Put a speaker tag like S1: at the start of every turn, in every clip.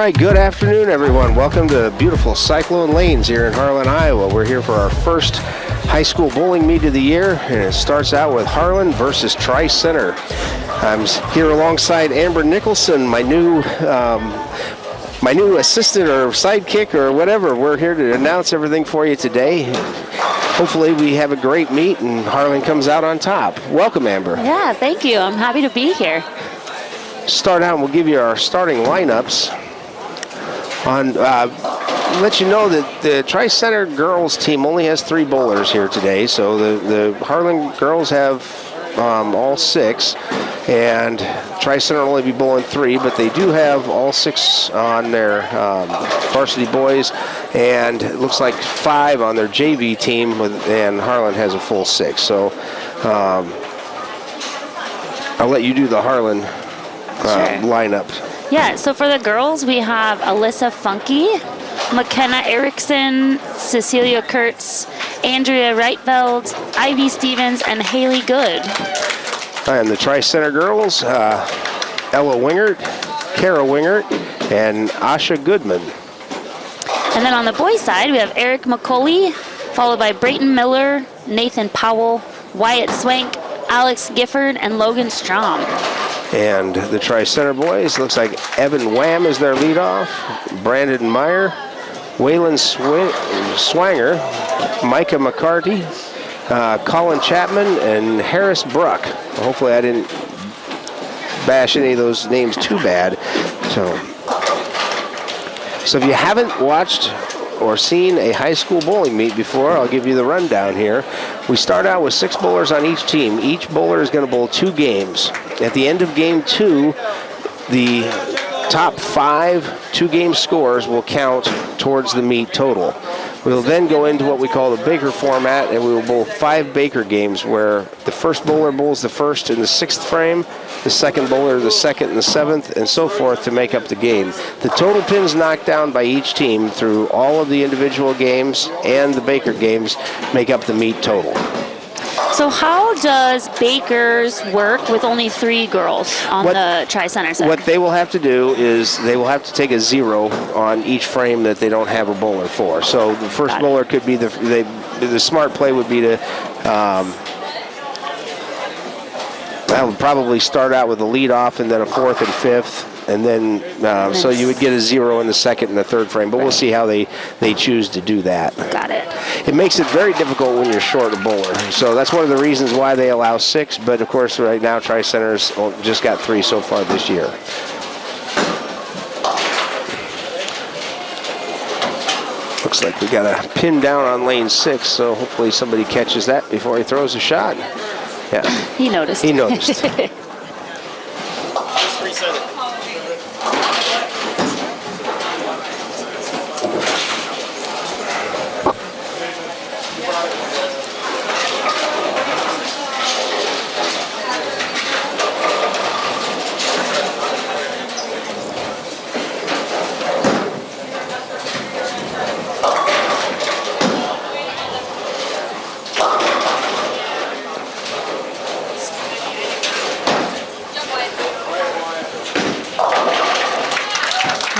S1: right, good afternoon, everyone. Welcome to beautiful Cyclone Lanes here in Harlan, Iowa. We're here for our first high school bowling meet of the year, and it starts out with Harlan versus Tri-Center. I'm here alongside Amber Nicholson, my new assistant or sidekick or whatever. We're here to announce everything for you today. Hopefully we have a great meet and Harlan comes out on top. Welcome, Amber.
S2: Yeah, thank you. I'm happy to be here.
S1: Start out and we'll give you our starting lineups. Let you know that the Tri-Center girls team only has 3 bowlers here today, so the Harlan girls have all 6, and Tri-Center will only be bowling 3, but they do have all 6 on their varsity boys, and it looks like 5 on their JV team, and Harlan has a full 6. So I'll let you do the Harlan lineup.
S2: Yeah, so for the girls, we have Alyssa Funky, McKenna Erickson, Cecilia Kurtz, Andrea Reitveld, Ivy Stevens, and Haley Good.
S1: And the Tri-Center girls, Ella Wingert, Kara Wingert, and Asha Goodman.
S2: And then on the boys' side, we have Eric McCauley, followed by Brayton Miller, Nathan Powell, Wyatt Swank, Alex Gifford, and Logan Strom.
S1: And the Tri-Center boys, looks like Evan Wham is their leadoff, Brandon Meyer, Waylon Swanger, Micah McCarty, Colin Chapman, and Harris Bruck. Hopefully I didn't bash any of those names too bad. So if you haven't watched or seen a high school bowling meet before, I'll give you the rundown here. We start out with 6 bowlers on each team. Each bowler is going to bowl 2 games. At the end of game 2, the top 5 2-game scores will count towards the meet total. We'll then go into what we call the Baker format, and we will bowl 5 Baker games where the first bowler bowls the first and the 6th frame, the second bowler the 2nd and the 7th, and so forth to make up the game. The total pins knocked down by each team through all of the individual games and the Baker games make up the meet total.
S2: So how does Baker's work with only 3 girls on the Tri-Center side?
S1: What they will have to do is they will have to take a 0 on each frame that they don't have a bowler for. So the first bowler could be the smart play would be to that would probably start out with a lead off and then a 4th and 5th. And then, so you would get a 0 in the 2nd and the 3rd frame, but we'll see how they choose to do that.
S2: Got it.
S1: It makes it very difficult when you're short a bowler. So that's one of the reasons why they allow 6, but of course right now Tri-Center's just got 3 so far this year. Looks like we got a pin down on lane 6, so hopefully somebody catches that before he throws a shot. Yeah.
S2: He noticed.
S1: He noticed.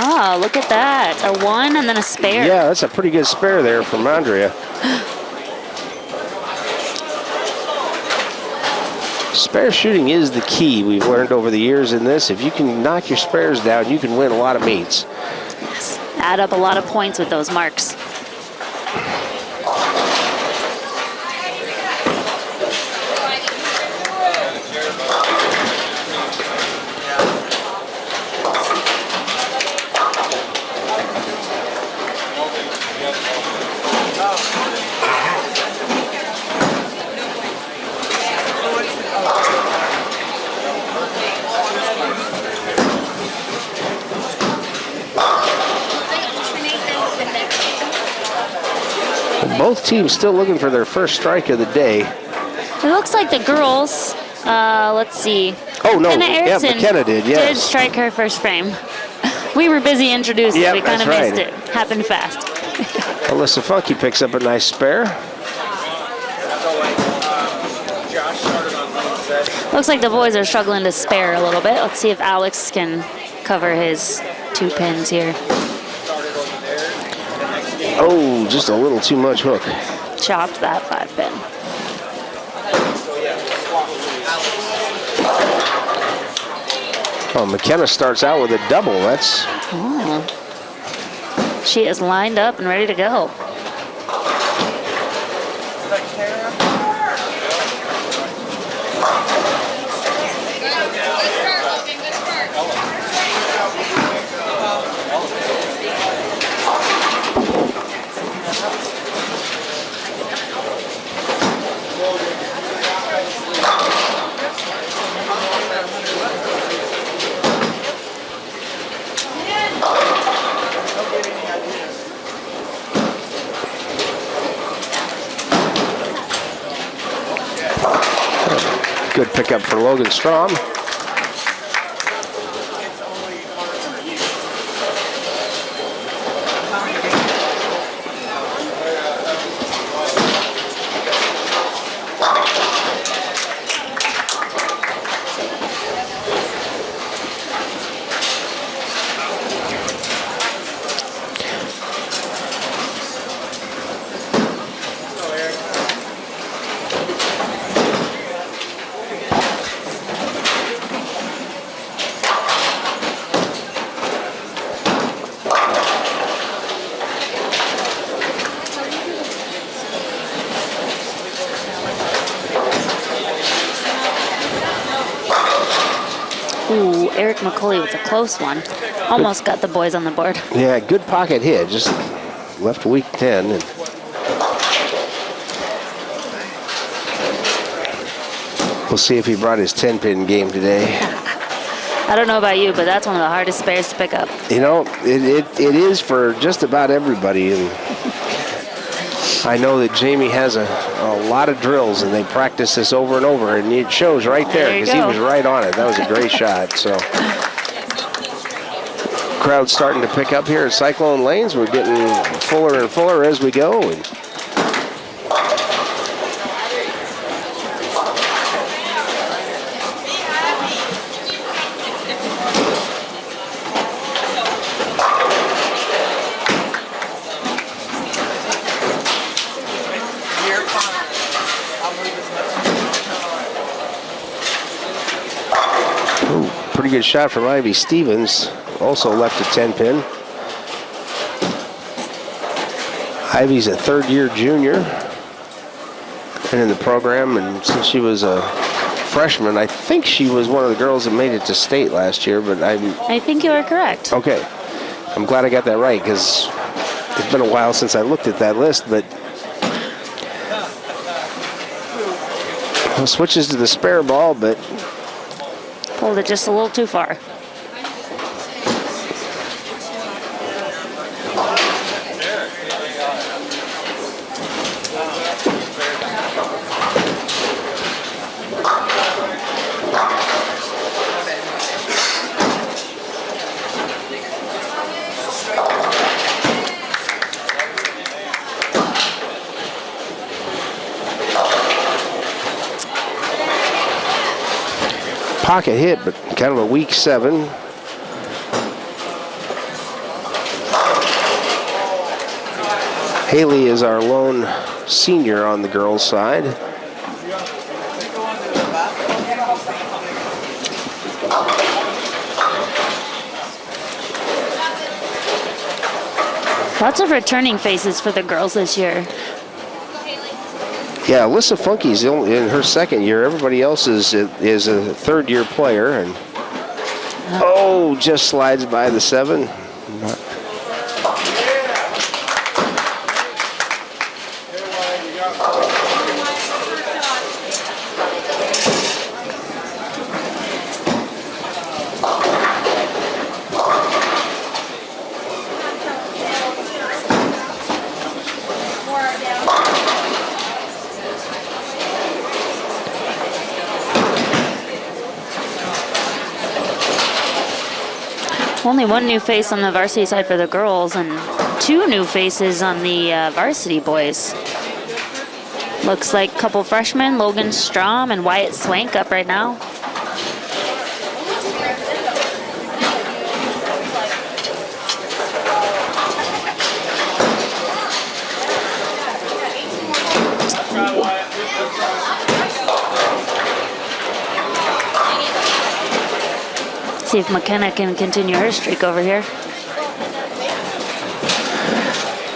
S2: Oh, look at that. A 1 and then a spare.
S1: Yeah, that's a pretty good spare there from Andrea. Spare shooting is the key we've learned over the years in this. If you can knock your spares down, you can win a lot of meets.
S2: Yes. Add up a lot of points with those marks.
S1: Both teams still looking for their first strike of the day.
S2: It looks like the girls, let's see.
S1: Oh, no.
S2: McKenna
S1: McKenna did, yes.
S2: Did strike her first frame. We were busy introducing.
S1: Yep,
S2: we kind of
S1: right.
S2: missed it. Happened fast.
S1: Alyssa Funky picks up a nice spare.
S2: Looks like the boys are struggling to spare a little bit. Let's see if Alex can cover his 2 pins here.
S1: Oh, just a little too much hook.
S2: Chopped that 5 pin.
S1: Oh, McKenna starts out with a double. That's...
S2: She is lined up and ready to go.
S1: Good pickup for Logan Strom.
S2: Ooh, Eric McCauley with a close one. Almost got the boys on the board.
S1: Yeah, good pocket hit. Just left weak 10. And we'll see if he brought his 10-pin game today.
S2: I don't know about you, but that's one of the hardest spares to pick up.
S1: You know, it is for just about everybody. And I know that Jamie has a lot of drills, and they practice this over and over, and it shows right there because he was right on it. That was a great shot. So, crowd's starting to pick up here at Cyclone Lanes. We're getting fuller and fuller as we go. And pretty good shot from Ivy Stevens, also left a 10-pin. Ivy's a third-year junior and in the program, and since she was a freshman, I think she was one of the girls that made it to state last year, but
S2: I think you are correct.
S1: Okay. I'm glad I got that right, because it's been a while since I looked at that list, but switches to the spare ball, but
S2: Pulled it just a little too far.
S1: pocket hit, but kind of a weak 7. Haley is our lone senior on the girls' side.
S2: Lots of returning faces for the girls this year.
S1: Yeah, Alyssa Funky's in her second year. Everybody else is a third-year player, and just slides by the 7.
S2: Only one new face on the varsity side for the girls and 2 new faces on the varsity boys. Looks like a couple freshmen, Logan Strom and Wyatt Swank up right now. See if McKenna can continue her streak over here.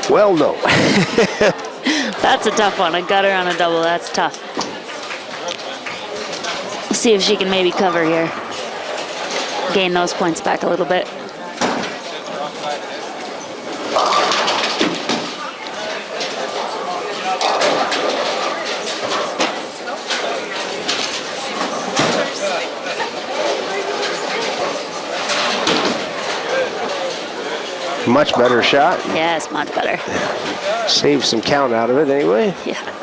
S1: Well, no.
S2: That's a tough one. A gutter on a double. That's tough. See if she can maybe cover here. Gain those points back a little bit.
S1: Much better shot.
S2: Yes, much better.
S1: Save some count out of it anyway.
S2: Yeah.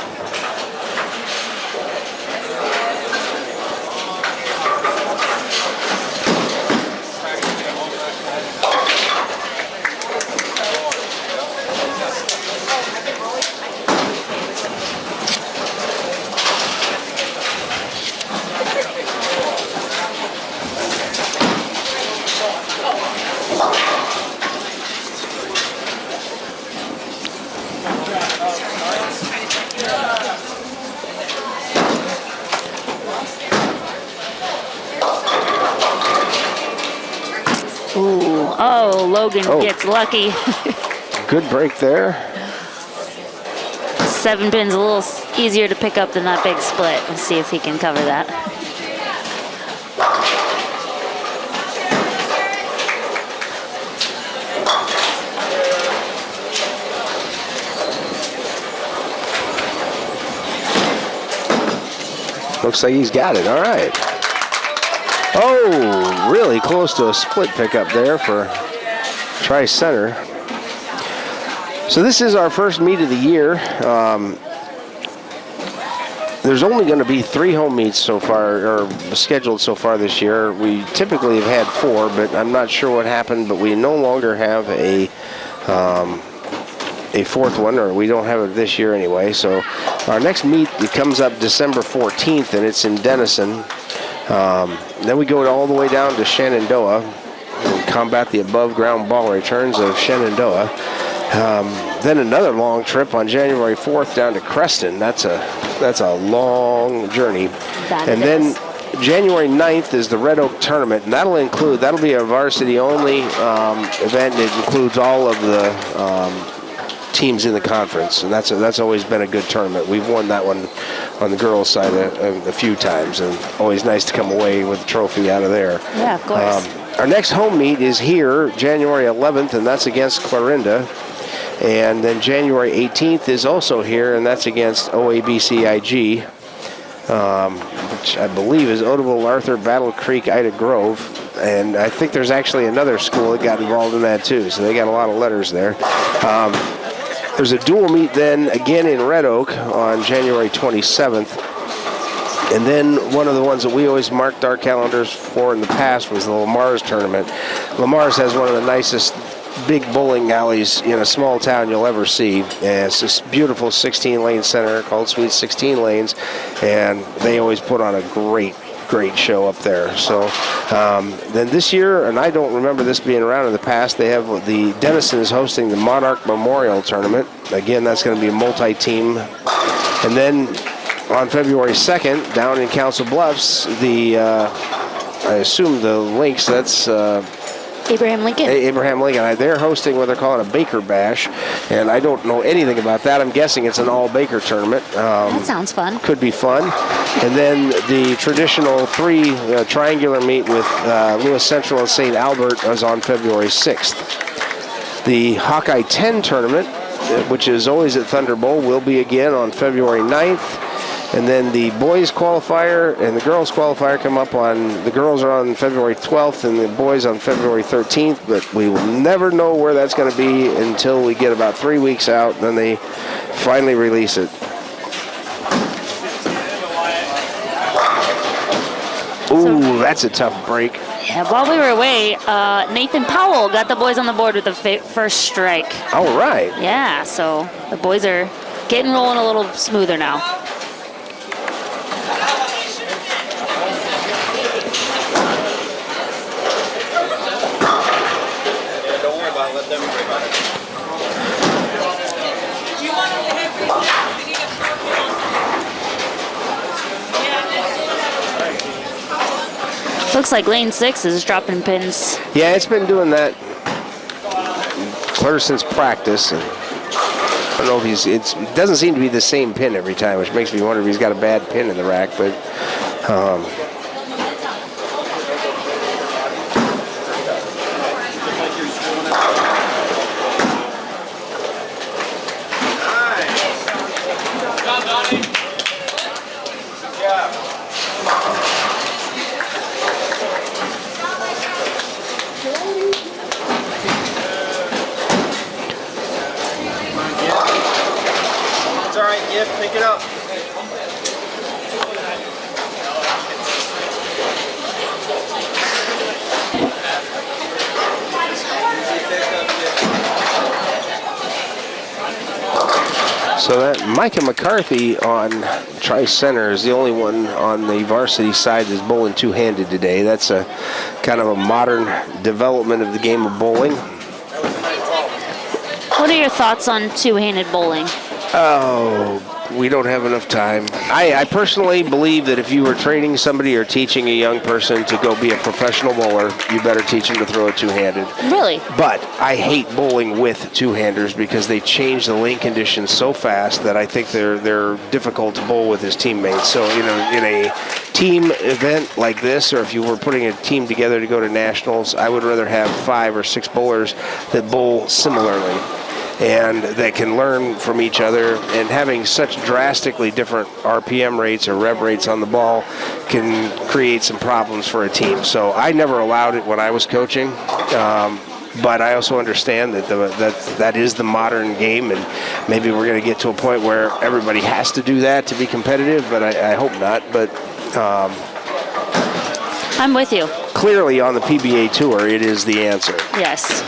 S2: Oh, Logan gets lucky.
S1: Good break there.
S2: 7 pins a little easier to pick up than that big split. Let's see if he can cover that.
S1: Looks like he's got it. All right. Oh, really close to a split pickup there for Tri-Center. So this is our first meet of the year. There's only going to be 3 home meets so far, or scheduled so far this year. We typically have had 4, but I'm not sure what happened, but we no longer have a 4th one, or we don't have it this year anyway. So our next meet, it comes up December 14th, and it's in Denison. Then we go all the way down to Shenandoah and combat the above ground ball returns of Shenandoah. Then another long trip on January 4th down to Creston. That's a long journey. Then January 9th is the Red Oak Tournament, and that'll be a varsity only event. It includes all of the teams in the conference, and that's always been a good tournament. We've won that one on the girls' side a few times, and always nice to come away with a trophy out of there.
S2: Yeah, of course.
S1: Our next home meet is here, January 11th, and that's against Clarinda. And then January 18th is also here, and that's against OABCIG, which I believe is Odebo, Arthur, Battle Creek, Ida Grove. And I think there's actually another school that got involved in that too, so they got a lot of letters there. There's a dual meet then again in Red Oak on January 27th. And then one of the ones that we always marked our calendars for in the past was the Lamar's tournament. Lamar's has one of the nicest big bowling alleys in a small town you'll ever see. And it's this beautiful 16-lane center called Sweet 16 Lanes, and they always put on a great show up there. So then this year, and I don't remember this being around in the past, they have the Denison is hosting the Monarch Memorial Tournament. Again, that's going to be a multi-team. And then on February 2nd, down in Council Bluffs, I assume the Lynx, that's
S2: Abraham Lincoln.
S1: Abraham Lincoln. They're hosting what they're calling a Baker Bash, and I don't know anything about that. I'm guessing it's an all-Baker tournament.
S2: That sounds fun.
S1: Could be fun. And then the traditional 3 triangular meet with Lewis Central and St. Albert is on February 6th. The Hawkeye 10 tournament, which is always at Thunder Bowl, will be again on February 9th. And then the boys qualifier and the girls qualifier come up the girls are on February 12th and the boys on February 13th, but we will never know where that's going to be until we get about 3 weeks out, then they finally release it. Ooh, that's a tough break.
S2: Yeah, while we were away, Nathan Powell got the boys on the board with the first strike.
S1: All right.
S2: Yeah, so the boys are getting rolling a little smoother now. Looks like lane 6 is dropping pins.
S1: Yeah, it's been doing that clear since practice. And I don't know if it doesn't seem to be the same pin every time, which makes me wonder if he's got a bad pin in the rack. But
S3: It's all right, Gift, pick it up.
S1: so that Micah McCarthy on Tri-Center is the only one on the varsity side that's bowling two-handed today. That's a kind of a modern development of the game of bowling.
S2: What are your thoughts on two-handed bowling?
S1: Oh, we don't have enough time. I personally believe that if you were training somebody or teaching a young person to go be a professional bowler, you better teach them to throw it two-handed.
S2: Really?
S1: But I hate bowling with two-handers because they change the lane conditions so fast that I think they're difficult to bowl with his teammates. So, you know, in a team event like this, or if you were putting a team together to go to nationals, I would rather have 5 or 6 bowlers that bowl similarly and that can learn from each other. And having such drastically different RPM rates or rev rates on the ball can create some problems for a team. So I never allowed it when I was coaching, but I also understand that that is the modern game, and maybe we're going to get to a point where everybody has to do that to be competitive, but I hope not. But
S2: I'm with you.
S1: Clearly on the PBA Tour, it is the answer.
S2: Yes.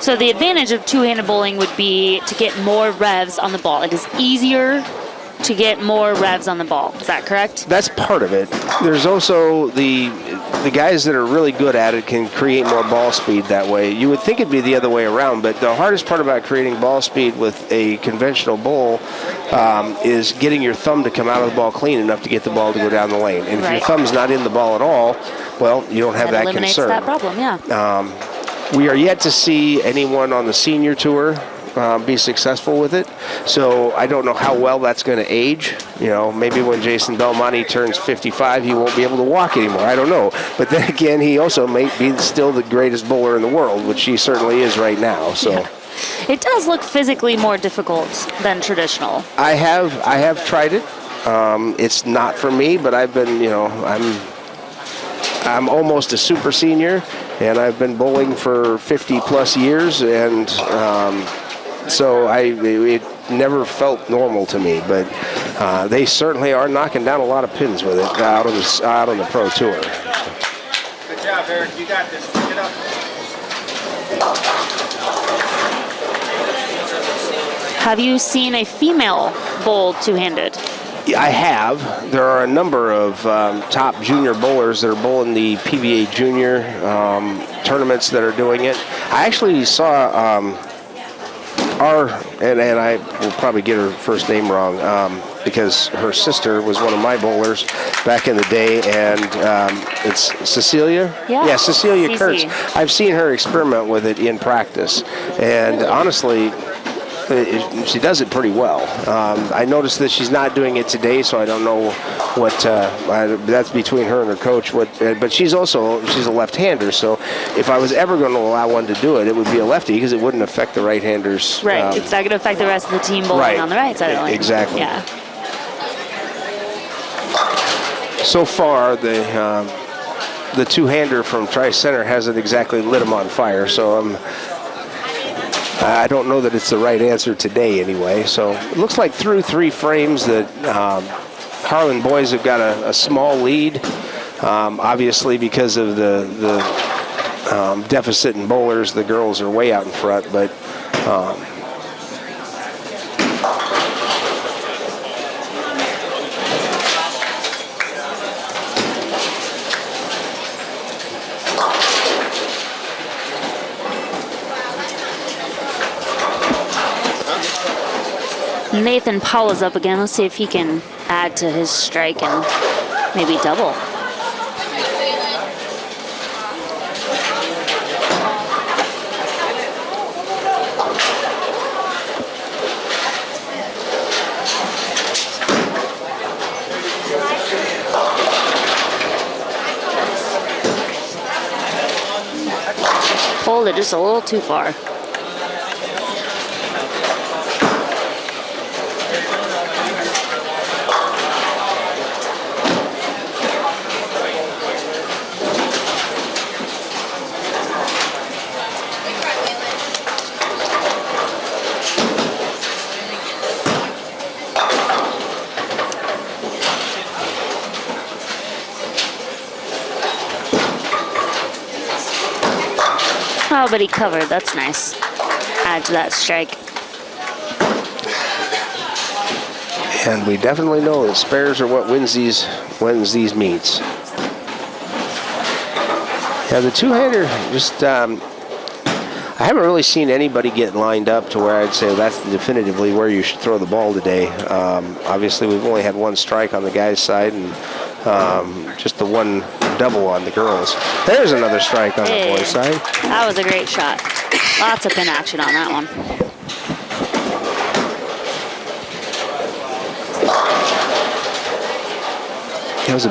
S2: So the advantage of two-handed bowling would be to get more revs on the ball. It is easier to get more revs on the ball. Is that correct?
S1: That's part of it. There's also the guys that are really good at it can create more ball speed that way. You would think it'd be the other way around, but the hardest part about creating ball speed with a conventional bowl is getting your thumb to come out of the ball clean enough to get the ball to go down the lane. And if your thumb's not in the ball at all, well, you don't have that
S2: eliminates
S1: concern.
S2: that problem, yeah.
S1: We are yet to see anyone on the senior tour be successful with it, so I don't know how well that's going to age. You know, maybe when Jason Belmonte turns 55, he won't be able to walk anymore. I don't know. But then again, he also may be still the greatest bowler in the world, which he certainly is right now. So.
S2: Yeah. It does look physically more difficult than traditional.
S1: I have tried it. It's not for me, but I've been, you know, I'm almost a super senior, and I've been bowling for 50 plus years, and so it never felt normal to me. But they certainly are knocking down a lot of pins with it out on the pro tour.
S3: Good job, Eric. You got this. Pick it up.
S2: Have you seen a female bowl two-handed?
S1: I have. There are a number of top junior bowlers that are bowling the PBA junior tournaments that are doing it. I actually saw and I will probably get her first name wrong because her sister was one of my bowlers back in the day, and it's Cecilia?
S2: Yeah,
S1: Cecilia
S2: Cici.
S1: Kurtz. I've seen her experiment with it in practice, and honestly, she does it pretty well. I noticed that she's not doing it today, so I don't know what. That's between her and her coach. But she's a left-hander, so if I was ever going to allow one to do it, it would be a lefty because it wouldn't affect the right-handers.
S2: Right. It's not going to affect the rest of the team bowling on the right side of the lane.
S1: Exactly.
S2: Yeah.
S1: So far, the two-hander from Tri-Center hasn't exactly lit them on fire, so I don't know that it's the right answer today anyway. So it looks like through 3 frames that Harlan boys have got a small lead, obviously because of the deficit in bowlers. The girls are way out in front, but
S2: Nathan Powell is up again. Let's see if he can add to his strike and maybe double. it just a little too far. Oh, but he covered. That's nice. Add to that strike.
S1: And we definitely know that spares are what wins these meets. Yeah, the two-hander just I haven't really seen anybody get lined up to where I'd say that's definitively where you should throw the ball today. Obviously, we've only had one strike on the guys' side and just the one double on the girls. There's another strike on the boys' side.
S2: That was a great shot. Lots of pin action on that one.
S1: That was a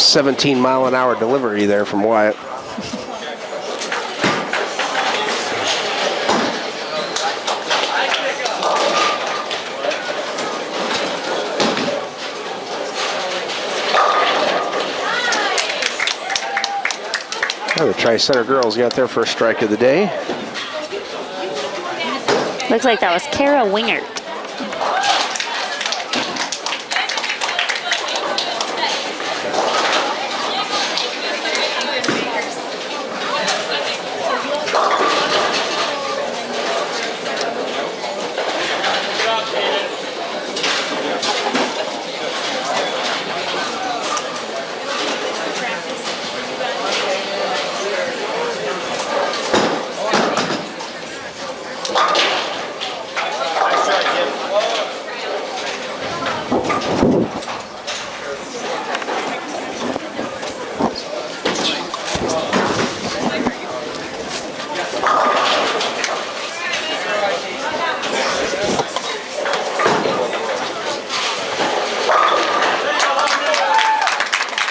S1: 17-mile-an-hour delivery there from Wyatt. The Tri-Center girls got their first strike of the day.
S2: Looks like that was Kara Wingert.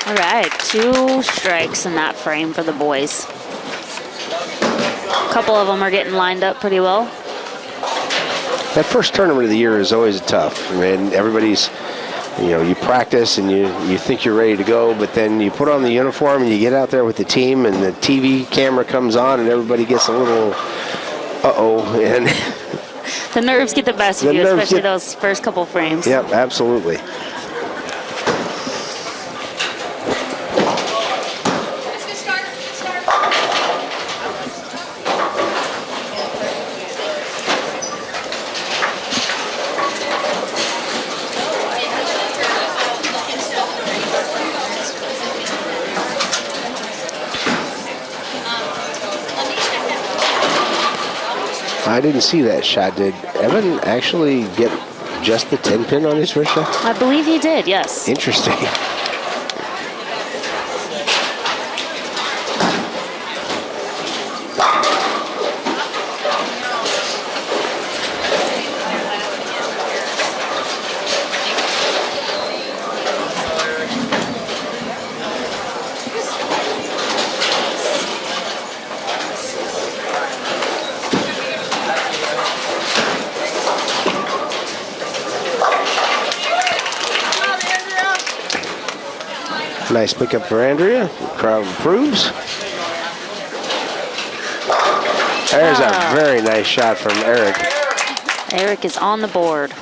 S2: All right, 2 strikes in that frame for the boys. A couple of them are getting lined up pretty well.
S1: That first tournament of the year is always tough. I mean, everybody's, you practice and you think you're ready to go, but then you put on the uniform and you get out there with the team and the TV camera comes on and everybody gets a little and
S2: the nerves get the best of you, especially those first couple frames.
S1: Yep, absolutely. I didn't see that shot. Did Evan actually get just the 10 pin on his first shot?
S2: I believe he did, yes.
S1: Interesting. Nice pickup for Andrea. Crowd improves. There's a very nice shot from Eric.
S2: Eric is on the board.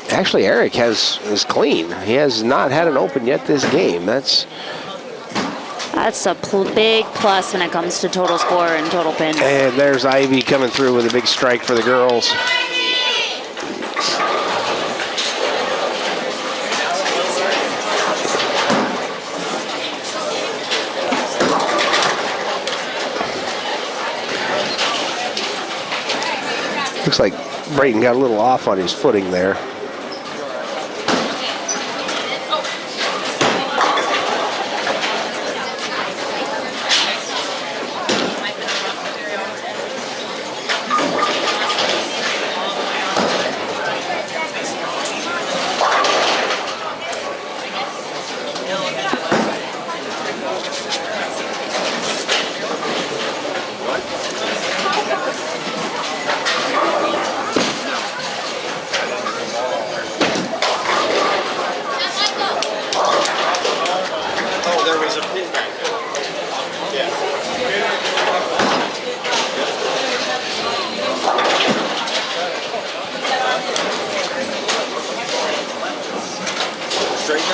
S1: Actually, Eric is clean. He has not had an open yet this game. That's
S2: a big plus when it comes to total score and total pins.
S1: And there's Ivy coming through with a big strike for the girls. Looks like Brayton got a little off on his footing there.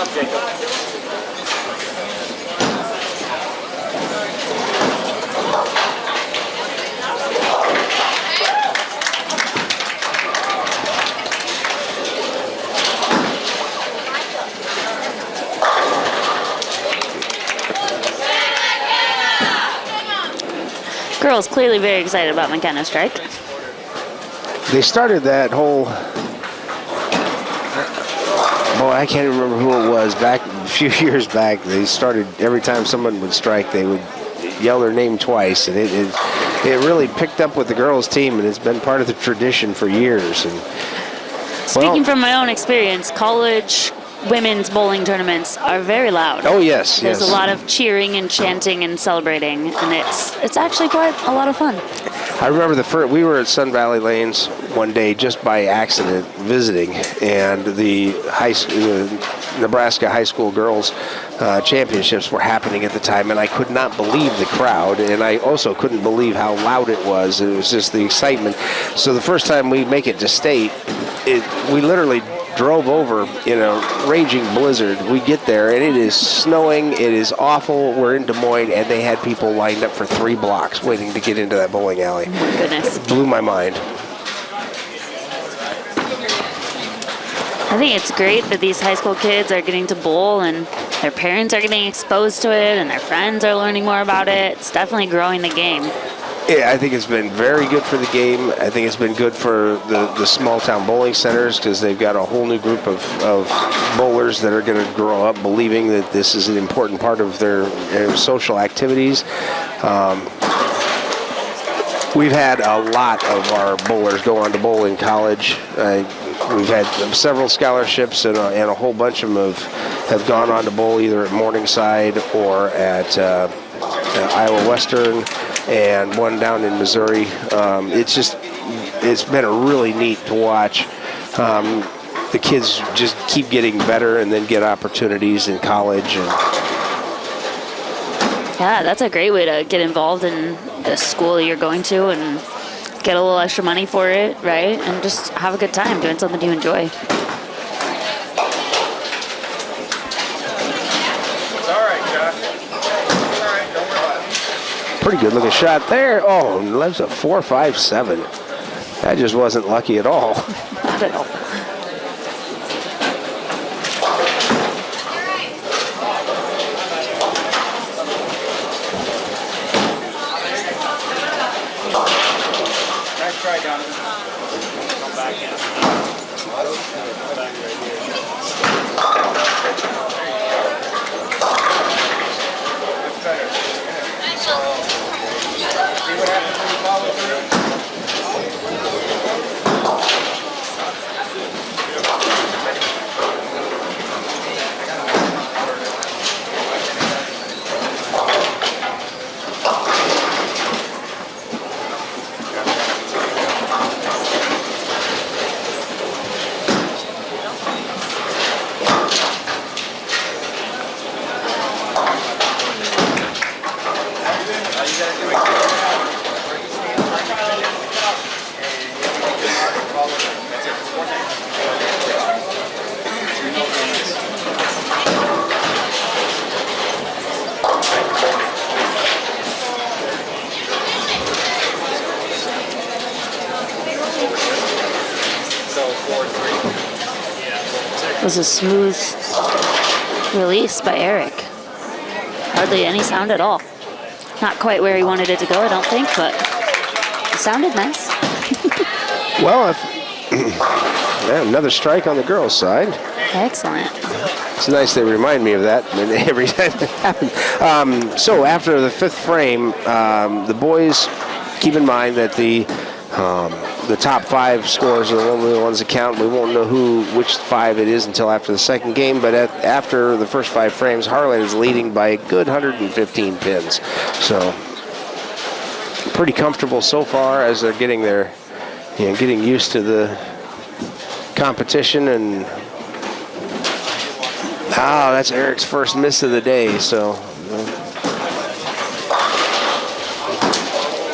S3: job, Jacob.
S2: Girls clearly very excited about McKenna strike.
S1: They started that whole, boy, I can't remember who it was, back a few years back. They started, every time someone would strike, they would yell their name twice, and it really picked up with the girls team, and it's been part of the tradition for years. And
S2: Speaking from my own experience, college women's bowling tournaments are very loud.
S1: Oh yes,
S2: There's
S1: yes.
S2: a lot of cheering and chanting and celebrating, and it's actually quite a lot of fun.
S1: I remember we were at Sun Valley Lanes one day just by accident visiting, and the Nebraska high school girls championships were happening at the time, and I could not believe the crowd, and I also couldn't believe how loud it was. It was just the excitement. So the first time we make it to state, we literally drove over in a raging blizzard. We get there and it is snowing. It is awful. We're in Des Moines and they had people lined up for 3 blocks waiting to get into that bowling alley.
S2: Oh my goodness.
S1: It blew my mind.
S2: I think it's great that these high school kids are getting to bowl and their parents are getting exposed to it and their friends are learning more about it. It's definitely growing the game.
S1: Yeah, I think it's been very good for the game. I think it's been good for the small town bowling centers because they've got a whole new group of bowlers that are going to grow up believing that this is an important part of their social activities. We've had a lot of our bowlers go on to bowl in college. We've had several scholarships and a whole bunch of them have gone on to bowl either at Morningside or at Iowa Western, and one down in Missouri. It's been a really neat to watch. The kids just keep getting better and then get opportunities in college.
S2: Yeah, that's a great way to get involved in the school that you're going to and get a little extra money for it, right? And just have a good time doing something you enjoy.
S3: It's all right, Josh. It's all right. Don't worry about it.
S1: Pretty good looking shot there. Oh, that's a 4.57. That just wasn't lucky at all.
S2: Not at all.
S3: Nice try, Donovan. Come back in. Back right here. That's better. See what happens when you follow through?
S2: It was a smooth release by Eric. Hardly any sound at all. Not quite where he wanted it to go, I don't think, but it sounded nice.
S1: Well, another strike on the girls' side.
S2: Excellent.
S1: It's nice they remind me of that every time it happens. So after the 5th frame, the boys, keep in mind that the top 5 scores are the only ones that count. We won't know which 5 it is until after the second game, but after the first 5 frames, Harlan is leading by a good 115 pins. So pretty comfortable so far as they're getting getting used to the competition. And that's Eric's first miss of the day. So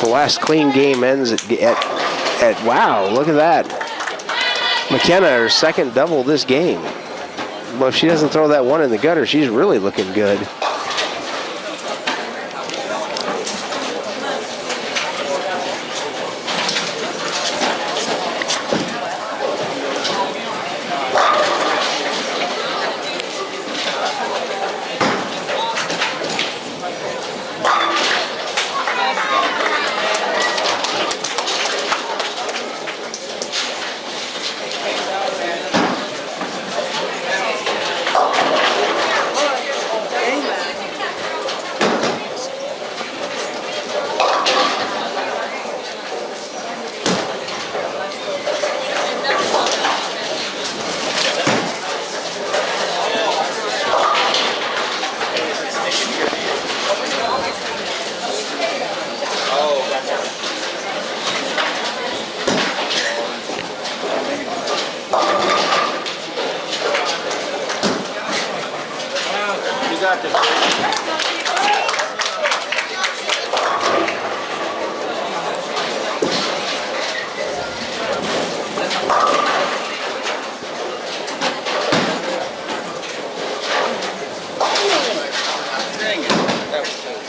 S1: the last clean game ends at wow, look at that. McKenna, her second double this game. Well, if she doesn't throw that one in the gutter, she's really looking good.
S3: You got this. Dang it. That was close.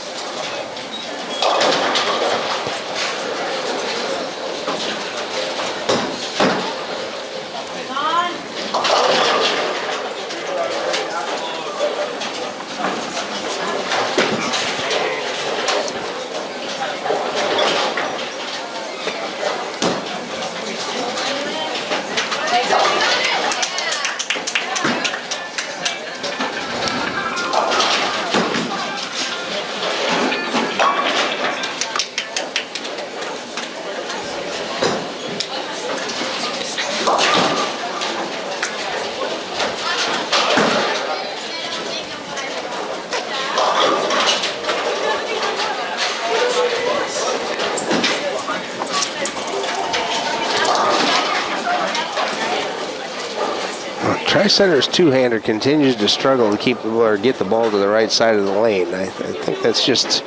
S1: Tri-Center's two-hander continues to struggle to keep the or get the ball to the right side of the lane. I think that's just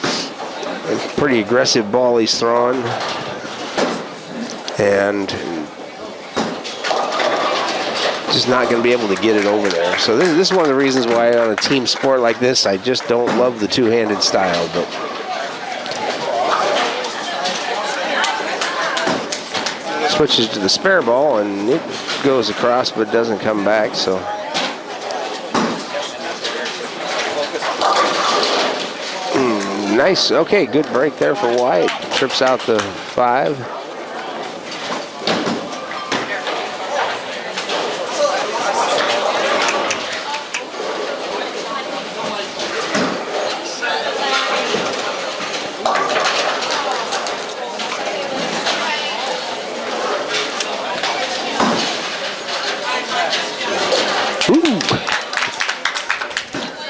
S1: a pretty aggressive ball he's throwing, and just not going to be able to get it over there. So this is one of the reasons why on a team sport like this, I just don't love the two-handed style. But switches to the spare ball, and it goes across but doesn't come back. So nice. Okay, good break there for White. Trips out the 5.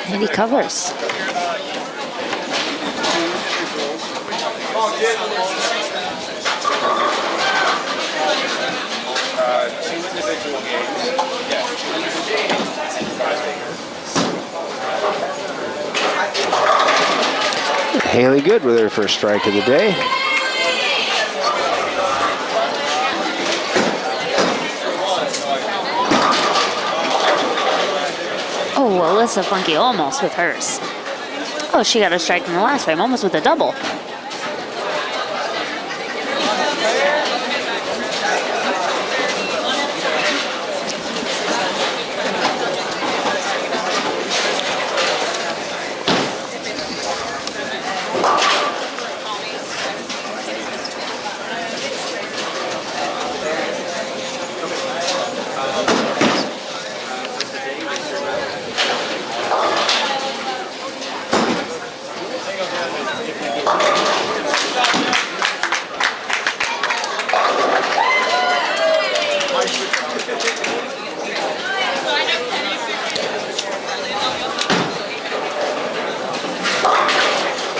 S2: And he covers.
S1: Haley good with her first strike of the day.
S2: Oh, Alyssa Funky almost with hers. Oh, she got a strike in the last frame, almost with a double.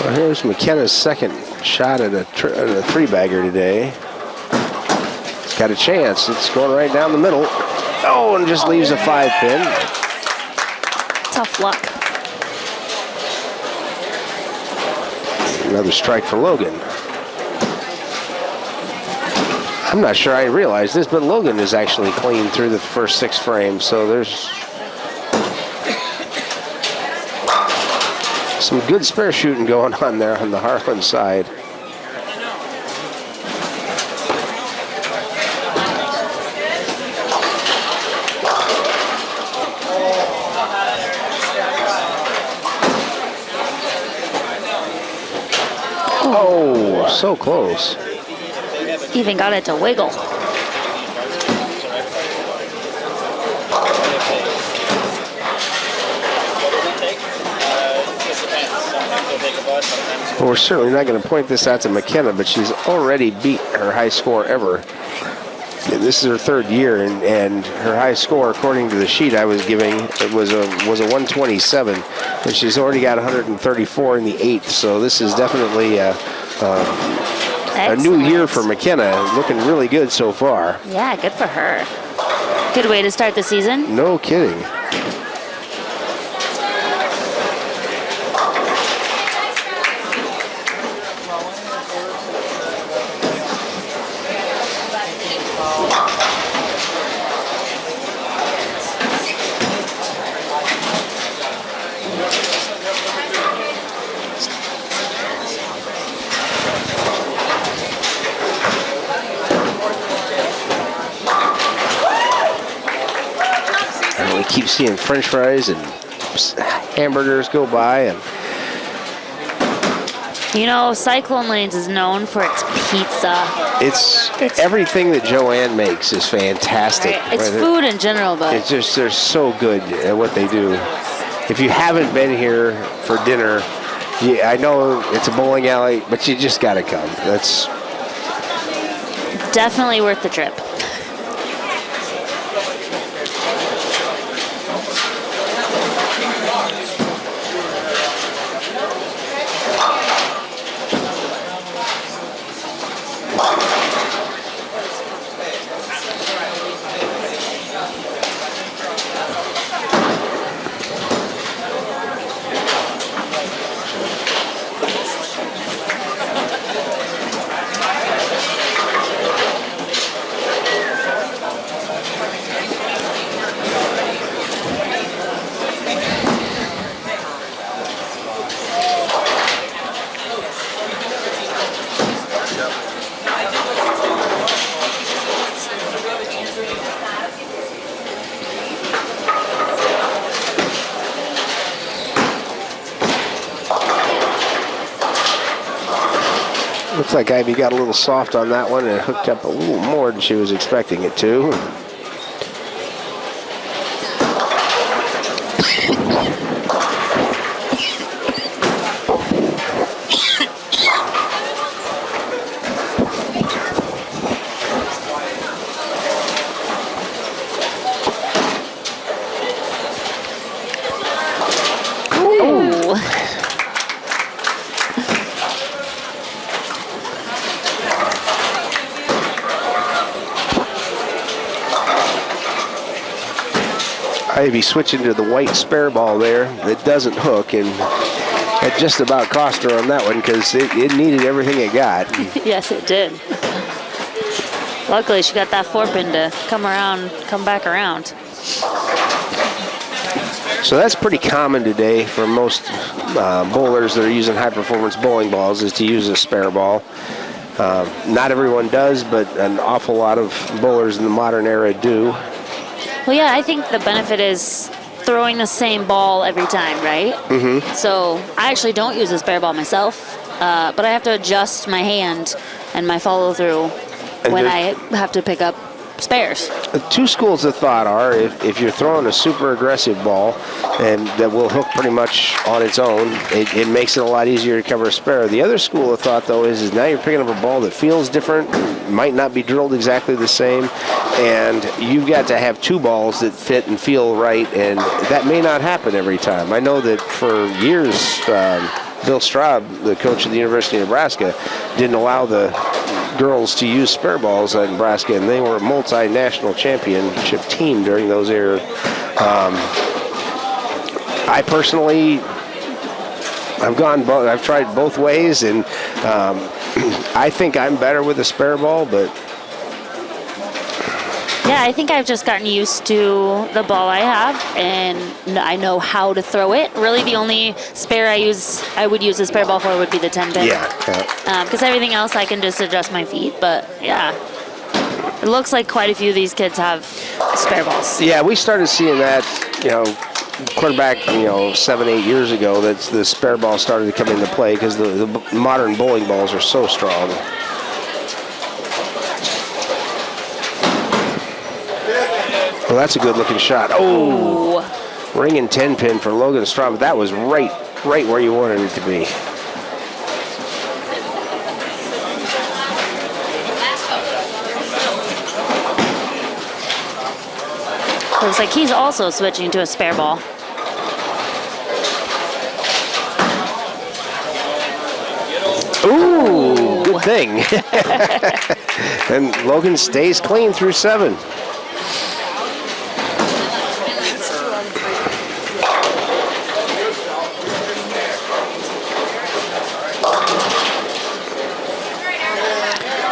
S1: Well, here's McKenna's second shot at a three-bagger today. It's got a chance. It's going right down the middle. Oh, and just leaves a 5-pin.
S2: Tough luck.
S1: Another strike for Logan. I'm I'm not sure I realized this, but Logan is actually clean through the first 6 frames, so there's some good spare shooting going on there on the Harlan side. Oh, so close.
S2: Even got it to wiggle.
S1: Well, we're certainly not going to point this out to McKenna, but she's already beat her high score ever. This is her 3rd year, and her high score, according to the sheet I was giving, it was a 127, and she's already got 134 in the 8th. So this is definitely a new year for McKenna, looking really good so far.
S2: Yeah, good for her. Good way to start the season.
S1: No kidding. Keep seeing French fries and hamburgers go by, and
S2: you know, Cyclone Lanes is known for its pizza.
S1: It's everything that Joanne makes is fantastic.
S2: Right. It's food in general, but
S1: it's just they're so good at what they do. If you haven't been here for dinner, I know it's a bowling alley, but you just got to come. That's
S2: definitely worth the trip.
S1: looks like Ivy got a little soft on that one and hooked up a little more than she was expecting it to. Ivy switching to the white spare ball there that doesn't hook, and it just about cost her on that one because it needed everything it got.
S2: Yes, it did. Luckily, she got that forepin to come back around.
S1: So that's pretty common today for most bowlers that are using high-performance bowling balls, is to use a spare ball. Not everyone does, but an awful lot of bowlers in the modern era do.
S2: Well, yeah, I think the benefit is throwing the same ball every time, right? Mm-hmm. So I actually don't use a spare ball myself, but I have to adjust my hand and my follow-through when I have to pick up spares.
S1: Two schools of thought are, if you're throwing a super aggressive ball and that will hook pretty much on its own, it makes it a lot easier to cover a spare. The other school of thought, though, is now you're picking up a ball that feels different, might not be drilled exactly the same, and you've got to have two balls that fit and feel right, and that may not happen every time. I know that for years, Bill Straub, the coach of the University of Nebraska, didn't allow the girls to use spare balls at Nebraska, and they were a multinational championship team during those years. I personally, I've tried both ways, and I think I'm better with a spare ball, but
S2: Yeah, I think I've just gotten used to the ball I have, and I know how to throw it. Really, the only spare I would use a spare ball for would be the 10 pin.
S1: Yeah.
S2: Because everything else I can just adjust my feet. But yeah, it looks like quite a few of these kids have spare balls.
S1: Yeah, we started seeing that, quarterback, 7, 8 years ago, that the spare ball started to come into play because the modern bowling balls are so strong. Well, that's a good-looking shot. Oh, ringing 10 pin for Logan Straub. That was right where you wanted it to be.
S2: Looks like he's also switching to a spare ball.
S1: Ooh, good thing. And Logan stays clean through 7.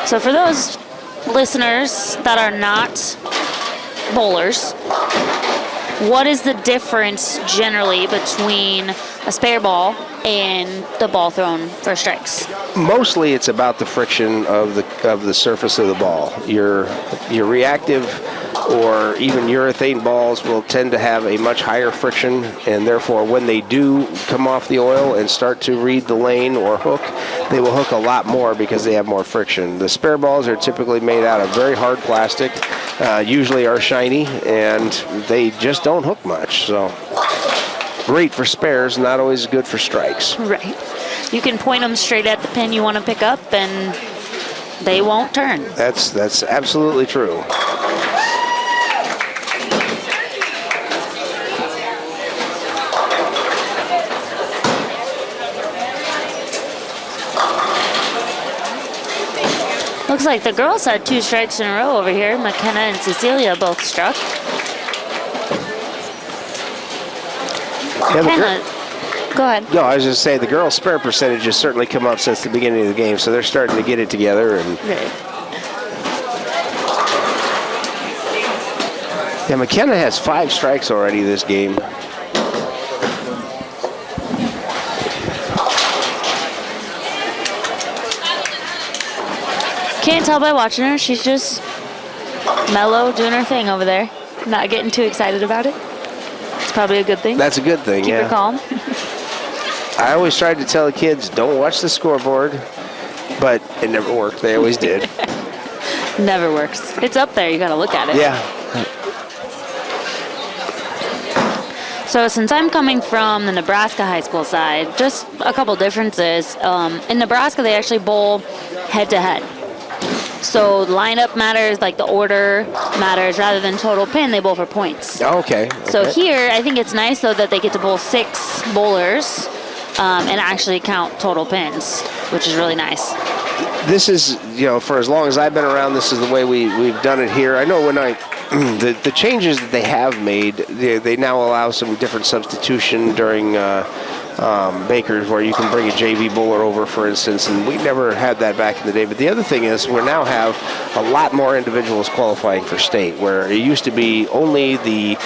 S2: So for those listeners that are not bowlers, what is the difference generally between a spare ball and the ball thrown for strikes?
S1: Mostly it's about the friction of the surface of the ball. Your reactive or even urethane balls will tend to have a much higher friction, and therefore when they do come off the oil and start to read the lane or hook, they will hook a lot more because they have more friction. The spare balls are typically made out of very hard plastic, usually are shiny, and they just don't hook much. So great for spares, not always good for strikes.
S2: Right. You can point them straight at the pin you want to pick up, and they won't turn.
S1: That's absolutely true.
S2: Looks like the girls had 2 strikes in a row over here. McKenna and Cecilia both struck.
S1: Yeah,
S2: McKenna, go ahead.
S1: No, I was just saying the girls' spare percentage has certainly come up since the beginning of the game, so they're starting to get it together. And
S2: Right.
S1: yeah, McKenna has 5 strikes already this game.
S2: Can't tell by watching her. She's just mellow, doing her thing over there. Not getting too excited about it. It's probably a good thing.
S1: That's a good thing,
S2: Keep
S1: yeah.
S2: her calm.
S1: I always tried to tell the kids, don't watch the scoreboard, but it never worked. They always did.
S2: Never works. It's up there. You got to look at it.
S1: Yeah.
S2: So since I'm coming from the Nebraska high school side, just a couple differences. In Nebraska, they actually bowl head-to-head. So lineup matters, like the order matters, rather than total pin, they bowl for points.
S1: Okay.
S2: So here, I think it's nice, though, that they get to bowl 6 bowlers and actually count total pins, which is really nice.
S1: This is, for as long as I've been around, this is the way we've done it here. I know when the changes that they have made, they now allow some different substitution during Bakers, where you can bring a JV bowler over, for instance, and we never had that back in the day. But the other thing is we now have a lot more individuals qualifying for state, where it used to be only the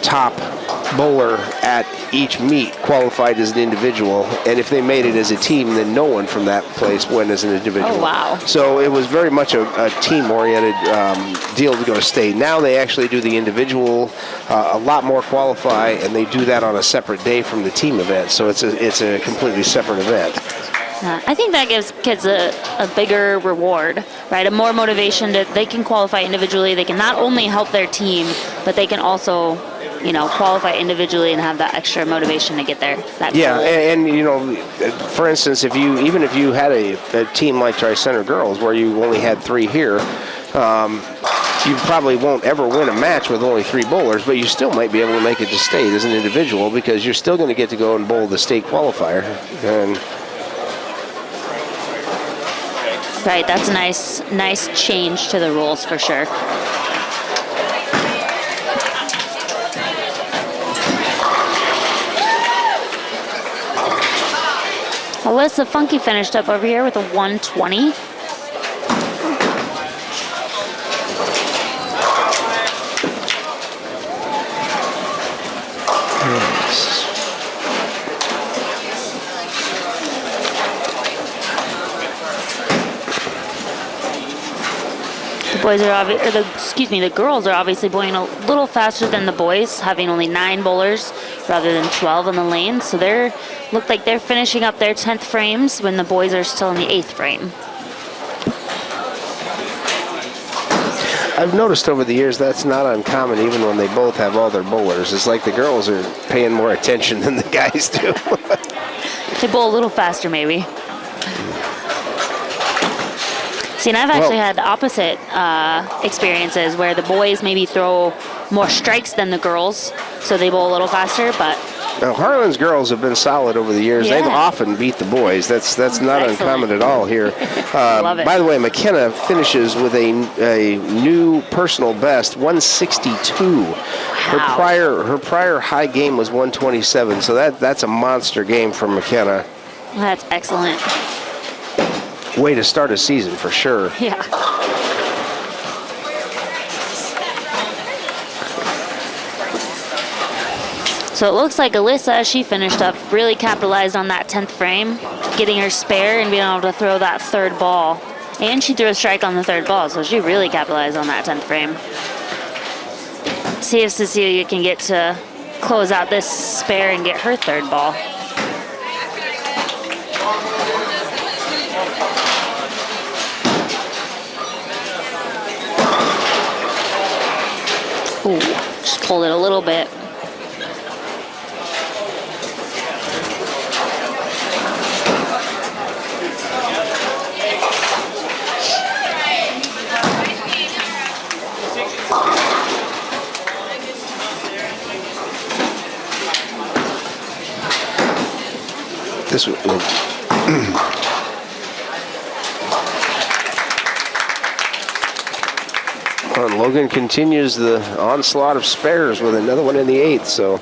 S1: top bowler at each meet qualified as an individual, and if they made it as a team, then no one from that place went as an individual.
S2: Oh, wow.
S1: So it was very much a team-oriented deal to go to state. Now they actually do the individual a lot more qualify, and they do that on a separate day from the team event. So it's a completely separate event.
S2: I think that gives kids a bigger reward, right? A more motivation that they can qualify individually. They can not only help their team, but they can also, qualify individually and have that extra motivation to get there. That's
S1: Yeah,
S2: cool.
S1: and for instance, if you had a team like Tri-Center Girls, where you only had 3 here, you probably won't ever win a match with only 3 bowlers, but you still might be able to make it to state as an individual, because you're still going to get to go and bowl the state qualifier. And
S2: Right, that's a nice change to the rules for sure. Alyssa Funky finished up over here with a 120. Boys are the girls are obviously bowling a little faster than the boys, having only 9 bowlers rather than 12 on the lane. So look like they're finishing up their 10th frames when the boys are still in the 8th frame.
S1: I've noticed over the years that's not uncommon even when they both have all their bowlers. It's like the girls are paying more attention than the guys do.
S2: They bowl a little faster maybe. See, and I've actually had opposite experiences where the boys maybe throw more strikes than the girls, so they bowl a little faster, but...
S1: Now, Harlan's girls have been solid over the years.
S2: Yeah.
S1: They've often beat the boys. That's not
S2: excellent.
S1: uncommon at all here.
S2: Love it.
S1: By the way, McKenna finishes with a new personal best, 162.
S2: Wow.
S1: Her prior high game was 127, so that's a monster game from McKenna.
S2: That's excellent.
S1: Way to start a season for sure.
S2: Yeah. So it looks like Alyssa, she finished up, really capitalized on that 10th frame, getting her spare and being able to throw that third ball. And she threw a strike on the third ball, so she really capitalized on that 10th frame. See if Cecilia can get to close out this spare and get her third ball. Ooh, just pulled it a little bit.
S1: This was... And Logan continues the onslaught of spares with another one in the 8th, so...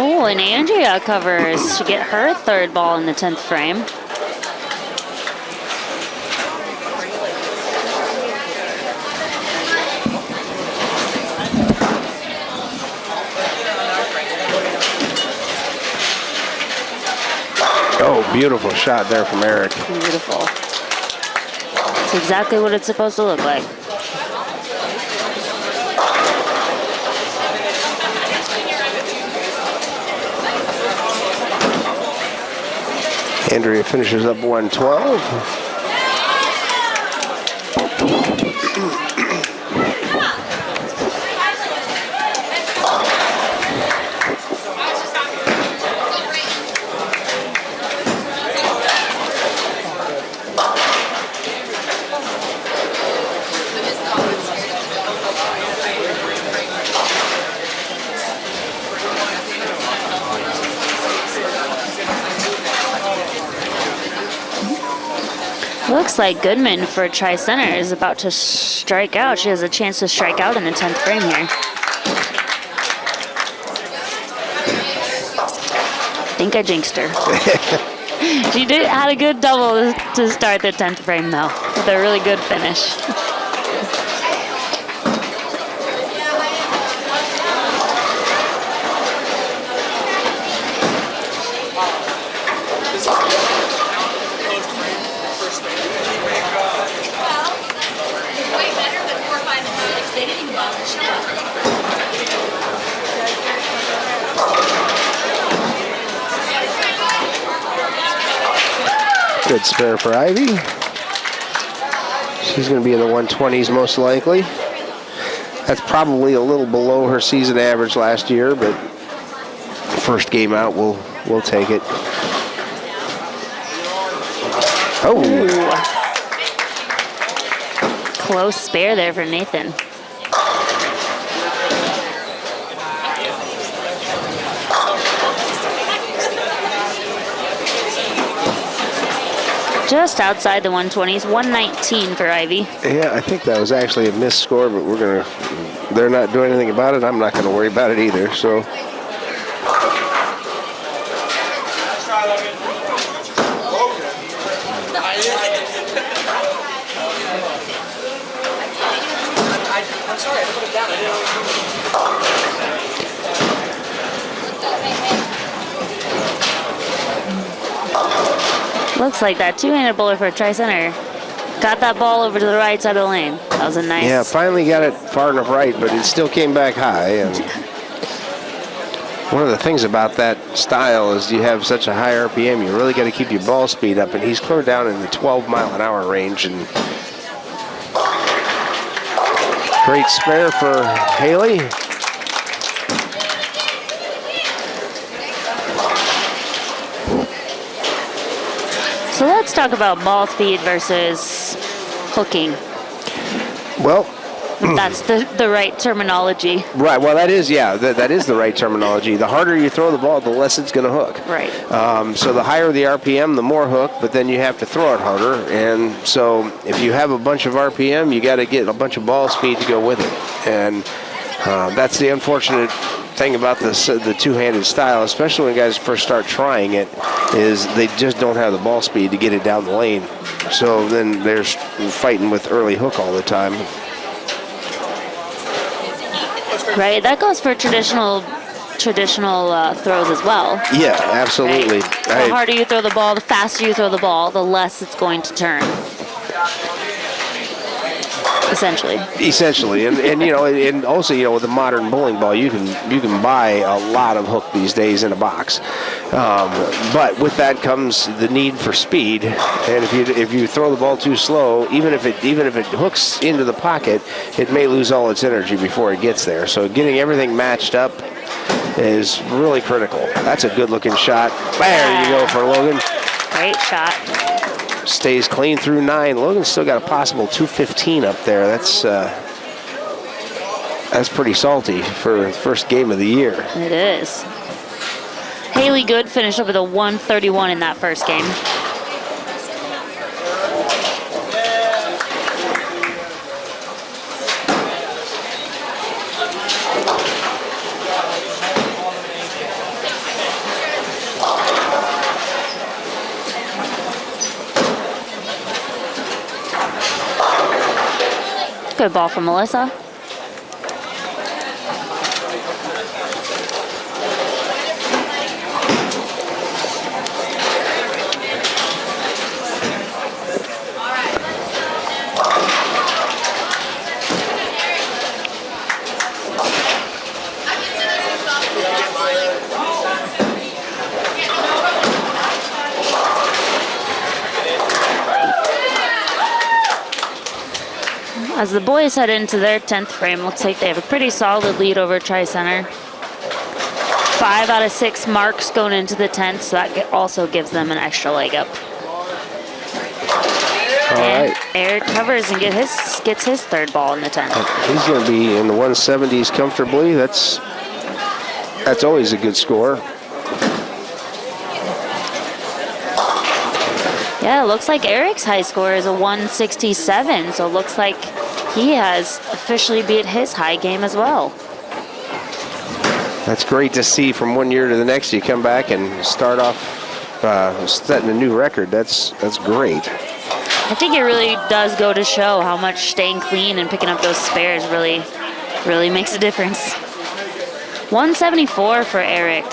S2: Oh, and Andrea covers to get her third ball in the 10th frame.
S1: Oh, beautiful shot there from Eric.
S2: Beautiful. That's exactly what it's supposed to look like.
S1: Andrea finishes up 112.
S2: Looks like Goodman for Tri-Center is about to strike out. She has a chance to strike out in the 10th frame here. I think I jinxed her. She had a good double to start the 10th frame though, with a really good finish.
S1: Good spare for Ivy. She's going to be in the 120s most likely. That's probably a little below her season average last year, but first game out, we'll take it. Oh.
S2: Ooh. Close spare there for Nathan. Just outside the 120s, 119 for Ivy.
S1: Yeah, I think that was actually a missed score, but we're going to they're not doing anything about it, I'm not going to worry about it either. So.
S2: Looks like that two-handed bowler for Tri-Center got that ball over to the right side of the lane. That was a nice...
S1: Yeah, finally got it far enough right, but it still came back high. And one of the things about that style is you have such a high RPM, you really got to keep your ball speed up, and he's clear down in the 12-mile-an-hour range. And great spare for Haley.
S2: So let's talk about ball speed versus hooking.
S1: Well,
S2: If that's the right terminology.
S1: right. Well, that is, yeah, that is the right terminology. The harder you throw the ball, the less it's going to hook.
S2: Right.
S1: So the higher the RPM, the more hook, but then you have to throw it harder. And so if you have a bunch of RPM, you got to get a bunch of ball speed to go with it. And that's the unfortunate thing about the two-handed style, especially when guys first start trying it, is they just don't have the ball speed to get it down the lane. So then they're fighting with early hook all the time.
S2: Right. That goes for traditional throws as well.
S1: Yeah, absolutely.
S2: Right? The harder you throw the ball, the faster you throw the ball, the less it's going to turn. Essentially, and you know, and also, you know, with the modern bowling ball, you can buy a lot of hook these days in a box, but with that comes the need for speed. And if you throw the ball too slow, even if it hooks into the pocket, it may lose all its energy before it gets there. So getting everything matched up is really critical. That's a good looking shot. There you go for Logan. Great shot.
S1: Stays clean through 9. Logan's still got a possible 215 up there. That's pretty salty for the first game of the year.
S2: It is. Haley Good finished up with a 131 in that first game. Good ball from Melissa. As the boys head into their 10th frame, looks like they have a pretty solid lead over Tri-Center. 5 out of 6 marks going into the 10th, so that also gives them an extra leg up. And Eric covers and gets his third ball in the 10th.
S1: He's going to be in the 170s comfortably. That's always a good score.
S2: Yeah, it looks like Eric's high score is a 167, so it looks like he has officially beat his high game as well.
S1: That's great to see from one year to the next. You come back and start off setting a new record. That's great.
S2: I think it really does go to show how much staying clean and picking up those spares really makes a difference. 174 for Eric.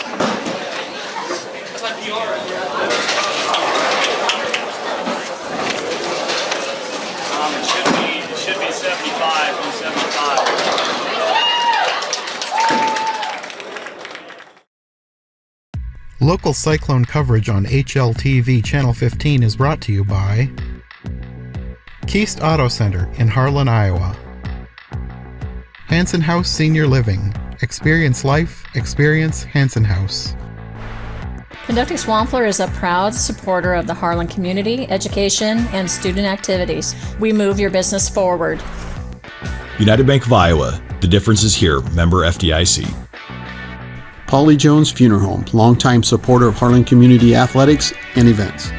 S3: It should be 75, 175.
S4: Local Cyclone coverage on HLTV Channel 15 is brought to you by Keast Auto Center in Harlan, Iowa. Hansen House Senior Living. Experience life, experience Hansen House.
S5: Conducting Swampler is a proud supporter of the Harlan community, education, and student activities. We move your business forward.
S6: United Bank of Iowa. The difference is here. Member FDIC.
S7: Polly Jones Funeral Home, longtime supporter of Harlan Community Athletics and events.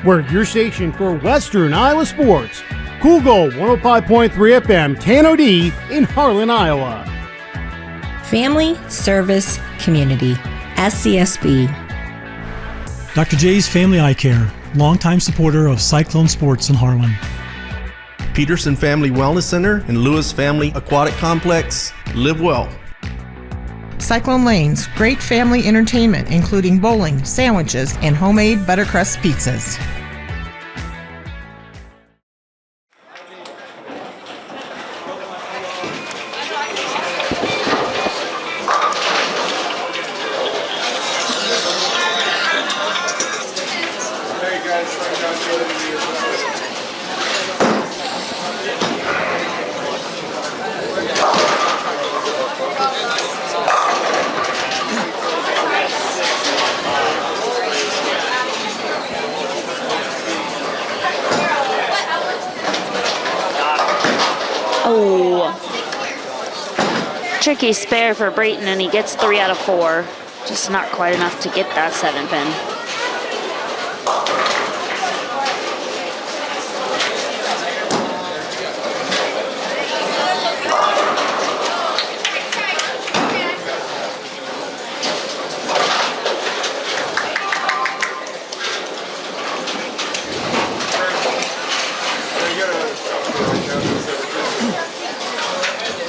S8: We're your station for Western Iowa sports. Google 105.3 FM KNOD in Harlan, Iowa.
S9: Family Service Community, SCSB.
S10: Dr. J's Family Eye Care, longtime supporter of Cyclone Sports in Harlan.
S11: Peterson Family Wellness Center and Lewis Family Aquatic Complex. Live well.
S12: Cyclone Lanes, great family entertainment, including bowling, sandwiches, and homemade buttercrust pizzas.
S2: Tricky spare for Brayton, and he gets 3 out of 4. Just not quite enough to get that 7 pin.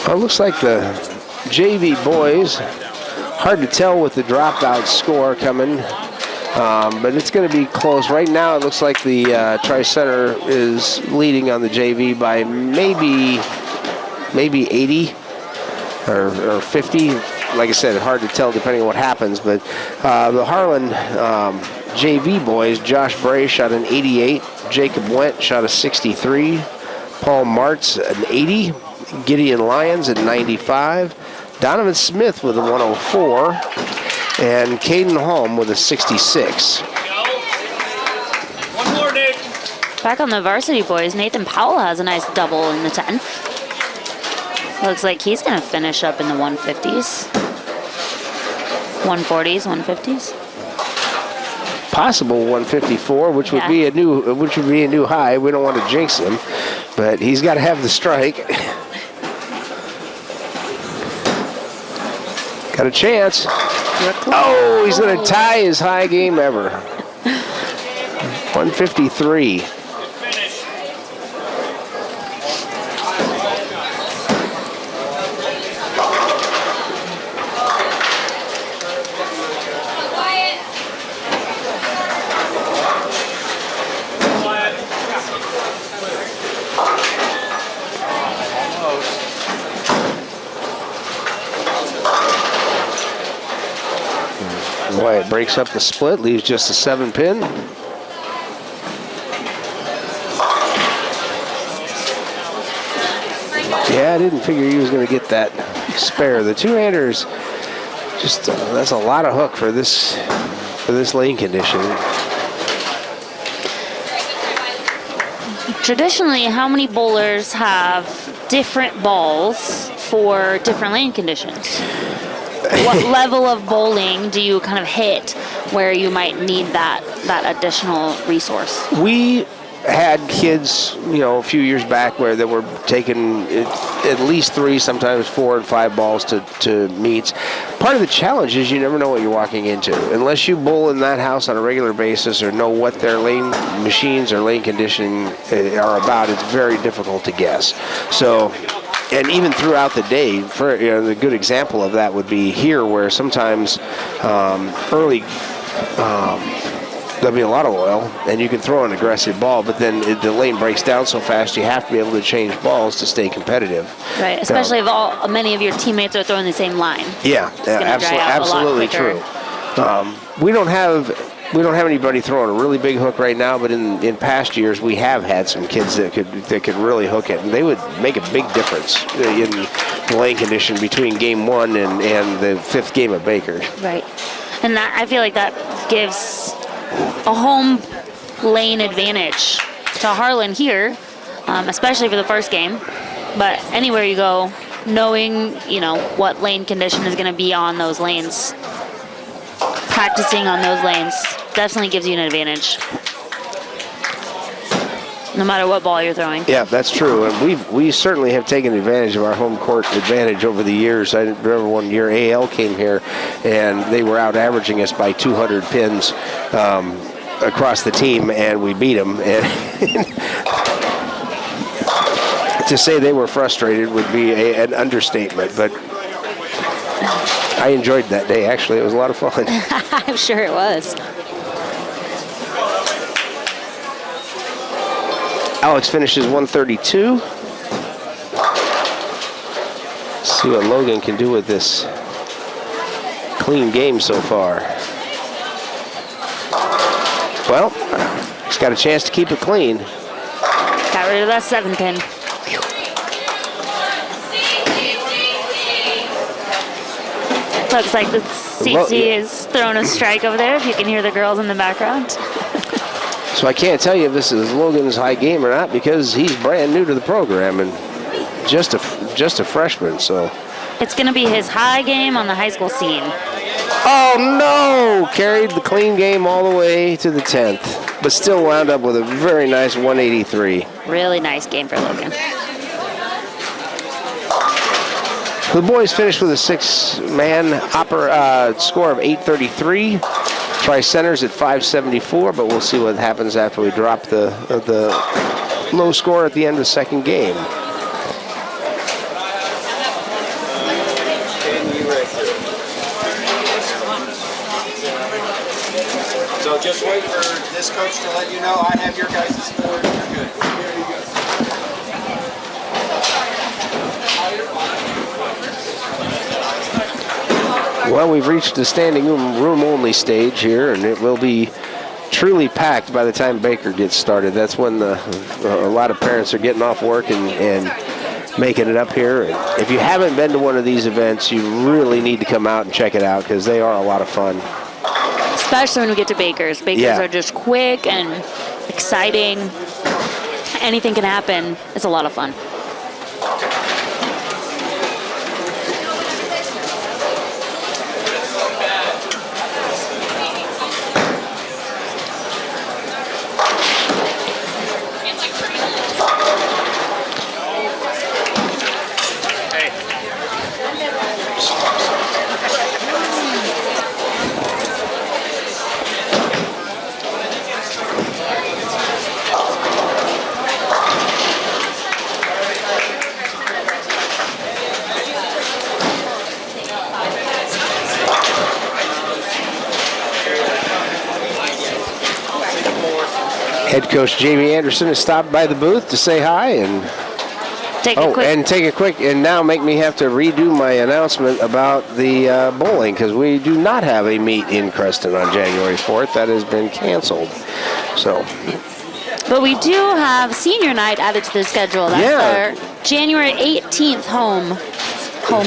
S1: Well, it looks like the JV boys, hard to tell with the dropout score coming, but it's going to be close. Right now it looks like the Tri-Center is leading on the JV by maybe 80 or 50. Like I said, hard to tell depending on what happens, but the Harlan JV boys, Josh Bray shot an 88, Jacob Went shot a 63, Paul Martz an 80, Gideon Lyons at 95, Donovan Smith with a 104, and Caden Holm with a 66.
S3: One more, Nick.
S2: Back on the varsity boys, Nathan Powell has a nice double in the 10th. Looks like he's going to finish up in the 150s. 140s, 150s.
S1: Possible 154, which would be a new high. We don't want to jinx him, but he's got to have the strike. Got a chance. Oh, he's going to tie his high game ever. 153. It breaks up the split, leaves just a 7 pin. Yeah, I didn't figure he was going to get that spare. The two-handers, just that's a lot of hook for this lane condition.
S2: Traditionally, how many bowlers have different balls for different lane conditions? What level of bowling do you kind of hit where you might need that additional resource?
S1: We had kids, a few years back where they were taking at least 3, sometimes 4 and 5 balls to meets. Part of the challenge is you never know what you're walking into. Unless you bowl in that house on a regular basis or know what their lane machines or lane conditioning are about, it's very difficult to guess. So, and even throughout the day, the good example of that would be here, where sometimes early there'll be a lot of oil, and you can throw an aggressive ball, but then the lane breaks down so fast you have to be able to change balls to stay competitive.
S2: Right, especially if many of your teammates are throwing the same line.
S1: Yeah, absolutely true. We don't have anybody throwing a really big hook right now, but in past years we have had some kids that could really hook it, and they would make a big difference in the lane condition between game 1 and the 5th game of Baker.
S2: Right, and I feel like that gives a home lane advantage to Harlan here, especially for the first game. But anywhere you go, knowing what lane condition is going to be on those lanes, practicing on those lanes definitely gives you an advantage. no matter what ball you're throwing.
S1: Yeah, that's true. And we certainly have taken advantage of our home court advantage over the years. I remember one year AL came here, and they were out averaging us by 200 pins across the team, and we beat them. And to say they were frustrated would be an understatement, but I enjoyed that day, actually. It was a lot of fun.
S2: I'm sure it was.
S1: Alex finishes 132. See what Logan can do with this clean game so far. Well, he's got a chance to keep it clean.
S2: Got rid of that 7-pin. Looks like the CC is throwing a strike over there, if you can hear the girls in the background.
S1: So I can't tell you if this is Logan's high game or not because he's brand new to the program and just a freshman. So
S2: It's going to be his high game on the high school scene.
S1: Oh no! Carried the clean game all the way to the 10th, but still wound up with a very nice 183.
S2: Really nice game for Logan.
S1: The boys finished with a 6-man score of 833. Try centers at 574, but we'll see what happens after we drop the low score at the end of the second game.
S3: So just wait for this coach to let you know I have your guys' score. You're good. Here you go.
S1: Well, we've reached the standing room only stage here, and it will be truly packed by the time Baker gets started. That's when a lot of parents are getting off work and making it up here. And if you haven't been to one of these events, you really need to come out and check it out because they are a lot of fun.
S2: Especially when we get to Baker's. Baker's are just quick and exciting. Anything can happen. It's a lot of fun.
S1: Head coach Jamie Anderson has stopped by the booth to say hi and take a quick and now make me have to redo my announcement about the bowling because we do not have a meet in Creston on January 4th. That has been canceled. So,
S2: but we do have senior night added to the schedule. That's our January 18th home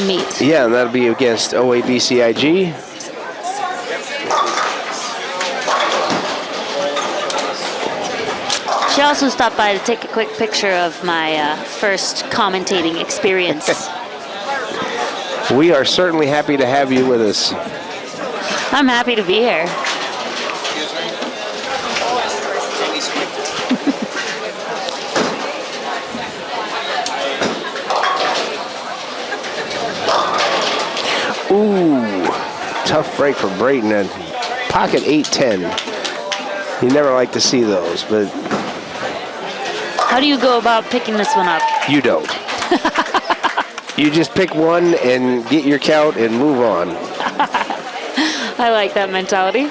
S2: meet.
S1: Yeah, and that'll be against OABCIG.
S2: She also stopped by to take a quick picture of my first commentating experience.
S1: We are certainly happy to have you with us.
S2: I'm happy to be here.
S1: Ooh, tough break for Brayton and pocket 8-10. You never like to see those, but
S2: how do you go about picking this one up?
S1: You don't. You just pick one and get your count and move on.
S2: I like that mentality.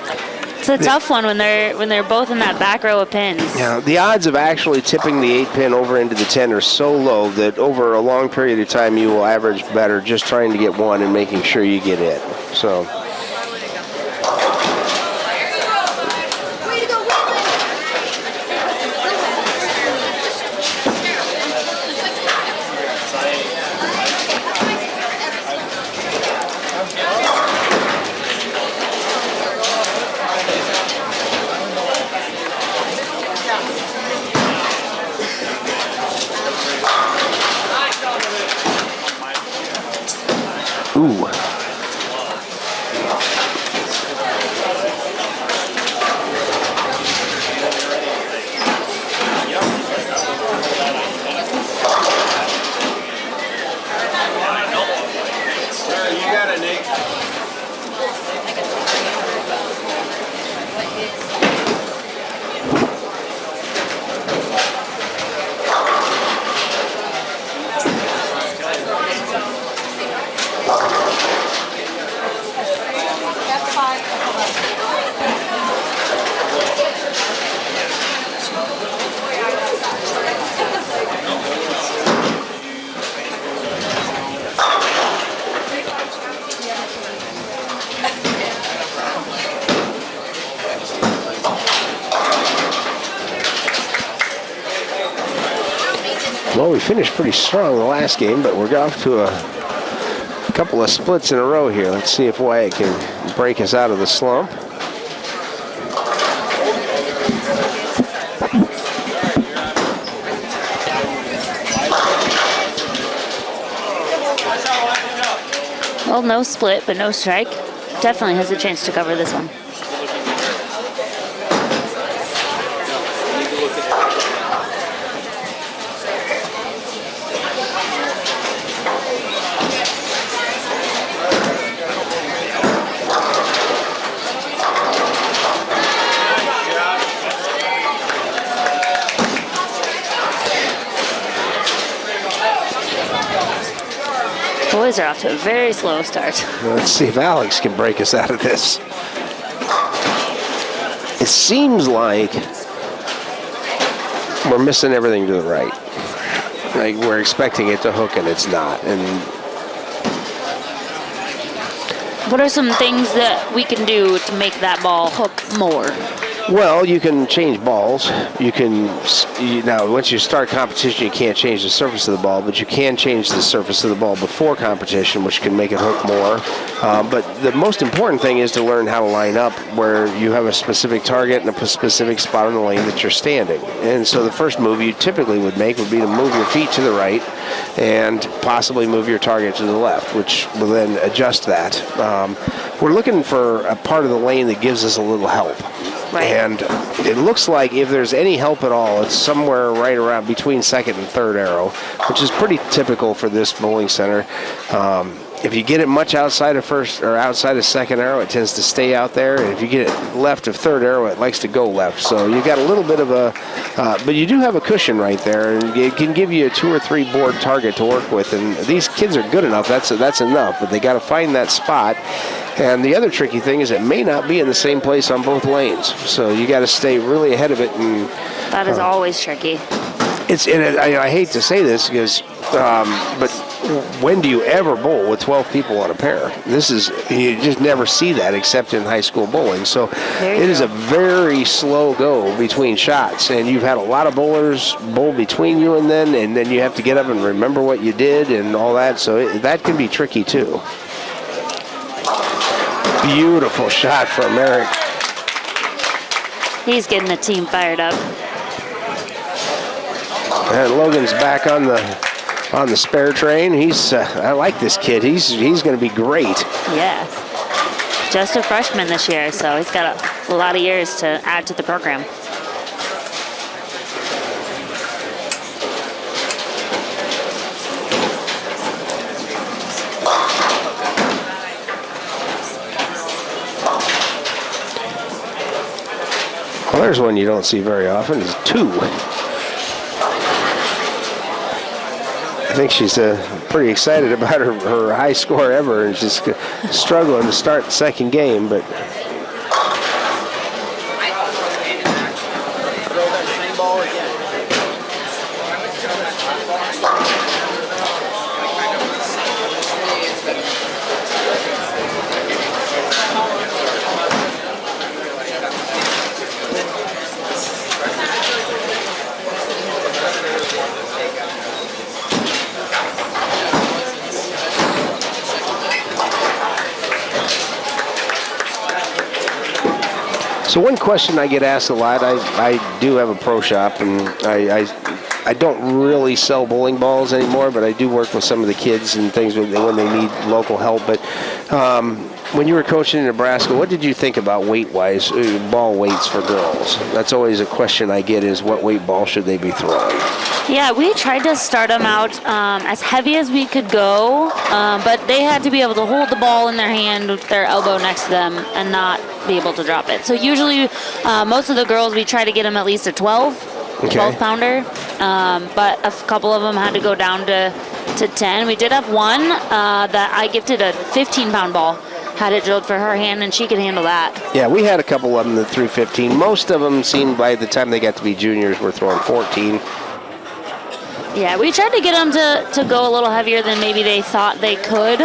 S2: It's a tough one when they're both in that back row of pins.
S1: Yeah, the odds of actually tipping the 8-pin over into the 10 are so low that over a long period of time you will average better just trying to get one and making sure you get it. So. Well, we finished pretty strong the last game, but we're off to a couple of splits in a row here. Let's see if Wyatt can break us out of the slump.
S2: Well, no split, but no strike. Definitely has a chance to cover this one. Boys are off to a very slow start.
S1: Let's see if Alex can break us out of this. It seems like we're missing everything to the right. Like we're expecting it to hook and it's not. And
S2: what are some things that we can do to make that ball hook more?
S1: well, you can change balls. You can now once you start competition, you can't change the surface of the ball, but you can change the surface of the ball before competition, which can make it hook more. But the most important thing is to learn how to line up where you have a specific target and a specific spot on the lane that you're standing. And so the first move you typically would make would be to move your feet to the right and possibly move your target to the left, which will then adjust that. We're looking for a part of the lane that gives us a little help. Right. And it looks like if there's any help at all, it's somewhere right around between second and third arrow, which is pretty typical for this bowling center. If you get it much outside of first or outside of second arrow, it tends to stay out there. And if you get it left of third arrow, it likes to go left. So you got a little bit of a, but you do have a cushion right there, and it can give you a 2 or 3 board target to work with. And these kids are good enough. That's enough. But they got to find that spot. And the other tricky thing is it may not be in the same place on both lanes. So you got to stay really ahead of it. And
S2: that is always tricky.
S1: I hate to say this because, but when do you ever bowl with 12 people on a pair? You just never see that except in high school bowling. So it is a very slow go between shots, and you've had a lot of bowlers bowl between you and then you have to get up and remember what you did and all that. So that can be tricky too. Beautiful shot from Eric.
S2: He's getting the team fired up.
S1: And Logan's back on the spare train. I like this kid. He's going to be great.
S2: Yeah. Just a freshman this year, so he's got a lot of years to add to the program.
S1: Well, there's one you don't see very often. It's 2. I think she's pretty excited about her high score ever, and she's struggling to start the second game, but so one question I get asked a lot, I do have a pro shop, and I don't really sell bowling balls anymore, but I do work with some of the kids and things when they need local help. But when you were coaching in Nebraska, what did you think about weight-wise, ball weights for girls? That's always a question I get, is what weight ball should they be throwing?
S2: Yeah, we tried to start them out as heavy as we could go, but they had to be able to hold the ball in their hand with their elbow next to them and not be able to drop it. So usually most of the girls, we try to get them at least a 12 pounder, but a couple of them had to go down to 10. We did have one that I gifted a 15-pound ball, had it drilled for her hand, and she could handle that.
S1: Yeah, we had a couple of them that threw 15. Most of them seemed by the time they got to be juniors were throwing 14.
S2: Yeah, we tried to get them to go a little heavier than maybe they thought they could,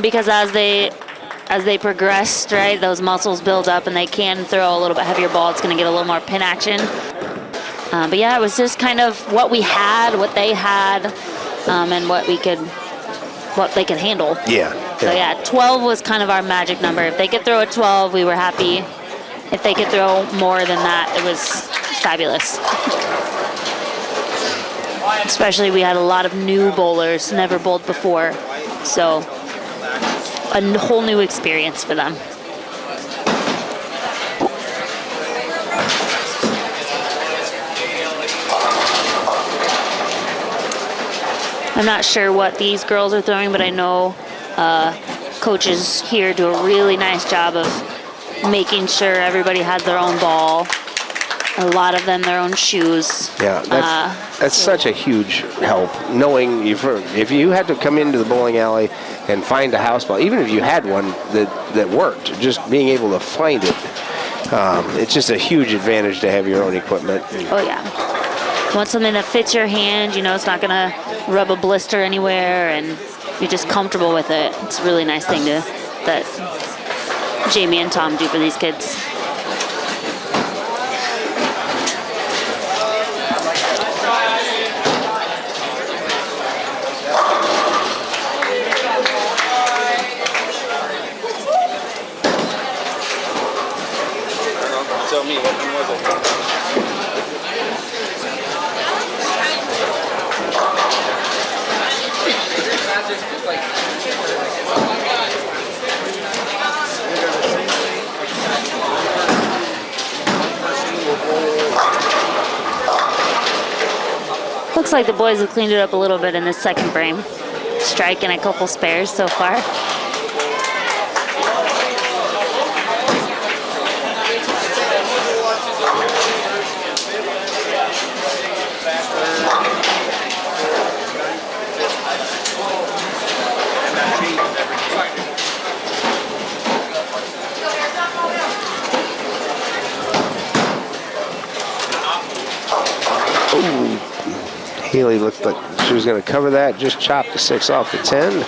S2: because as they progressed, right, those muscles build up and they can throw a little bit heavier ball. It's going to get a little more pin action. But yeah, it was just kind of what we had, what they had, and what they could handle.
S1: Yeah.
S2: So yeah, 12 was kind of our magic number. If they could throw a 12, we were happy. If they could throw more than that, it was fabulous. Especially we had a lot of new bowlers, never bowled before. So a whole new experience for them. I'm not sure what these girls are throwing, but I know coaches here do a really nice job of making sure everybody has their own ball. A lot of them their own shoes.
S1: Yeah, that's such a huge help. Knowing if you had to come into the bowling alley and find a house ball, even if you had one that worked, just being able to find it, it's just a huge advantage to have your own equipment.
S2: Oh yeah. You want something that fits your hand, it's not going to rub a blister anywhere, and you're just comfortable with it. It's a really nice thing that Jamie and Tom do for these kids.
S3: Tell me, what one was it?
S2: Looks like the boys have cleaned it up a little bit in this second frame. Striking a couple spares so far.
S1: Haley looked like she was going to cover that, just chopped the 6 off the 10.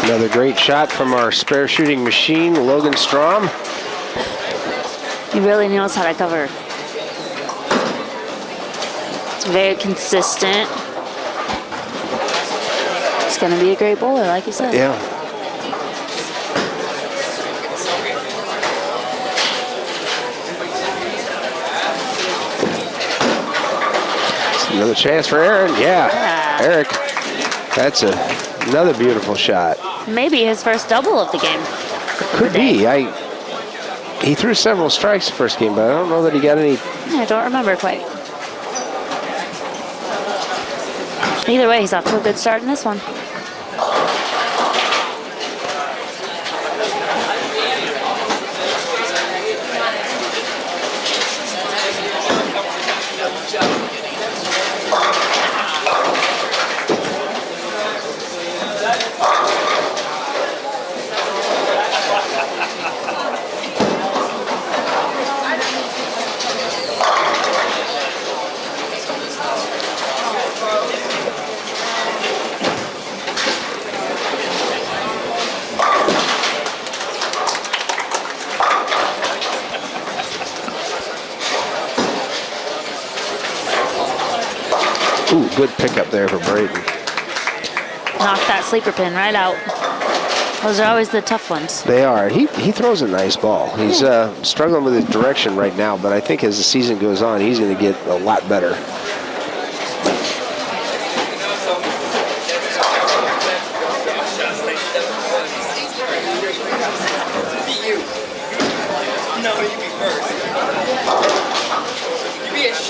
S1: Another great shot from our spare shooting machine, Logan Strom.
S2: He really knows how to cover. It's very consistent. It's going to be a great bowler, like you said.
S1: Yeah. Another chance for Aaron. Yeah. Eric, that's another beautiful shot.
S2: Maybe his first double of the game.
S1: Could be. He threw several strikes the first game, but I don't know that he got any.
S2: I don't remember quite. Either way, he's off to a good start in this one.
S1: Ooh, good pickup there for Braden.
S2: Knocked that sleeper pin right out. Those are always the tough ones.
S1: They are. He throws a nice ball. He's struggling with his direction right now, but I think as the season goes on, he's going to get a lot better.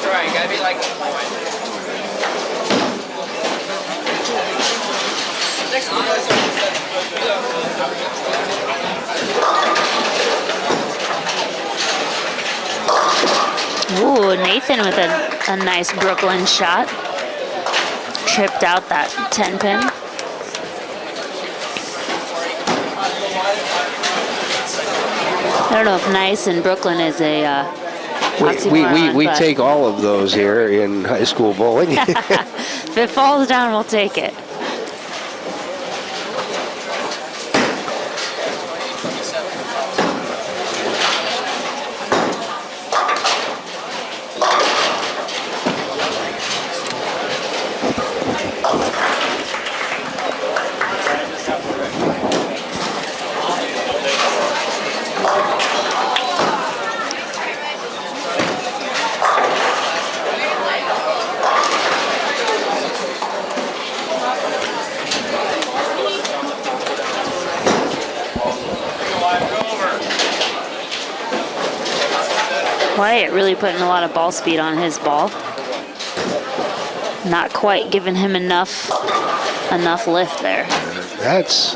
S3: strike. I'd be like a point. Next one.
S2: Ooh, Nathan with a nice Brooklyn shot. Tripped out that 10 pin. I don't know if nice in Brooklyn is a
S1: We take all of those here in high school bowling.
S2: If it falls down, we'll take it. Wyatt really putting a lot of ball speed on his ball. Not quite giving him enough lift there.
S1: That's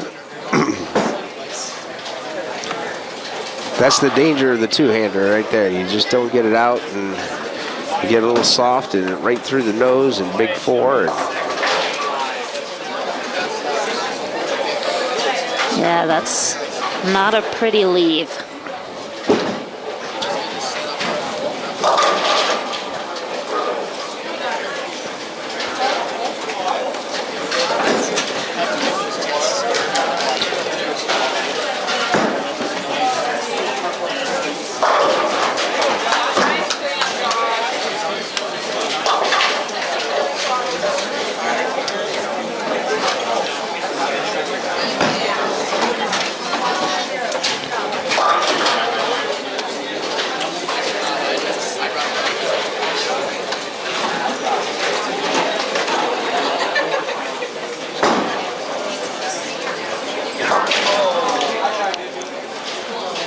S1: the danger of the two-hander right there. You just don't get it out, and you get a little soft and right through the nose and big four.
S2: Yeah, that's not a pretty leave.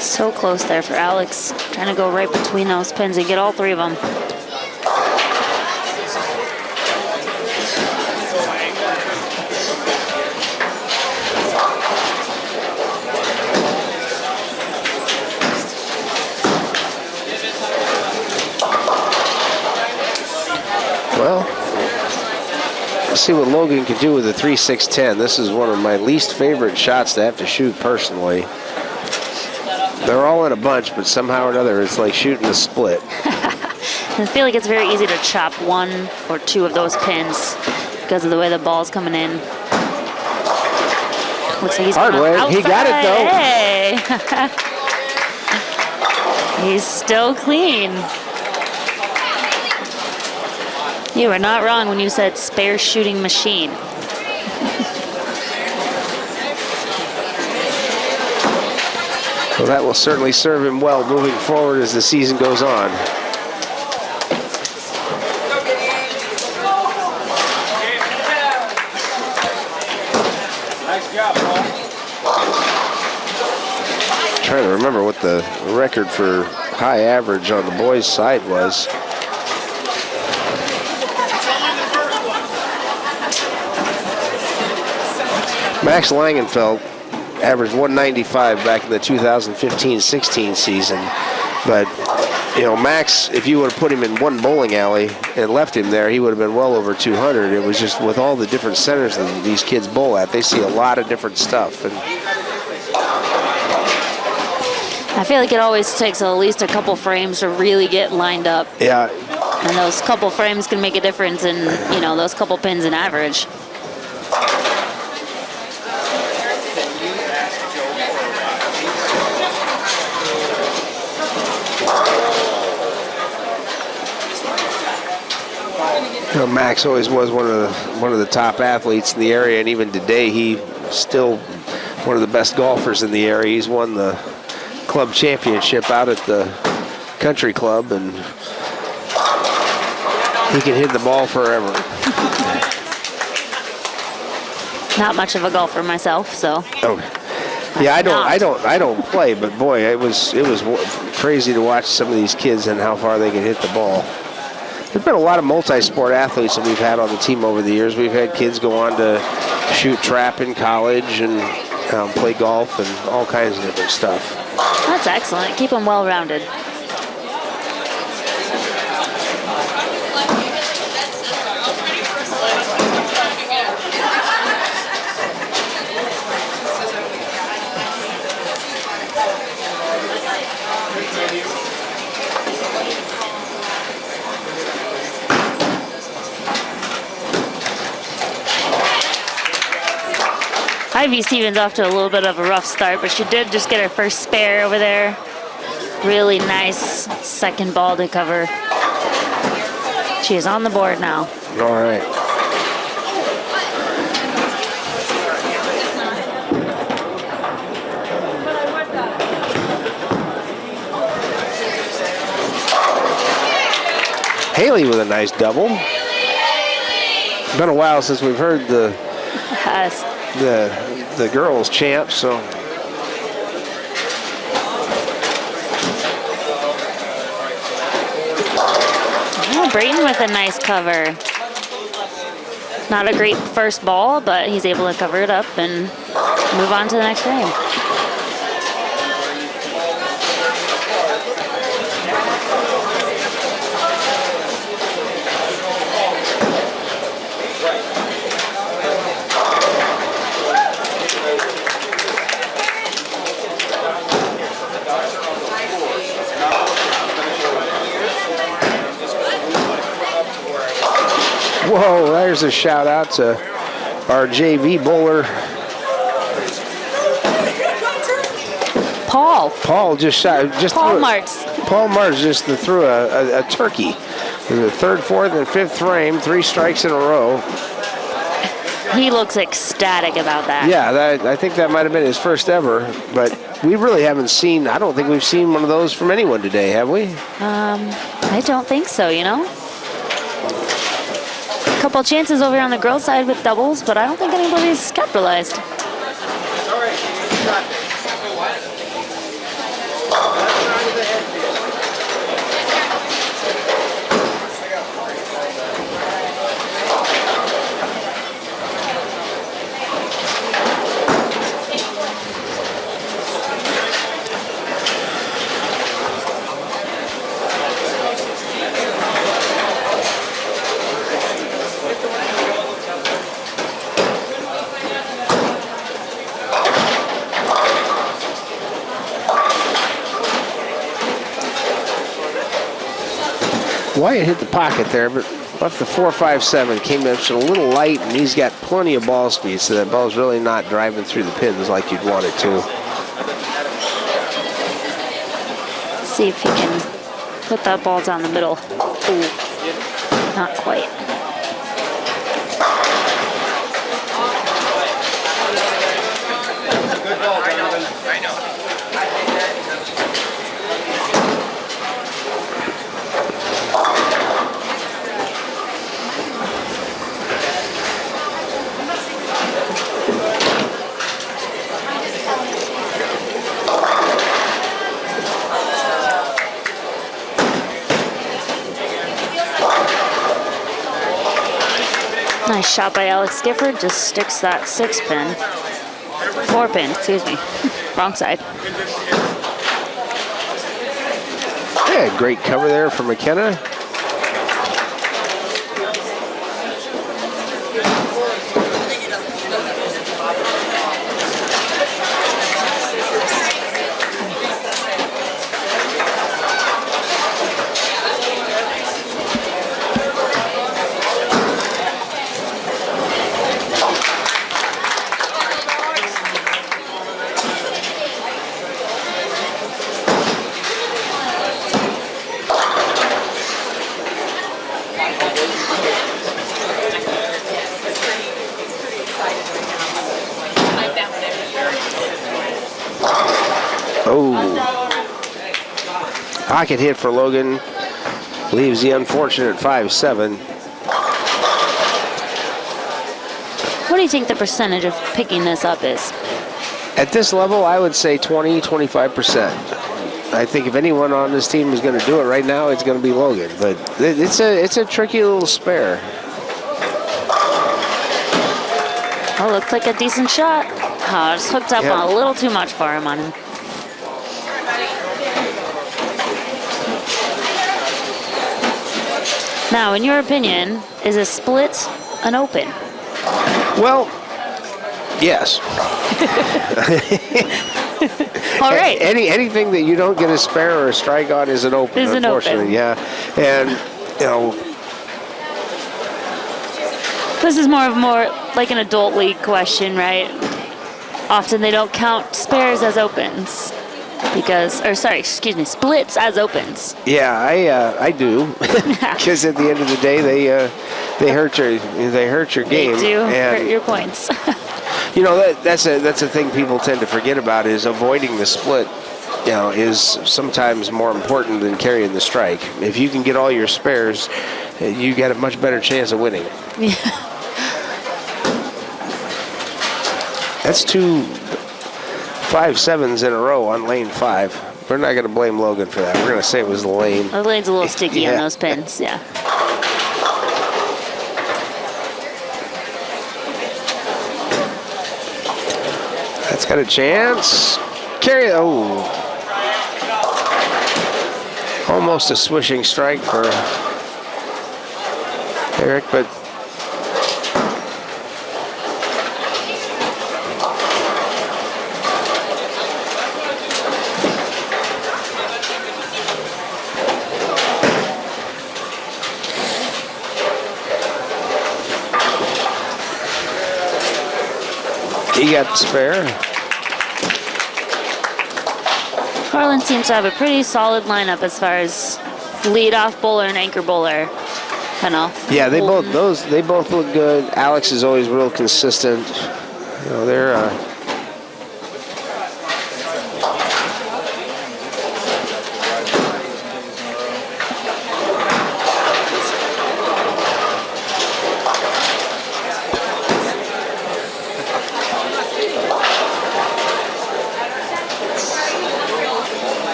S2: So close there for Alex. Trying to go right between those pins and get all three of them.
S1: Well, let's see what Logan can do with the 3-6-10. This is one of my least favorite shots to have to shoot personally. They're all in a bunch, but somehow or another, it's like shooting a split.
S2: I feel like it's very easy to chop one or two of those pins because of the way the ball's coming in. Looks like he's
S1: hard way. He got it
S2: though. Hey. He's still clean. You were not wrong when you said spare shooting machine.
S1: Well, that will certainly serve him well moving forward as the season goes on.
S3: Nice job, Paul.
S1: Trying to remember what the record for high average on the boys' side was. Max Langenfeld averaged 195 back in the 2015-16 season. But, you know, Max, if you would have put him in one bowling alley and left him there, he would have been well over 200. It was just with all the different centers that these kids bowl at, they see a lot of different stuff. And
S2: I feel like it always takes at least a couple frames to really get lined up.
S1: yeah,
S2: And those couple frames can make a difference in, you know, those couple pins in average.
S1: you know, Max always was one of the top athletes in the area, and even today he's still one of the best golfers in the area. He's won the club championship out at the country club, and he can hit the ball forever.
S2: Not much of a golfer myself, so.
S1: Oh. Yeah, I don't play, but boy, it was crazy to watch some of these kids and how far they can hit the ball. There's been a lot of multi-sport athletes that we've had on the team over the years. We've had kids go on to shoot trap in college and play golf and all kinds of different stuff.
S2: That's excellent. Keep them well-rounded. Ivy Stevens off to a little bit of a rough start, but she did just get her first spare over there. Really nice second ball to cover. She is on the board now.
S1: All right. Haley with a nice double. Been a while since we've heard the girls chant, so.
S2: Oh, Brayton with a nice cover. Not a great first ball, but he's able to cover it up and move on to the next frame.
S1: Whoa, there's a shout out to our JV bowler. Paul just shot.
S2: Paul Martz.
S1: Paul Martz just threw a turkey. In the third, fourth, and fifth frame, 3 strikes in a row.
S2: He looks ecstatic about that.
S1: Yeah, I think that might have been his first ever, but we really haven't seen, I don't think we've seen one of those from anyone today, have we?
S2: I don't think so, you know? A couple chances over on the girls' side with doubles, but I don't think anybody's capitalized.
S1: Wyatt hit the pocket there, but left the 4.57. Came up just a little light, and he's got plenty of ball speed, so that ball's really not driving through the pins like you'd want it to.
S2: Let's see if he can put that ball down the middle. Ooh, not quite. Nice shot by Alex Gifford, just sticks that 6-pin. 4-pin, excuse me. Wrong side.
S1: Yeah, great cover there for McKenna. Pocket hit for Logan, leaves the unfortunate 5-7.
S2: What do you think the percentage of picking this up is?
S1: At this level, I would say 20-25%. I think if anyone on this team is going to do it right now, it's going to be Logan. But it's a tricky little spare.
S2: Oh, looked like a decent shot. Oh, just hooked up a little too much for him on him. Now, in your opinion, is a split an open?
S1: Well, yes.
S2: All right.
S1: Anything that you don't get a spare or a strike on is an open, unfortunately. Yeah. And, you know,
S2: this is more like an adult league question, right? Often they don't count spares as opens splits as opens.
S1: Yeah, I do. Because at the end of the day, they hurt your game.
S2: They do hurt your points.
S1: You know, that's a thing people tend to forget about is avoiding the split. You know, is sometimes more important than carrying the strike. If you can get all your spares, you got a much better chance of winning.
S2: Yeah.
S1: That's 2 5-7s in a row on lane 5. We're not going to blame Logan for that. We're going to say it was the lane.
S2: The lane's a little sticky on those pins, yeah.
S1: That's got a chance. Carry it. Oh. Almost a swishing strike for Eric, but he got the spare.
S2: Harlan seems to have a pretty solid lineup as far as leadoff bowler and anchor bowler.
S1: Yeah, they both look good. Alex is always real consistent. You know, they're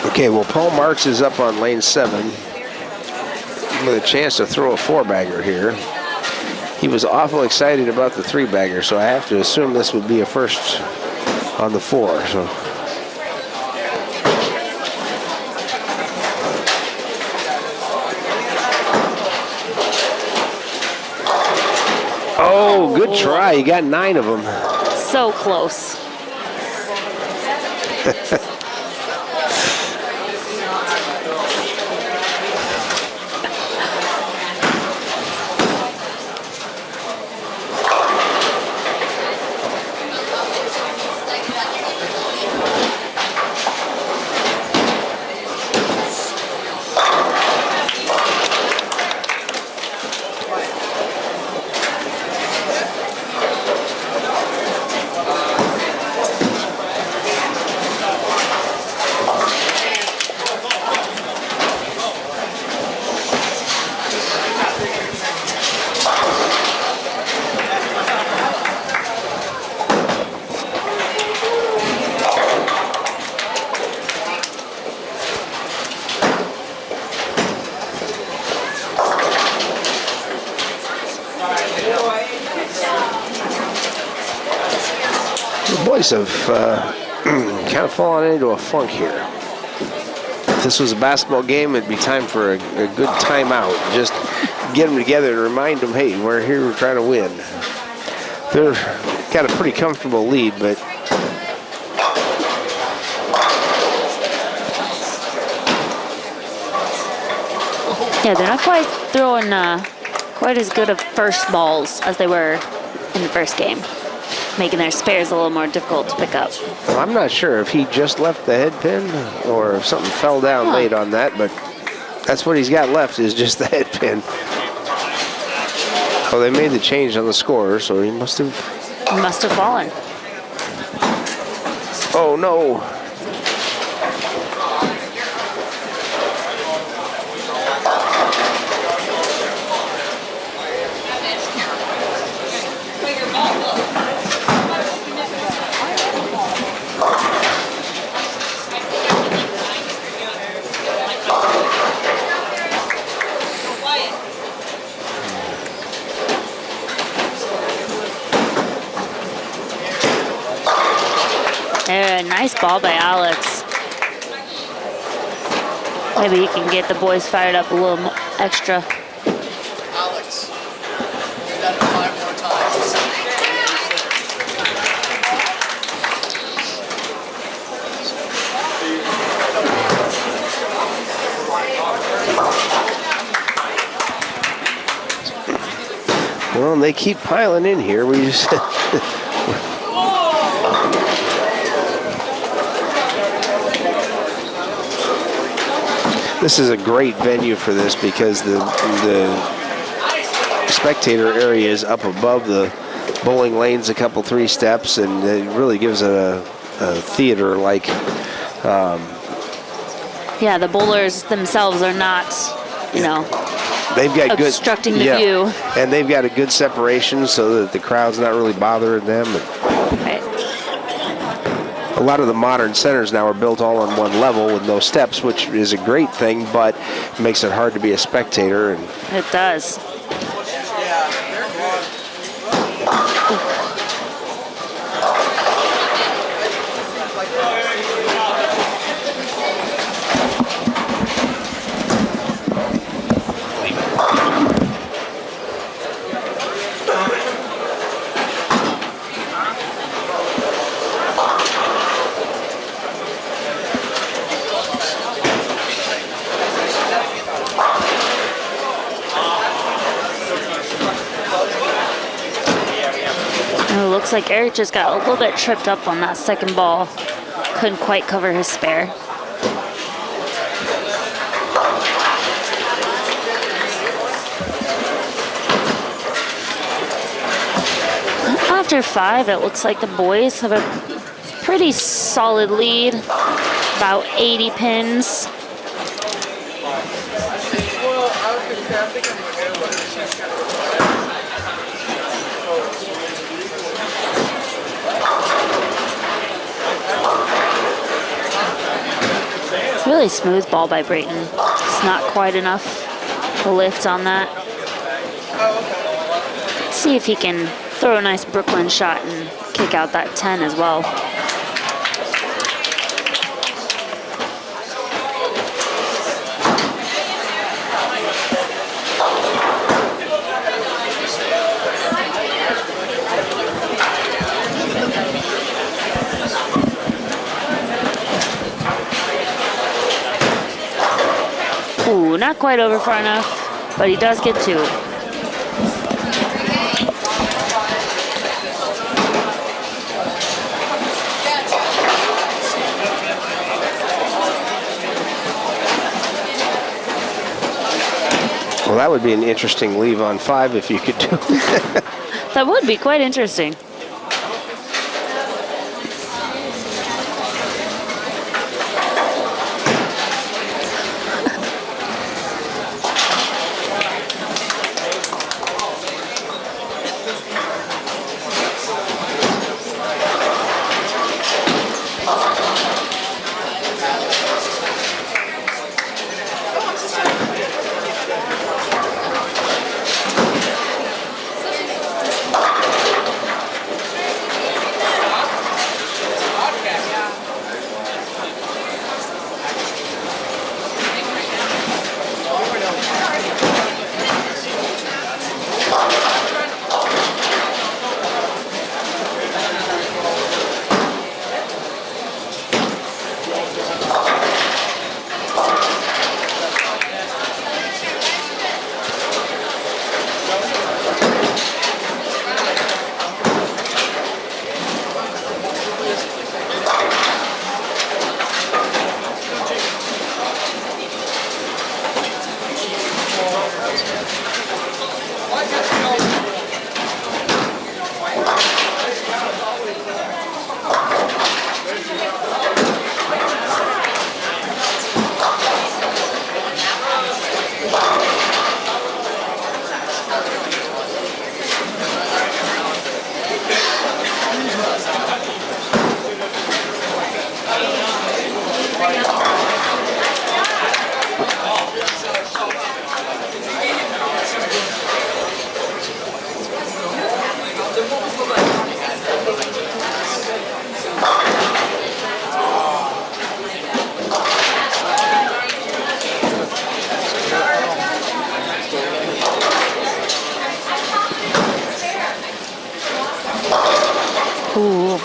S1: okay. Well, Paul Marks is up on lane 7 with a chance to throw a 4-bagger here. He was awful excited about the 3-bagger, so I have to assume this would be a first on the 4. So. Oh, good try. You got 9 of them.
S2: So close. boys have kind of fallen into a funk here. If this was a basketball game, it'd be time for a good timeout. Just get them together and remind them, hey, we're here, we're trying to win. They've got a pretty comfortable lead, but yeah, they're not quite throwing quite as good of first balls as they were in the first game, making their spares a little more difficult to pick up.
S1: Well, I'm not sure if he just left the head pin or if something fell down late on that, but that's what he's got left is just the head pin. Oh, they made the change on the score, so he must have
S2: fallen.
S1: Oh, no.
S2: Nice ball by Alex. Maybe he can get the boys fired up a little extra.
S3: Alex, do that 5 more times.
S1: Well, they keep piling in here. We just This is a great venue for this because the spectator area is up above the bowling lanes a couple, 3 steps, and it really gives it a theater-like.
S2: Yeah, the bowlers themselves are not,
S1: they've got
S2: obstructing
S1: good,
S2: the view.
S1: And they've got a good separation so that the crowd's not really bothering them.
S2: Right.
S1: A lot of the modern centers now are built all on one level with no steps, which is a great thing, but makes it hard to be a spectator. And
S2: it does. Looks like Eric just got a little bit tripped up on that second ball. Couldn't quite cover his spare. After 5, it looks like the boys have a pretty solid lead, about 80 pins. Really smooth ball by Brayton. It's not quite enough lift on that. See if he can throw a nice Brooklyn shot and kick out that 10 as well. Ooh, not quite over far enough, but he does get 2.
S1: Well, that would be an interesting leave on 5 if you could do that.
S2: That would be quite interesting. Ooh.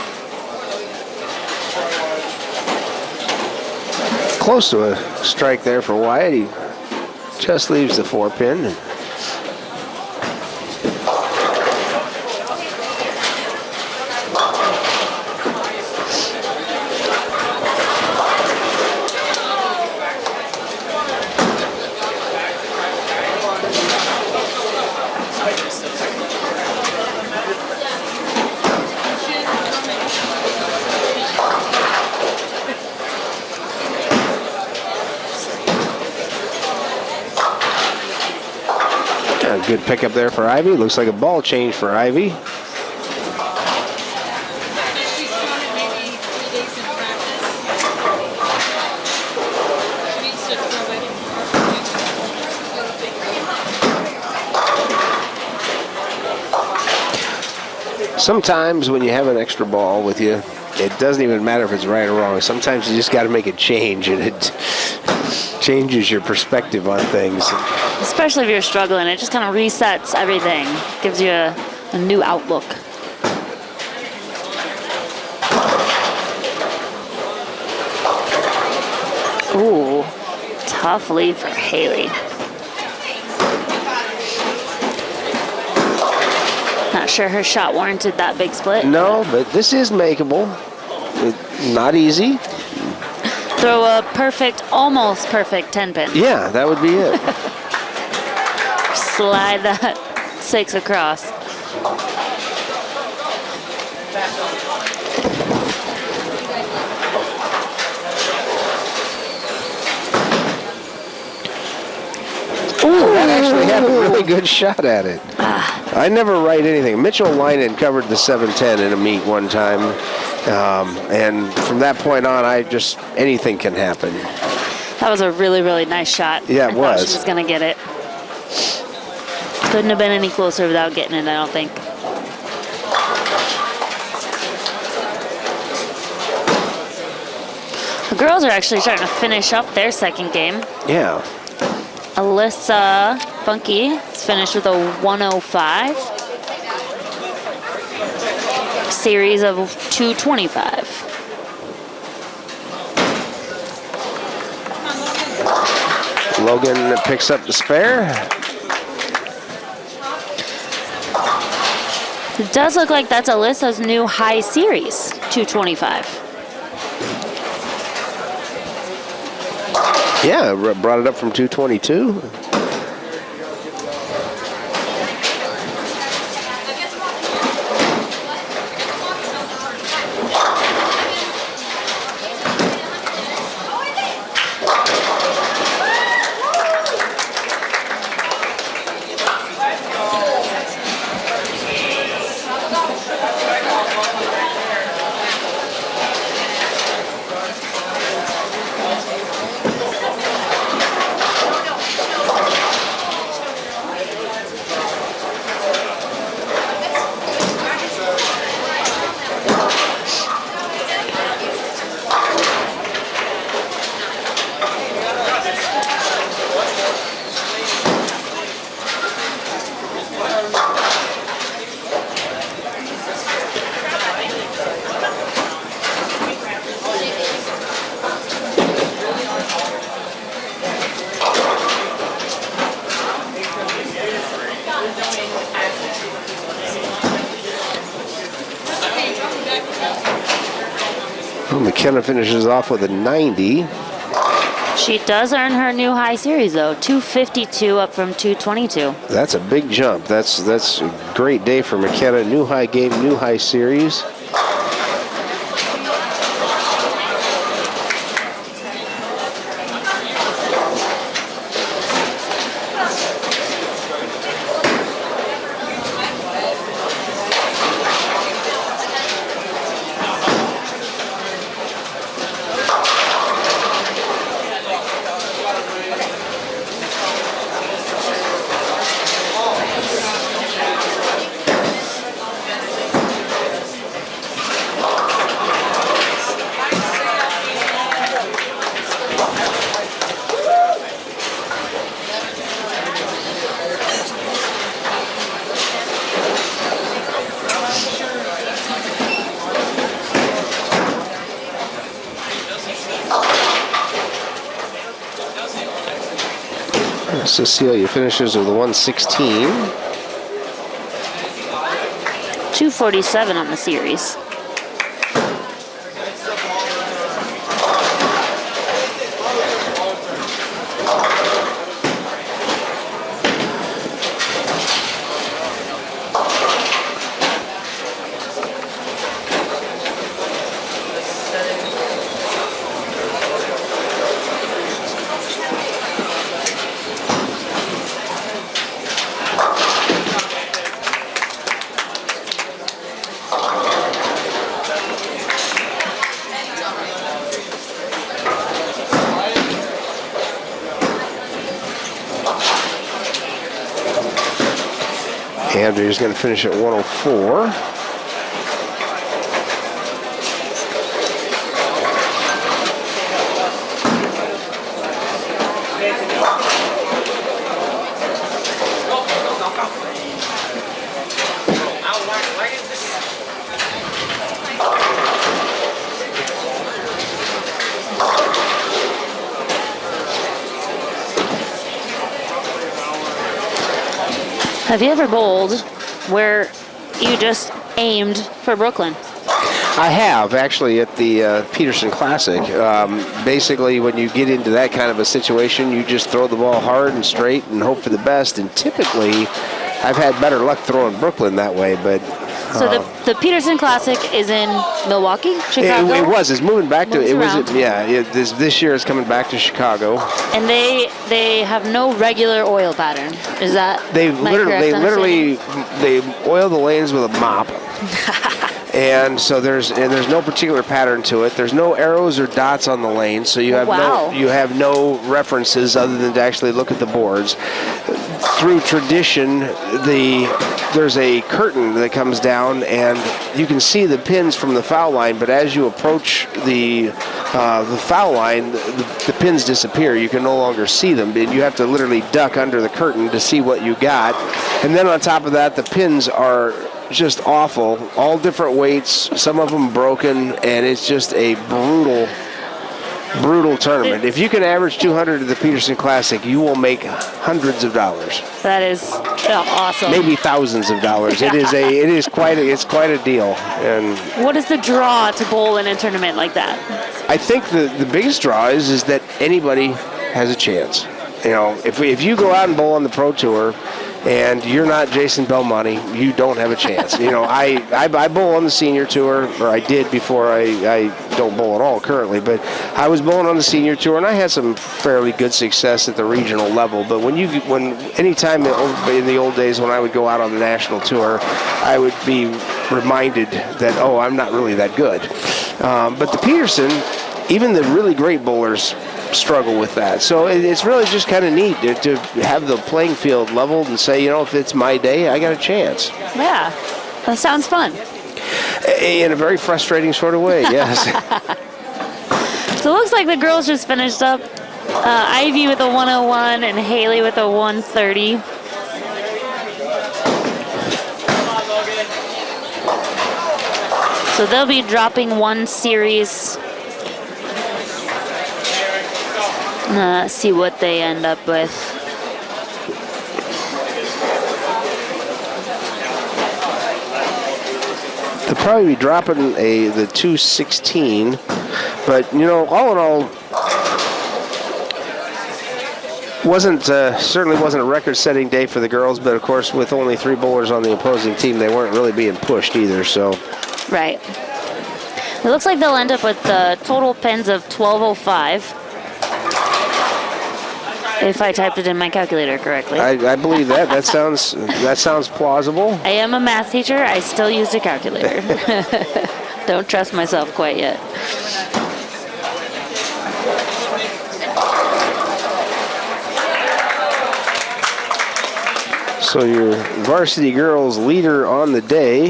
S1: Close to a strike there for Wyatt. He just leaves the 4-pin. Good pickup there for Ivy. Looks like a ball change for Ivy. Sometimes when you have an extra ball with you, it doesn't even matter if it's right or wrong. Sometimes you just got to make a change, and it changes your perspective on things.
S2: Especially if you're struggling, it just kind of resets everything. Gives you a new outlook. Ooh, tough lead for Haley. Not sure her shot warranted that big split.
S1: No, but this is makeable. Not easy.
S2: Throw a perfect, almost perfect 10-pin.
S1: Yeah, that would be it.
S2: Slide that 6 across.
S1: Ooh, that actually had a really good shot at it. I never write anything. Mitchell Linen covered the 7-10 in a meet one time. And from that point on, anything can happen.
S2: That was a really, really nice shot.
S1: Yeah, it was.
S2: I thought she was going to get it. Couldn't have been any closer without getting it, I don't think. The girls are actually starting to finish up their second game.
S1: Yeah.
S2: Alyssa Funky is finished with a 105. Series of 225.
S1: Logan picks up the spare.
S2: It does look like that's Alyssa's new high series, 225.
S1: Yeah, brought it up from 222. Well, McKenna finishes off with a 90.
S2: She does earn her new high series, though. 252 up from 222.
S1: That's a big jump. That's a great day for McKenna. New high game, new high series. Cecilia finishes with a 116.
S2: 247 on the series.
S1: Andrea's going to finish at 104.
S2: Have you ever bowled where you just aimed for Brooklyn?
S1: I have, actually, at the Peterson Classic. Basically, when you get into that kind of a situation, you just throw the ball hard and straight and hope for the best. And typically, I've had better luck throwing Brooklyn that way, but...
S2: So the Peterson Classic is in Milwaukee, Chicago?
S1: It was. It's moving back to...
S2: Moves
S1: this year it's coming back to Chicago.
S2: And they have no regular oil pattern. Is that
S1: They
S2: literally
S1: oil the lanes with a mop. And so there's no particular pattern to it. There's no arrows or dots on the lane, so you have no references other than to actually look at the boards. Through tradition, there's a curtain that comes down, and you can see the pins from the foul line. But as you approach the foul line, the pins disappear. You can no longer see them, and you have to literally duck under the curtain to see what you got. And then on top of that, the pins are just awful, all different weights, some of them broken, and it's just a brutal tournament. If you can average 200 at the Peterson Classic, you will make hundreds of dollars.
S2: That is awesome.
S1: Maybe thousands of dollars.
S2: Yeah.
S1: It's quite a deal. And
S2: what is the draw to bowl in a tournament like that?
S1: I think the biggest draw is that anybody has a chance. You know, if you go out and bowl on the Pro Tour and you're not Jason Belmonte, you don't have a chance. You know, I bowl on the Senior Tour, or I did before. I don't bowl at all currently, but I was bowling on the Senior Tour, and I had some fairly good success at the regional level. But anytime in the old days when I would go out on the national tour, I would be reminded that, I'm not really that good. But the Peterson, even the really great bowlers struggle with that. So it's really just kind of neat to have the playing field leveled and say, if it's my day, I got a chance.
S2: Yeah, that sounds fun.
S1: In a very frustrating sort of way, yes.
S2: So it looks like the girls just finished up. Ivy with a 101 and Haley with a 130. So they'll be dropping one series. See what they end up with.
S1: They'll probably be dropping the 216, but all in all, certainly wasn't a record-setting day for the girls. But of course, with only 3 bowlers on the opposing team, they weren't really being pushed either. So,
S2: right. It looks like they'll end up with total pins of 1205. If I typed it in my calculator correctly.
S1: I believe that. That sounds plausible.
S2: I am a math teacher. I still use a calculator. Don't trust myself quite yet.
S1: So your varsity girls leader on the day.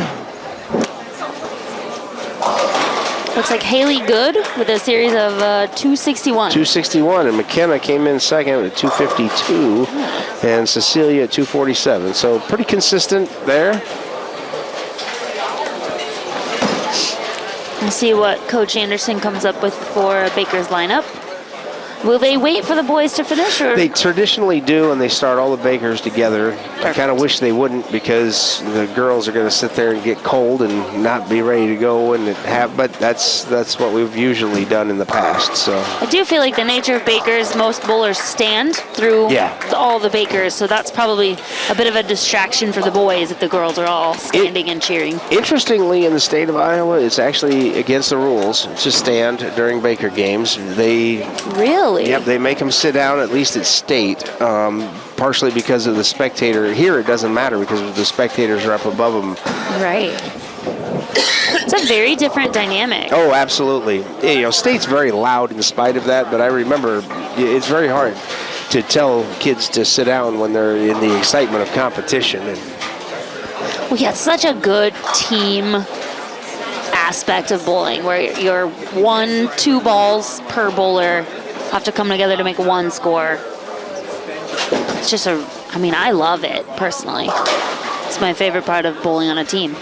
S2: Looks like Haley Good with a series of 261.
S1: 261, and McKenna came in second at 252, and Cecilia at 247. So pretty consistent there.
S2: Let's see what Coach Anderson comes up with for Baker's lineup. Will they wait for the boys to finish? Or?
S1: They traditionally do, and they start all the bakers together. Perfect. I kind of wish they wouldn't, because the girls are going to sit there and get cold and not be ready to go and have. But that's what we've usually done in the past. So
S2: I do feel like the nature of bakers, most bowlers stand through all the bakers, so that's probably a bit of a distraction for the boys if the girls are all standing and cheering.
S1: Interestingly, in the state of Iowa, it's actually against the rules to stand during baker games.
S2: Really?
S1: Yep, they make them sit down, at least at state, partially because of the spectator. Here it doesn't matter because the spectators are up above them.
S2: Right. It's a very different dynamic.
S1: Oh, absolutely. State's very loud in spite of that, but I remember it's very hard to tell kids to sit down when they're in the excitement of competition.
S2: Well, yeah, it's such a good team aspect of bowling where you're 1-2 balls per bowler have to come together to make one score. It's just I love it personally. It's my favorite part of bowling on a team.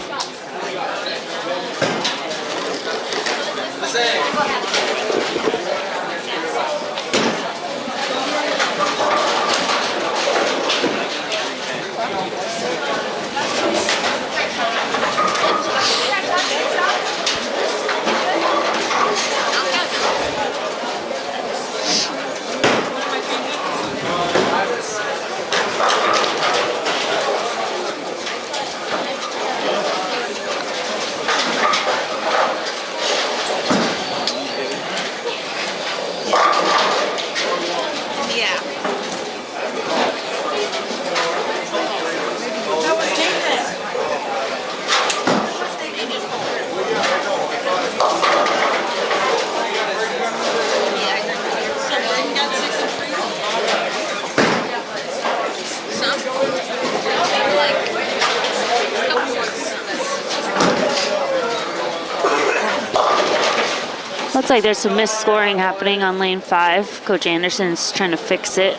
S2: Looks like there's some missed scoring happening on lane 5. Coach Anderson's trying to fix it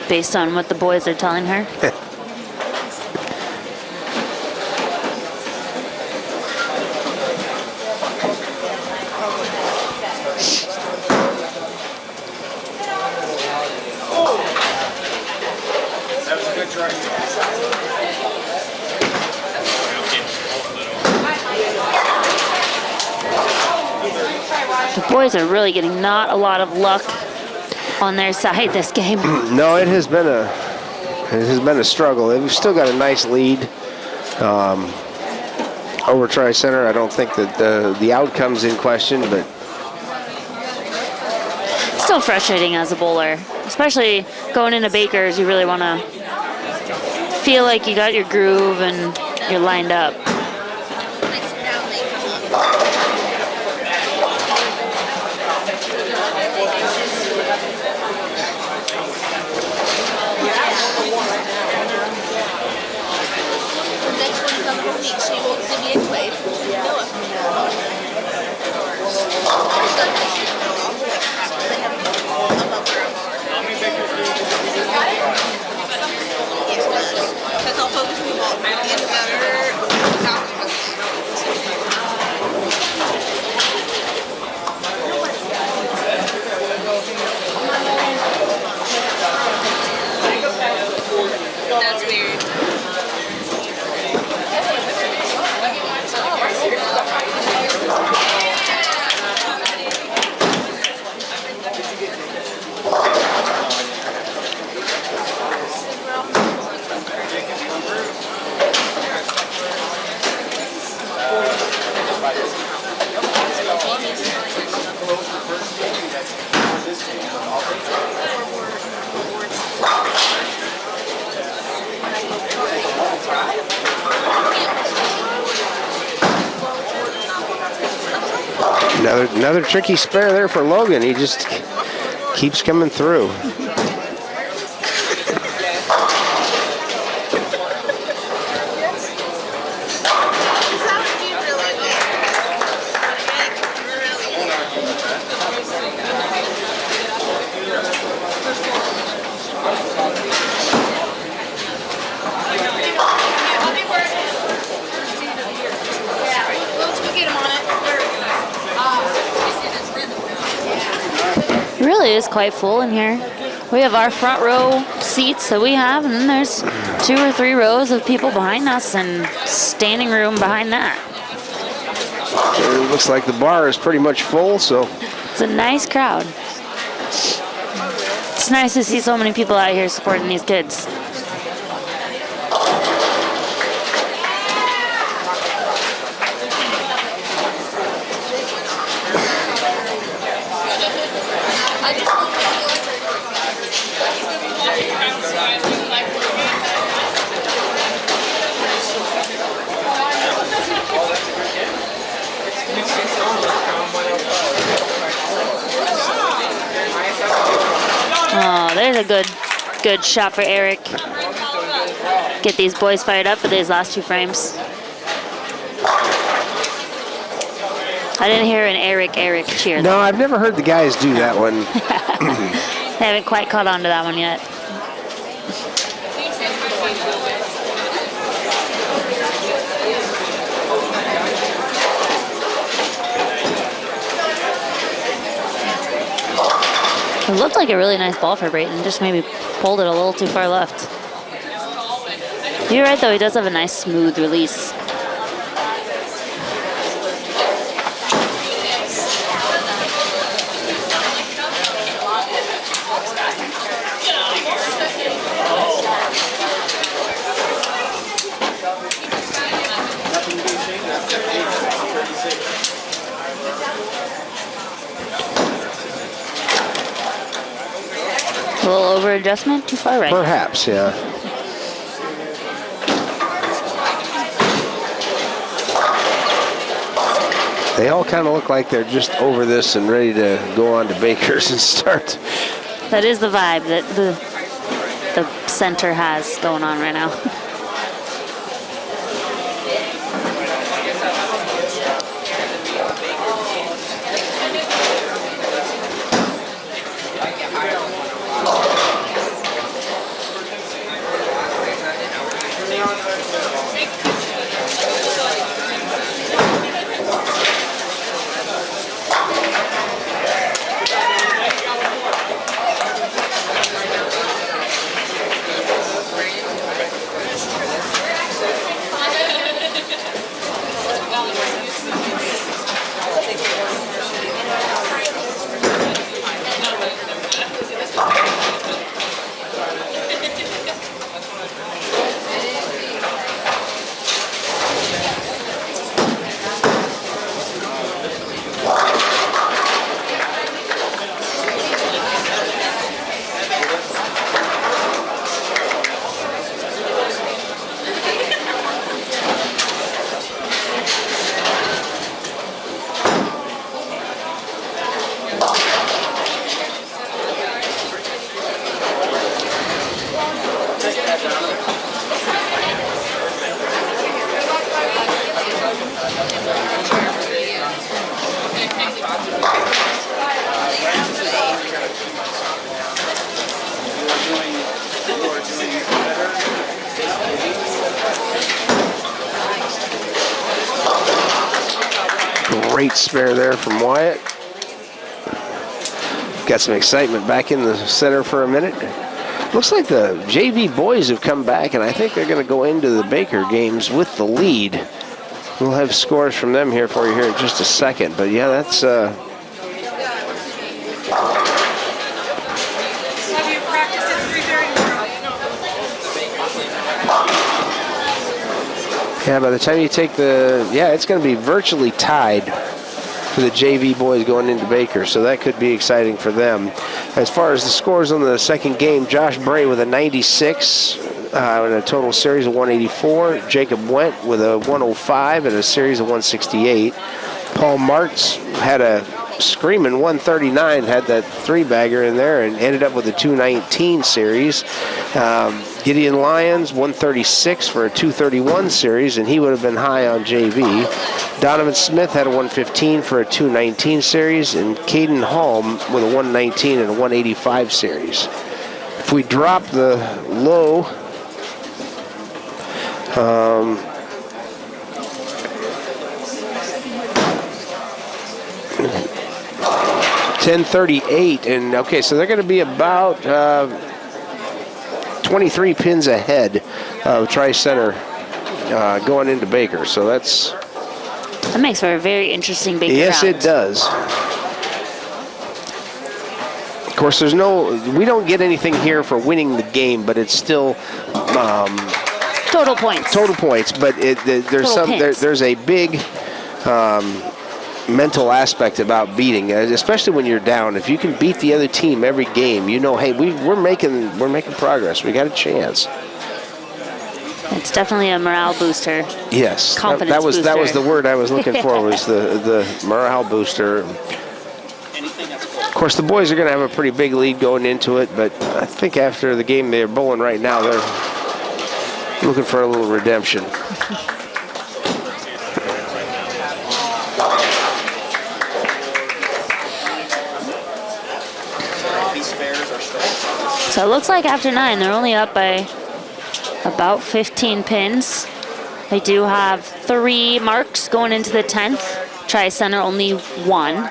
S2: based on what the boys are telling her.
S3: That was a good try.
S2: The boys are really getting not a lot of luck on their side this game.
S1: No, it has been a struggle. We've still got a nice lead over Tri-Center. I don't think that the outcome's in question, but
S2: still frustrating as a bowler, especially going into Bakers. You really want to feel like you got your groove and you're lined up.
S13: That's weird.
S1: Another tricky spare there for Logan. He just keeps coming through.
S2: Really, is quite full in here. We have our front row seats that we have, and then there's 2 or 3 rows of people behind us and standing room behind that.
S1: It looks like the bar is pretty much full, so.
S2: It's a nice crowd. It's nice to see so many people out here supporting these kids. Oh, there's a good shot for Eric. Get these boys fired up for these last 2 frames. I didn't hear an Eric cheer.
S1: No, I've never heard the guys do that one.
S2: They haven't quite caught on to that one yet. It looked like a really nice ball for Brayton, just maybe pulled it a little too far left. You're right though, he does have a nice smooth release. A little over adjustment, too far right.
S1: Perhaps, yeah. They all kind of look like they're just over this and ready to go on to Baker's and start.
S2: That is the vibe that the center has going on right now.
S1: Great spare there from Wyatt. Got some excitement back in the center for a minute. Looks like the JV boys have come back, and I think they're going to go into the Baker games with the lead. We'll have scores from them here for you here in just a second. But yeah, that's yeah, by the time you take it's going to be virtually tied for the JV boys going into Baker, so that could be exciting for them. As far as the scores on the second game, Josh Bray with a 96 in a total series of 184. Jacob Went with a 105 and a series of 168. Paul Martz had a screaming 139, had that 3-bagger in there and ended up with a 219 series. Gideon Lyons, 136 for a 231 series, and he would have been high on JV. Donovan Smith had a 115 for a 219 series, and Caden Holm with a 119 and a 185 series. If we drop the low, 10:38, and okay, so they're going to be about 23 pins ahead of Tri-Center going into Baker. So
S2: that makes for a very interesting Baker
S1: yes,
S2: round.
S1: it does. Of course, we don't get anything here for winning the game, but it's still
S2: total points.
S1: Total points, but there's a big mental aspect about beating, especially when you're down. If you can beat the other team every game, you know, hey, we're making progress. We got a chance.
S2: It's definitely a morale booster.
S1: Yes,
S2: confidence
S1: that was
S2: booster.
S1: the word I was looking for. Was the morale booster. Of course, the boys are going to have a pretty big lead going into it, but I think after the game they're bowling right now, they're looking for a little redemption.
S2: So it looks like after 9, they're only up by about 15 pins. They do have 3 marks going into the 10th. Tri-Center only 1.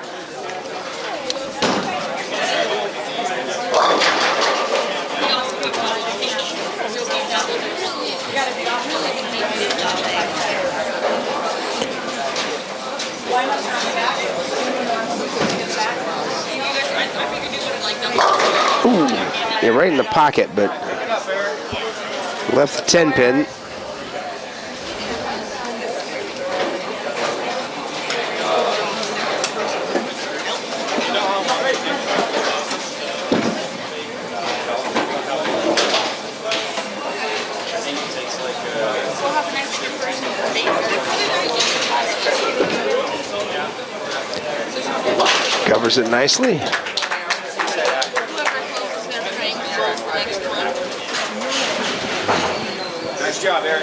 S1: Ooh, yeah, right in the pocket, but left the 10 pin. Covers it nicely.
S3: Nice job, Eric.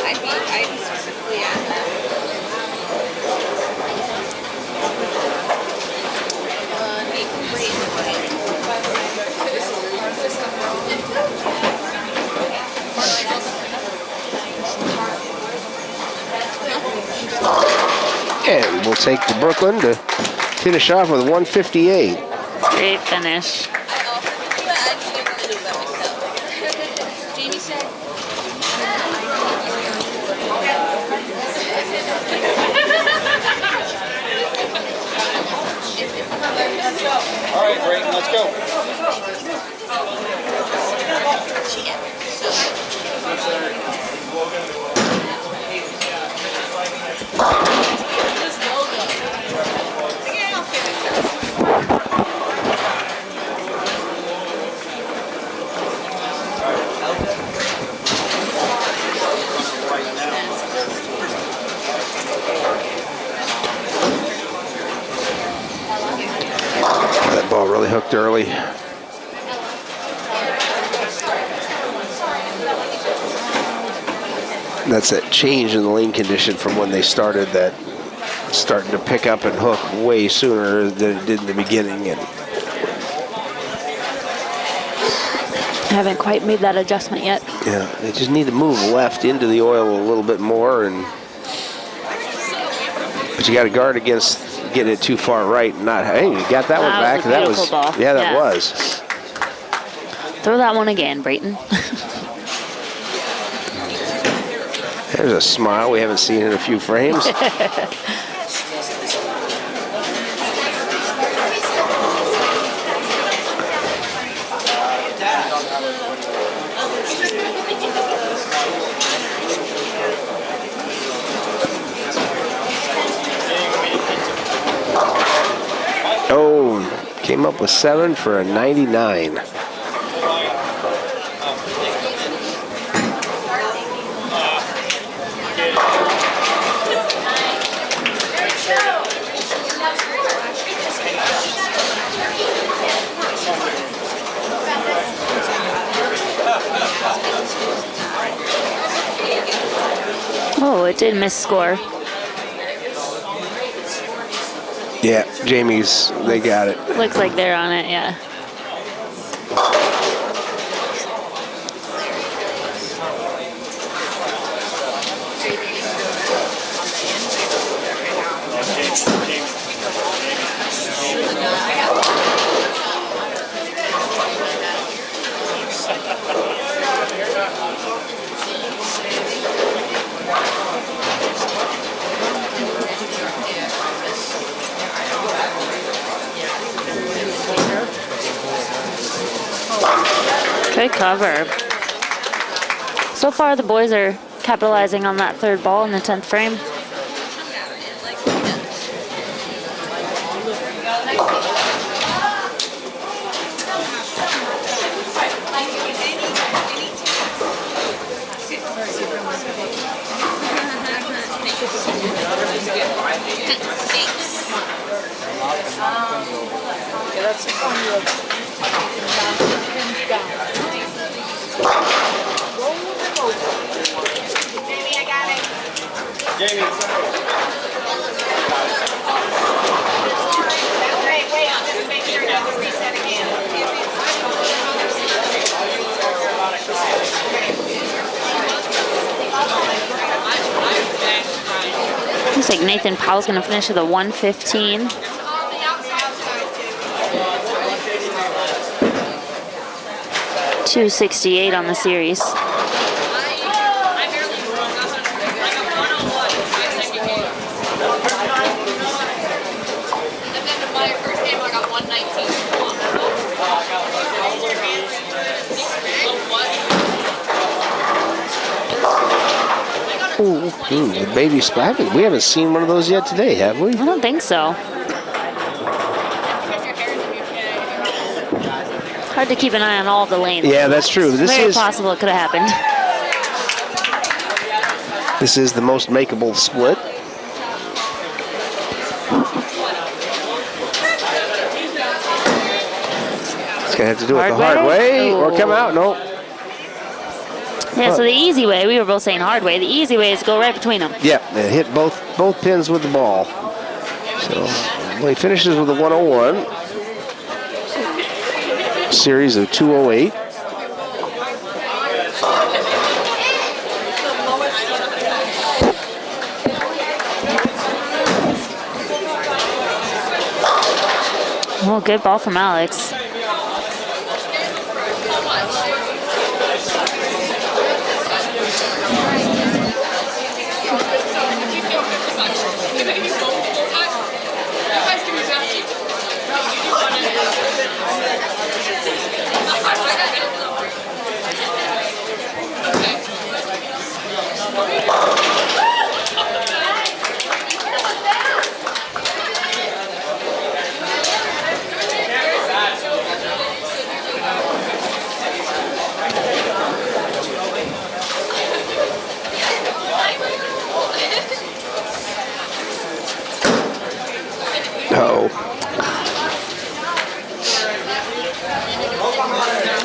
S13: I specifically asked that.
S1: And we'll take the Brooklyn to finish off with 158.
S2: Great finish.
S13: Jamie said.
S3: All right, Brayton, let's go.
S1: That ball really hooked early. That's that change in the lane condition from when they started, that starting to pick up and hook way sooner than it did in the beginning. And
S2: Haven't quite made that adjustment yet.
S1: yeah, they just need to move left into the oil a little bit more, but you got to guard against getting it too far right and not. Hey, you got that one back.
S2: Was a beautiful ball.
S1: Yeah, that was.
S2: Throw that one again, Brayton.
S1: There's a smile we haven't seen in a few frames. Oh, came up with 7 for a 99.
S2: Oh, it did miss score.
S1: Yeah, Jamie's, they got it.
S2: Looks like they're on it, yeah. Good cover. So far, the boys are capitalizing on that third ball in the 10th frame. Looks like Nathan Powell's going to finish with a 115. .268 on the series.
S1: Ooh, the baby splat. We haven't seen one of those yet today, have we?
S2: I don't think so. Hard to keep an eye on all the lanes.
S1: Yeah, that's true.
S2: It's very possible it could have happened.
S1: This is the most makeable split. It's gonna have to do it the hard way or come out. No.
S2: Yeah, so the easy way, we were both saying hard way, the easy way is to go right between them.
S1: Yeah, they hit both pins with the ball. So he finishes with a 101. Series of 208.
S2: Oh, good ball from Alex.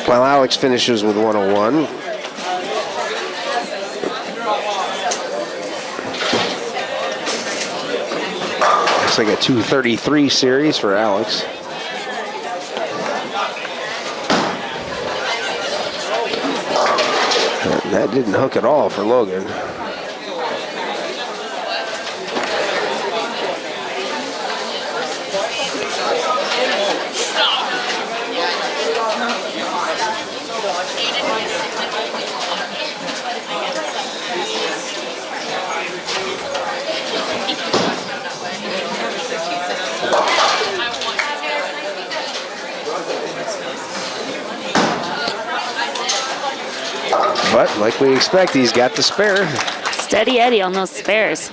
S1: Well, Alex finishes with 101. Looks like a 233 series for Alex. And that didn't hook at all for Logan. But like we expect, he's got the spare.
S2: Steady Eddie on those spares.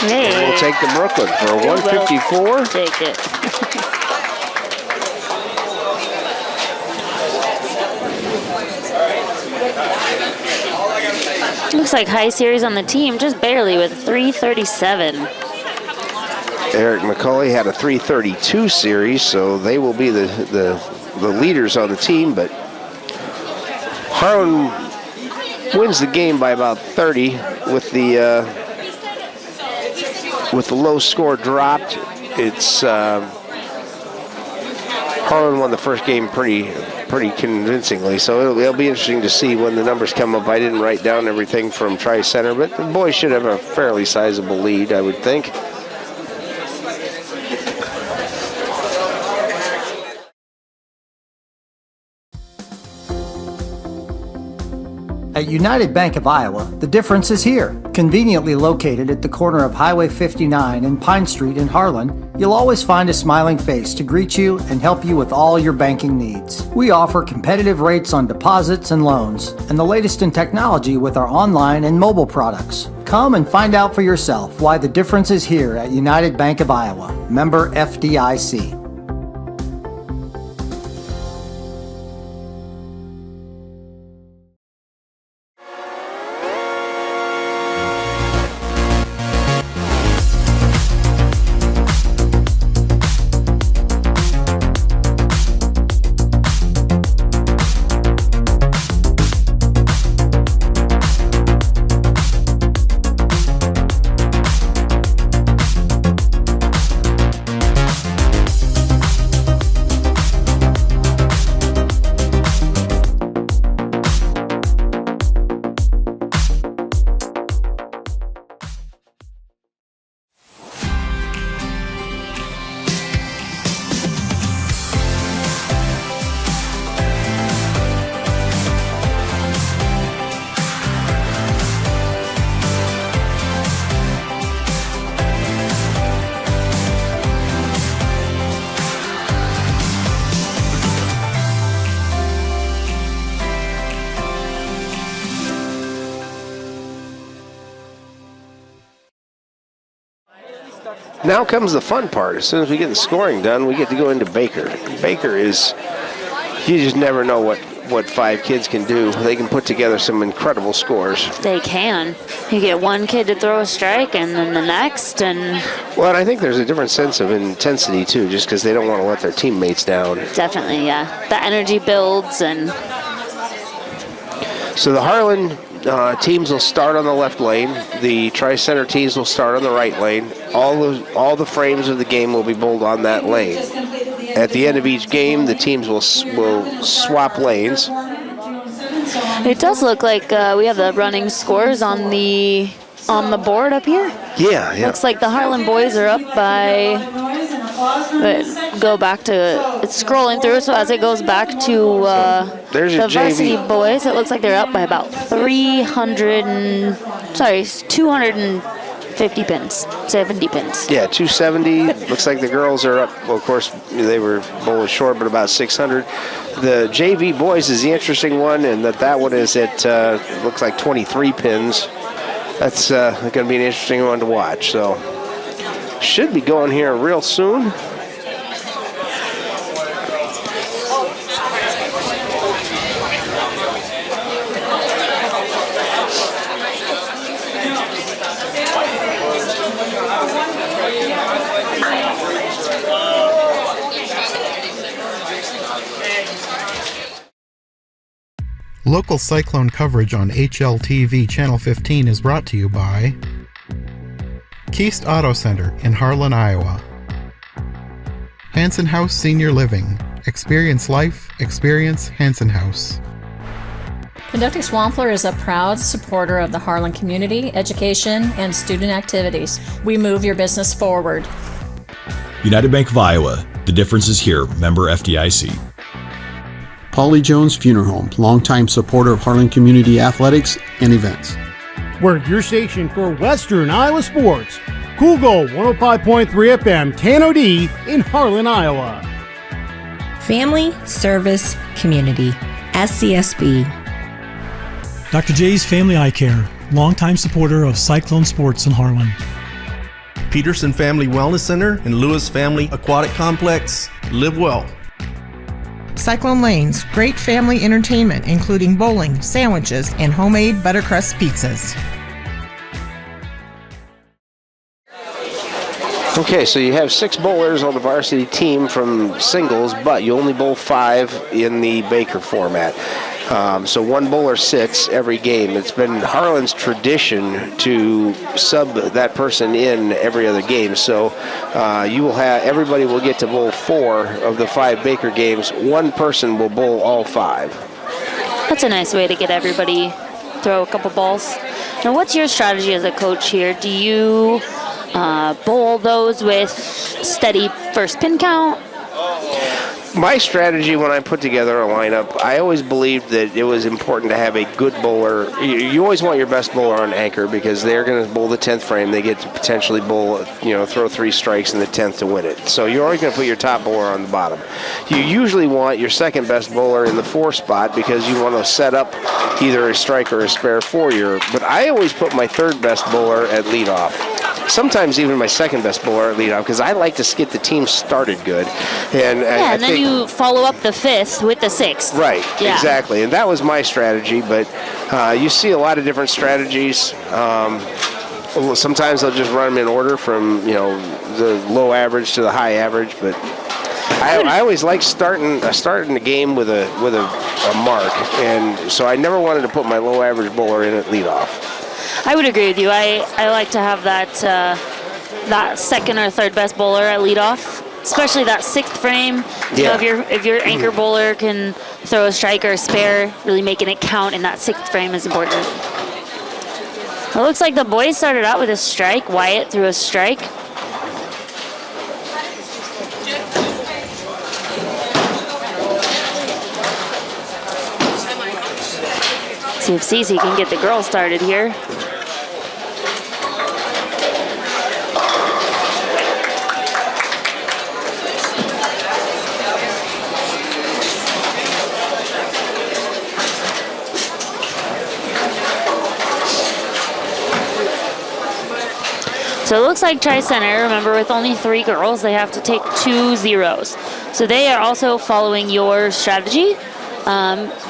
S1: Hey. And we'll take the Brooklyn for a 154.
S2: Take it. Looks like high series on the team, just barely with 337.
S1: Eric McCulley had a 332 series, so they will be the leaders on the team, but Harlan wins the game by about 30 with the low score dropped. It's Harlan won the first game pretty convincingly, so it'll be interesting to see when the numbers come up. I didn't write down everything from Tri-Center, but the boys should have a fairly sizable lead, I would think.
S14: At United Bank of Iowa, the difference is here. Conveniently located at the corner of Highway 59 and Pine Street in Harlan, you'll always find a smiling face to greet you and help you with all your banking needs. We offer competitive rates on deposits and loans, and the latest in technology with our online and mobile products. Come and find out for yourself why the difference is here at United Bank of Iowa, member FDIC.
S1: Now comes the fun part. As soon as we get the scoring done, we get to go into Baker. Baker is, you just never know what 5 kids can do. They can put together some incredible scores.
S2: They can. You get one kid to throw a strike and then the next. And
S1: well, and I think there's a different sense of intensity, too, just because they don't want to let their teammates down.
S2: Definitely, yeah. The energy builds. And
S1: so the Harlan teams will start on the left lane. The Tri-Center teams will start on the right lane. All the frames of the game will be bowled on that lane. At the end of each game, the teams will swap lanes.
S2: It does look like we have the running scores on the board up here.
S1: Yeah.
S2: Looks like the Harlan boys are up by. Go back to it's scrolling through. So as it goes back to the varsity boys, it looks like they're up by about 250 pins, 70 pins.
S1: Yeah, 270. Looks like the girls are up. Well, of course, they were bowling short, but about 600. The JV boys is the interesting one, and that one is at looks like 23 pins. That's going to be an interesting one to watch. So should be going here real soon.
S4: Local Cyclone coverage on HLTV Channel 15 is brought to you by Keist Auto Center in Harlan, Iowa. Hanson House Senior Living. Experience life, experience Hanson House.
S5: Conducting Swampler is a proud supporter of the Harlan community, education, and student activities. We move your business forward.
S6: United Bank of Iowa. The difference is here. Member FDIC.
S7: Polly Jones Funeral Home, longtime supporter of Harlan community athletics and events.
S8: We're your station for Western Iowa sports. Cool Gold 105.3 FM, KNOD in Harlan, Iowa.
S9: Family, service, community. SCSB.
S10: Dr. J's Family Eye Care, longtime supporter of Cyclone Sports in Harlan.
S11: Peterson Family Wellness Center and Lewis Family Aquatic Complex. Live well.
S12: Cyclone Lanes, great family entertainment including bowling, sandwiches, and homemade buttercrust pizzas.
S1: Okay, so you have 6 bowlers on the varsity team from singles, but you only bowl 5 in the Baker format. So 1 bowler sits every game. It's been Harlan's tradition to sub that person in every other game. So you will have everybody will get to bowl 4 of the 5 Baker games. 1 person will bowl all 5.
S2: That's a nice way to get everybody throw a couple balls. Now, what's your strategy as a coach here? Do you bowl those with steady first pin count?
S1: My strategy when I put together a lineup, I always believed that it was important to have a good bowler. You always want your best bowler on anchor because they're going to bowl the 10th frame. They get to potentially bowl, throw 3 strikes in the 10th to win it. So you're always going to put your top bowler on the bottom. You usually want your second best bowler in the 4 spot because you want to set up either a strike or a spare for your. But I always put my 3rd best bowler at leadoff. Sometimes even my 2nd best bowler at leadoff because I like to get the team started good. And
S2: and then you follow up the 5th with the 6th.
S1: Right, exactly. And that was my strategy, but you see a lot of different strategies. Sometimes they'll just run them in order from, the low average to the high average, but I always like starting the game with a mark, and so I never wanted to put my low average bowler in at leadoff.
S2: I would agree with you. I like to have that 2nd or 3rd best bowler at leadoff, especially that 6th frame. If your anchor bowler can throw a strike or a spare, really making it count in that 6th frame is important. It looks like the boys started out with a strike. Wyatt threw a strike. See if Cece can get the girls started here. So it looks like Tri-Center, remember, with only 3 girls, they have to take 2 zeros. So they are also following your strategy,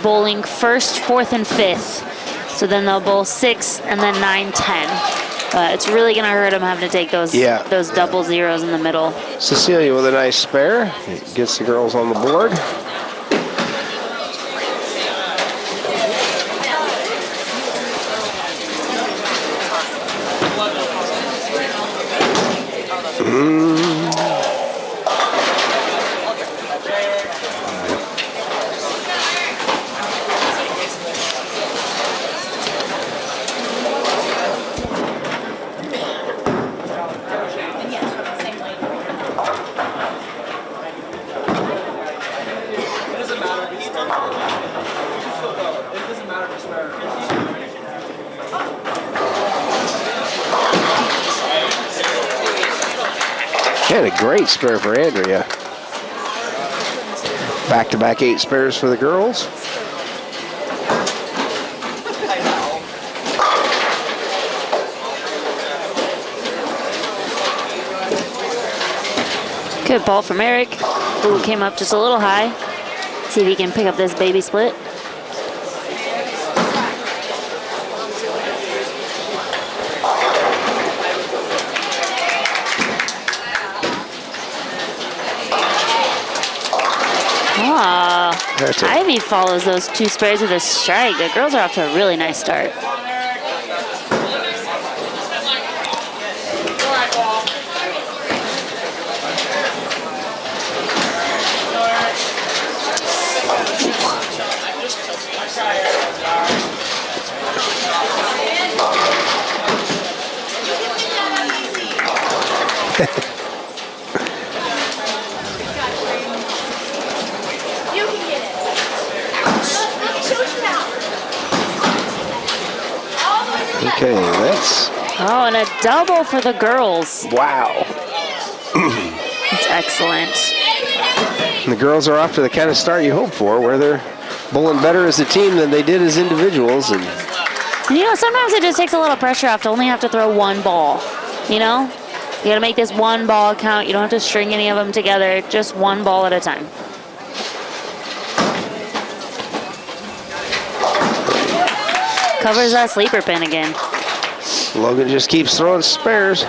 S2: bowling 1st, 4th, and 5th. So then they'll bowl 6 and then 9, 10. It's really going to hurt them having to take those double zeros in the middle.
S1: Cecilia with a nice spare. Gets the girls on the board. And a great spare for Andrea. Back-to-back 8 spares for the girls.
S2: Good ball from Eric. Ooh, came up just a little high. See if he can pick up this baby split. Ivy follows those 2 spares with a strike. The girls are off to a really nice start.
S1: Okay, that's...
S2: Oh, and a double for the girls.
S1: Wow.
S2: That's excellent.
S1: And the girls are off to the kind of start you hope for, where they're bowling better as a team than they did as individuals. And
S2: sometimes it just takes a little pressure off to only have to throw 1 ball. You got to make this 1 ball count. You don't have to string any of them together. Just 1 ball at a time. Covers that sleeper pin again.
S1: Logan just keeps throwing spares.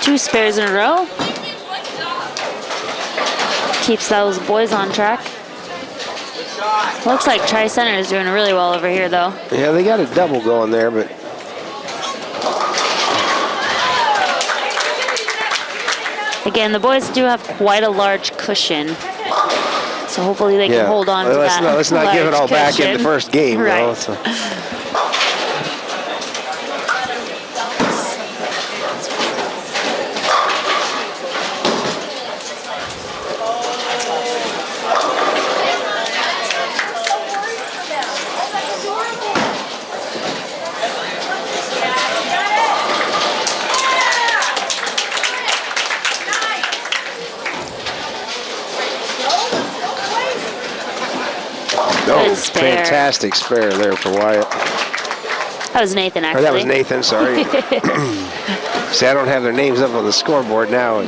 S2: 2 spares in a row. Keeps those boys on track. Looks like Tri-Center is doing really well over here, though.
S1: Yeah, they got a double going there, but
S2: again, the boys do have quite a large cushion, so hopefully they can hold on to that.
S1: Let's not give it all back in the
S2: cushion.
S1: first game,
S2: right?
S1: though, so.
S2: Good spare.
S1: Fantastic spare there for Wyatt.
S2: That was Nathan,
S1: Or
S2: actually.
S1: that was Nathan, sorry. See, I don't have their names up on the scoreboard now.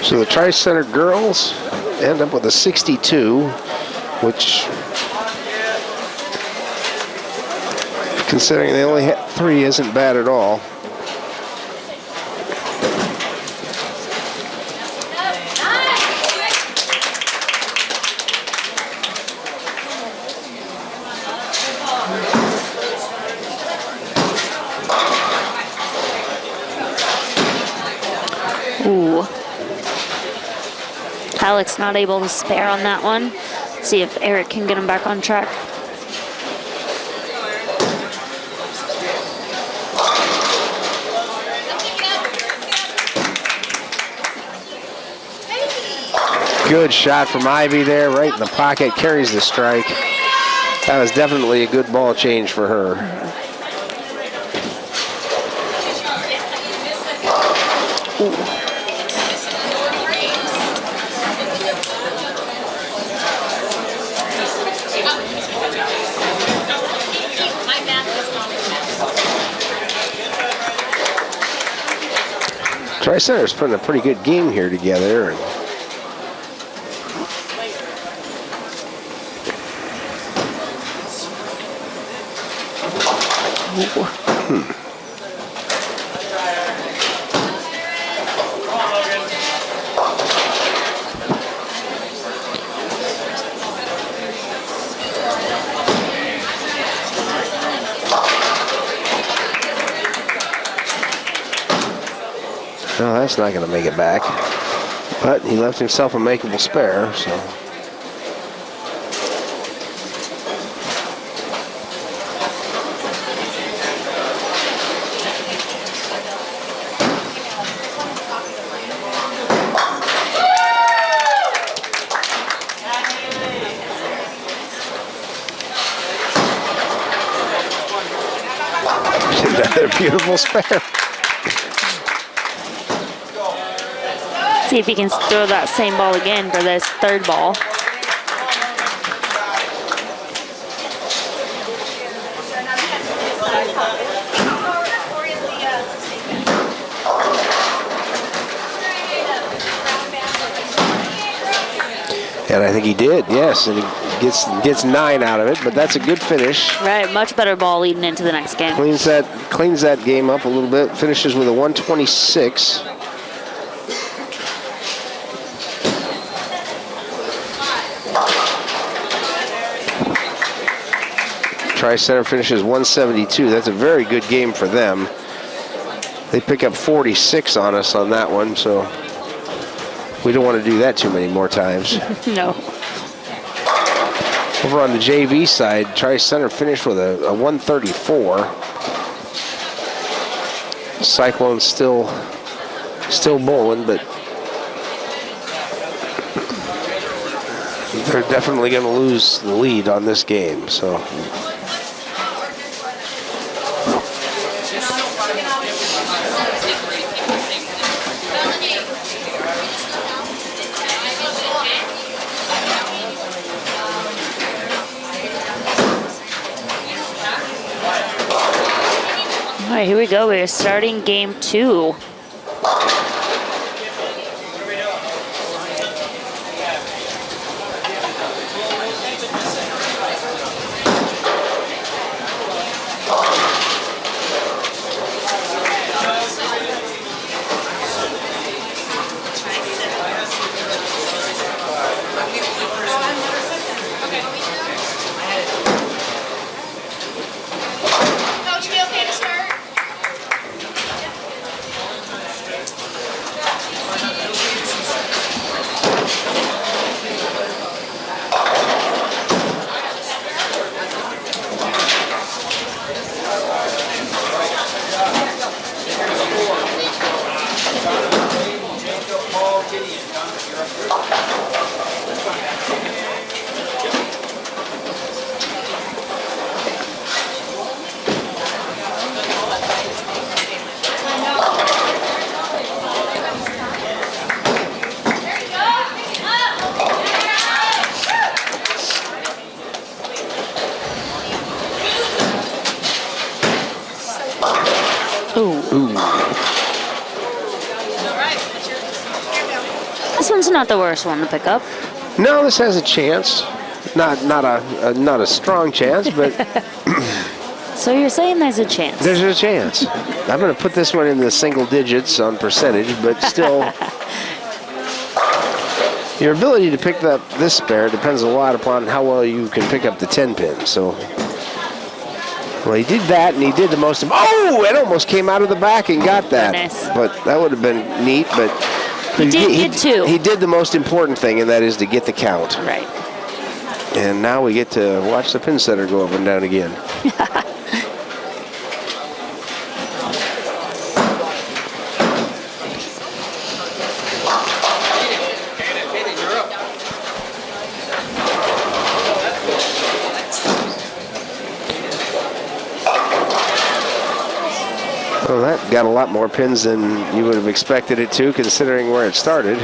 S1: So the Tri-Center girls end up with a 62, which, considering they only had 3, isn't bad at all.
S2: Ooh. Alex not able to spare on that one. Let's see if Eric can get him back on track.
S1: Good shot from Ivy there, right in the pocket, carries the strike. That was definitely a good ball change for her. Tri-Center's putting a pretty good game here together. And no, that's not going to make it back. But he left himself a makeable spare, so. Another beautiful spare.
S2: See if he can throw that same ball again for this third ball.
S1: And I think he did, yes. And he gets 9 out of it, but that's a good finish.
S2: Right, much better ball leading into the next game.
S1: Cleans that game up a little bit. Finishes with a 126. Tri-Center finishes 172. That's a very good game for them. They pick up 46 on us on that one, so we don't want to do that too many more times.
S2: No.
S1: Over on the JV side, Tri-Center finished with a 134. Cyclone still bowling, but they're definitely going to lose the lead on this game, so.
S2: right, here we go. We're starting game 2.
S13: Coach, we okay to start?
S2: This one's not the worst one to pick up.
S1: No, this has a chance. Not a strong chance, but
S2: So you're saying there's a chance?
S1: there's a chance. I'm going to put this one in the single digits on percentage, but still, your ability to pick up this spare depends a lot upon how well you can pick up the 10 pin. So, well, he did that, and he did the most. Oh, it almost came out of the back and got that.
S2: Goodness.
S1: But that would have been neat. But
S2: He did too.
S1: He did the most important thing, and that is to get the count.
S2: Right.
S1: And now we get to watch the pin setter go up and down again. Well, that got a lot more pins than you would have expected it to, considering where it started.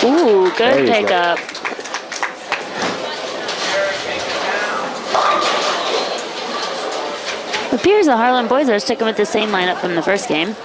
S2: Ooh, good
S1: There you go.
S2: pickup. It appears the Harlan boys are sticking with the same lineup from the first game.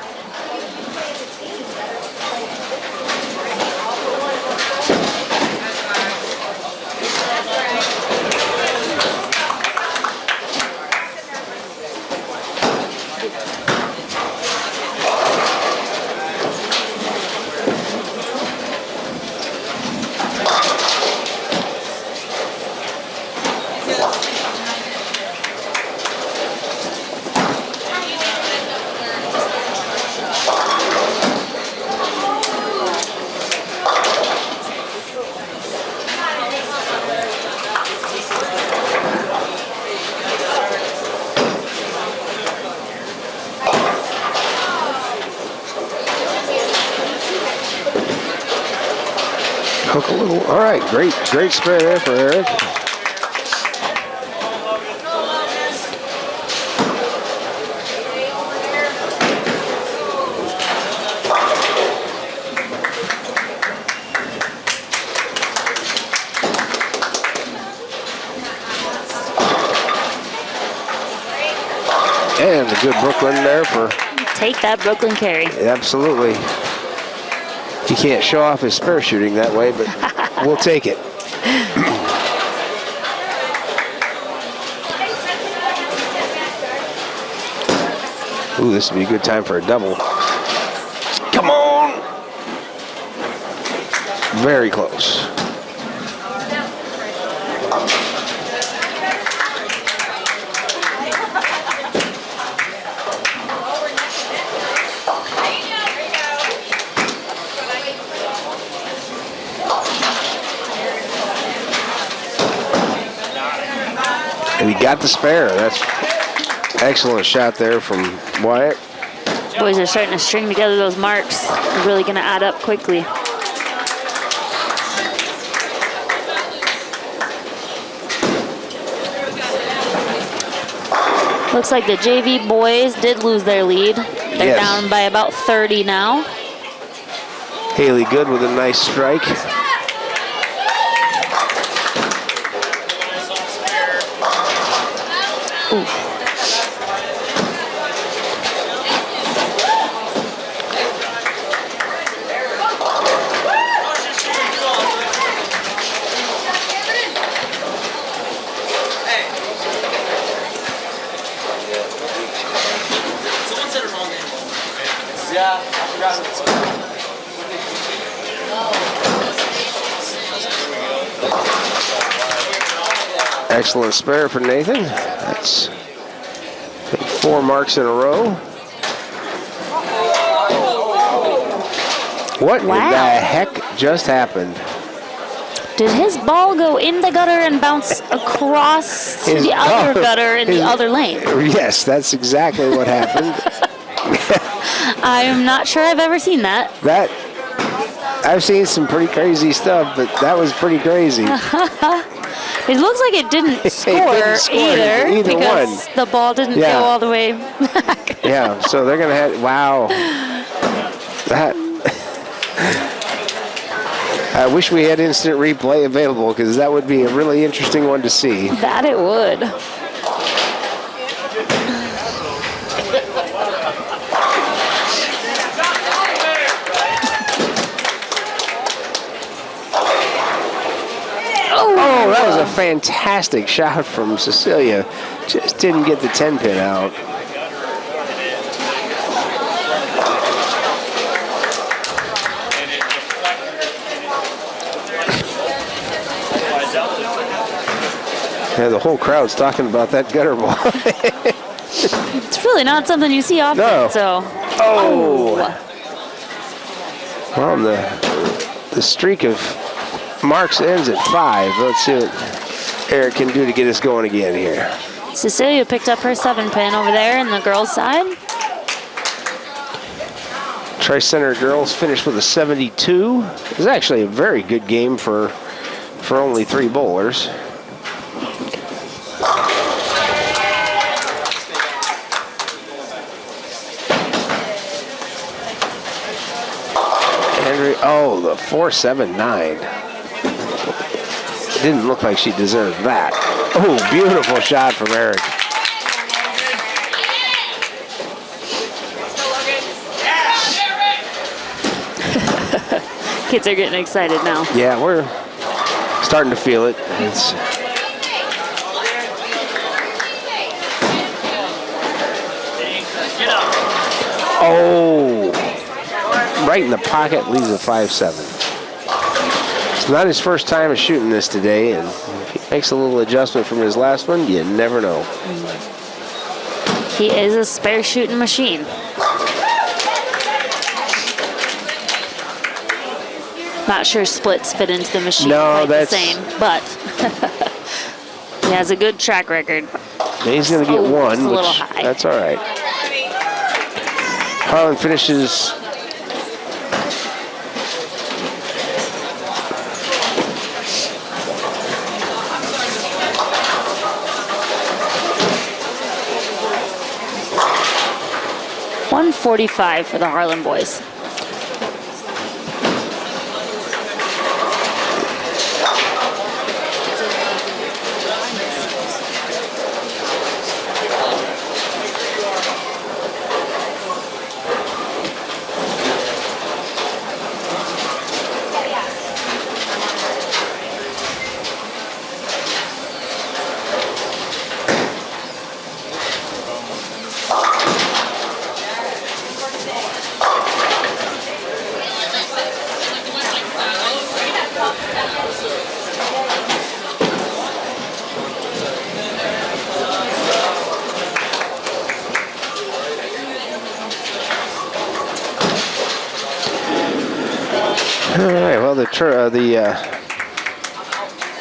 S1: Hook a little. All right, great spare there for Eric. And a good Brooklyn there for.
S2: Take that Brooklyn carry.
S1: Absolutely. He can't show off his spare shooting that way, but we'll take it. Ooh, this would be a good time for a double. Come on! Very close. And he got the spare. That's excellent shot there from Wyatt.
S2: Boys are starting to string together those marks. They're really going to add up quickly. Looks like the JV boys did lose their lead. They're down by about 30 now.
S1: Haley Good with a nice strike.
S2: Ooh.
S3: Yeah, I forgot what it was.
S1: Excellent spare for Nathan. That's 4 marks in a row. What in the heck just happened?
S2: Did his ball go in the gutter and bounce across the other gutter in the other lane?
S1: Yes, that's exactly what happened.
S2: I'm not sure I've ever seen that.
S1: I've seen some pretty crazy stuff, but that was pretty crazy.
S2: It looks like it didn't score either because the ball didn't go all the way back.
S1: Yeah, so they're going to have, wow. I wish we had instant replay available because that would be a really interesting one to see.
S2: That it would.
S1: Oh, that was a fantastic shot from Cecilia. Just didn't get the 10 pin out. Yeah, the whole crowd's talking about that gutter ball.
S2: It's really not something you see often.
S1: No.
S2: So.
S1: Well, the streak of marks ends at 5. Let's see what Eric can do to get us going again here.
S2: Cecilia picked up her 7 pin over there in the girls' side.
S1: Tri-Center girls finished with a 72. It was actually a very good game for only 3 bowlers. Oh, the 4.79. Didn't look like she deserved that. Oh, beautiful shot from Eric.
S2: Kids are getting excited now.
S1: Yeah, we're starting to feel it. It's right in the pocket, leaves a 5.7. It's not his first time of shooting this today, and if he makes a little adjustment from his last one, you never know.
S2: He is a spare shooting machine. Not sure splits fit into the machine quite the same, but he has a good track record.
S1: He's going to get 1,
S2: it's a little high.
S1: That's all right. Harlan finishes
S2: .145 for the Harlan boys.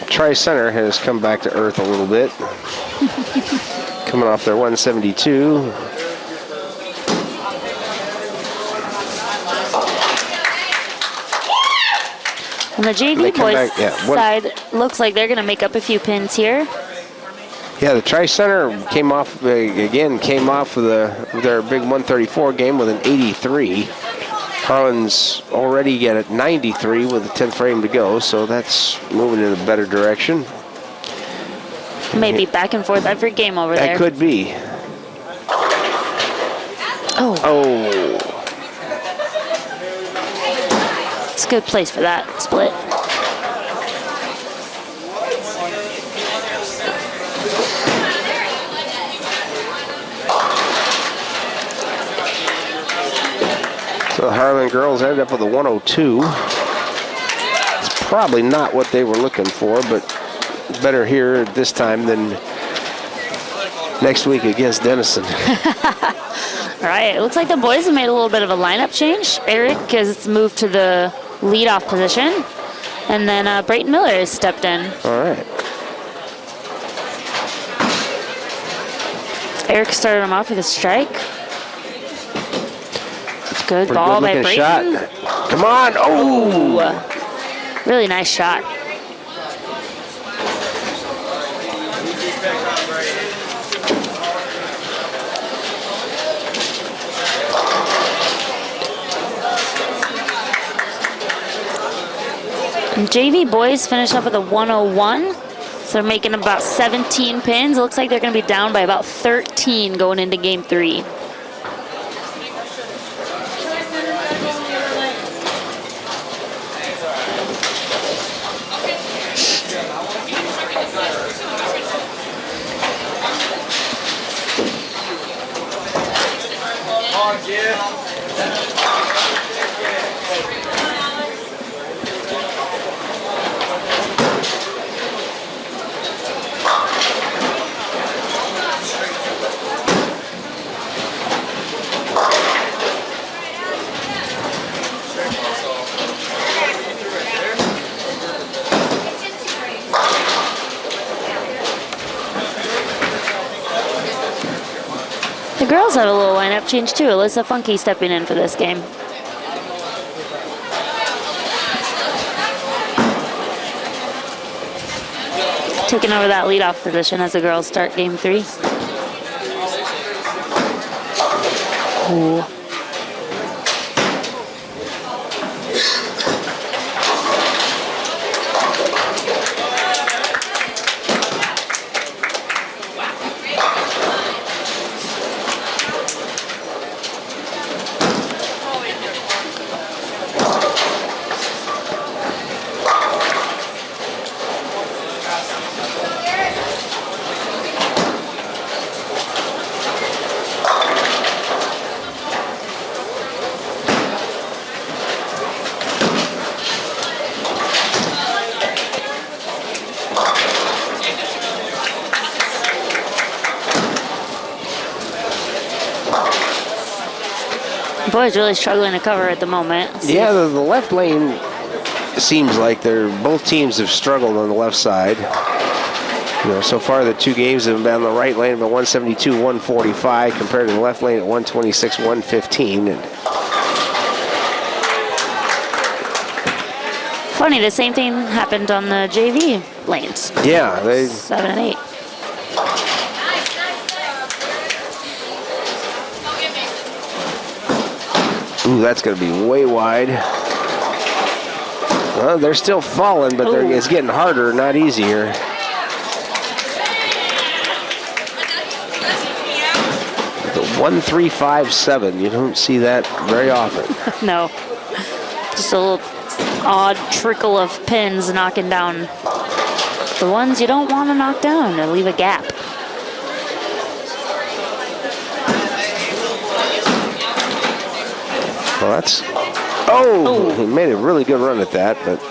S1: Tri-Center has come back to earth a little bit. Coming off their 172.
S2: On the JV boys side, looks like they're going to make up a few pins here.
S1: Yeah, the Tri-Center came off with their big 134 game with an 83. Harlan's already at 93 with the 10th frame to go, so that's moving in a better direction.
S2: Maybe back and forth every game over there.
S1: That could be.
S2: Oh.
S1: Oh.
S2: It's a good place for that split.
S1: So the Harlan girls ended up with a 102. It's probably not what they were looking for, but better here this time than next week against Denison.
S2: All right, it looks like the boys have made a little bit of a lineup change. Eric has moved to the leadoff position, and then Brayton Miller has stepped in.
S1: All right.
S2: Eric started him off with a strike. Good
S1: Pretty
S2: ball
S1: good
S2: by Brayton.
S1: shot. Come on. Oh.
S2: Really nice shot. And JV boys finish up with a 101. So they're making about 17 pins. It looks like they're going to be down by about 13 going into game 3. The girls have a little lineup change too. Alyssa Funky stepping in for this game. Taking over that leadoff position as the girls start game 3. Ooh. Boys really struggling to cover at the moment.
S1: Yeah, the left lane seems like both teams have struggled on the left side. You know, so far the two games have been on the right lane at 172, 145 compared to the left lane at 126, 115. And
S2: funny, the same thing happened on the JV lanes.
S1: Yeah,
S2: 7 and 8.
S1: Ooh, that's going to be way wide. Well, they're still falling, but it's getting harder, not easier. The 1-3-5-7, you don't see that very often.
S2: No. Just a little odd trickle of pins knocking down the ones you don't want to knock down to leave a gap.
S1: Well, that's... he made a really good run at that, but...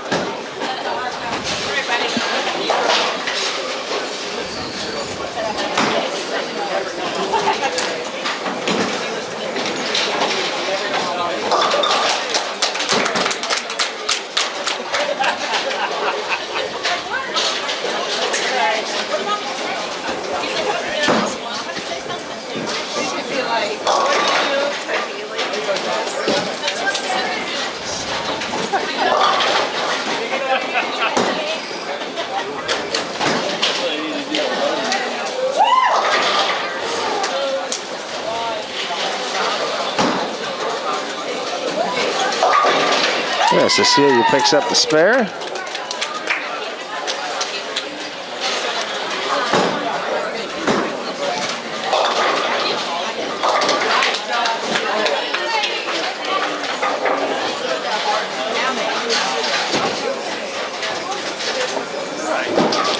S1: Yeah, Cecilia picks up the spare.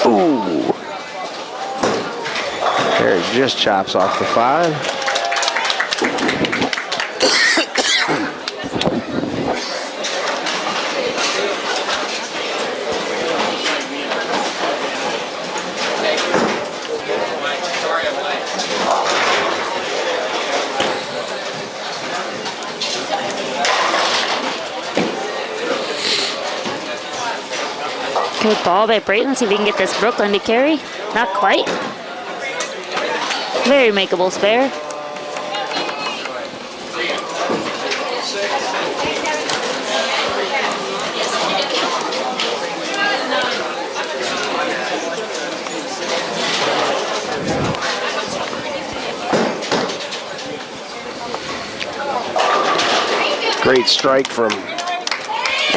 S1: Ooh. There, just chops off the 5.
S2: Good ball by Brayton. See if we can get this Brooklyn to carry. Not quite. Very makeable spare.
S1: Great strike from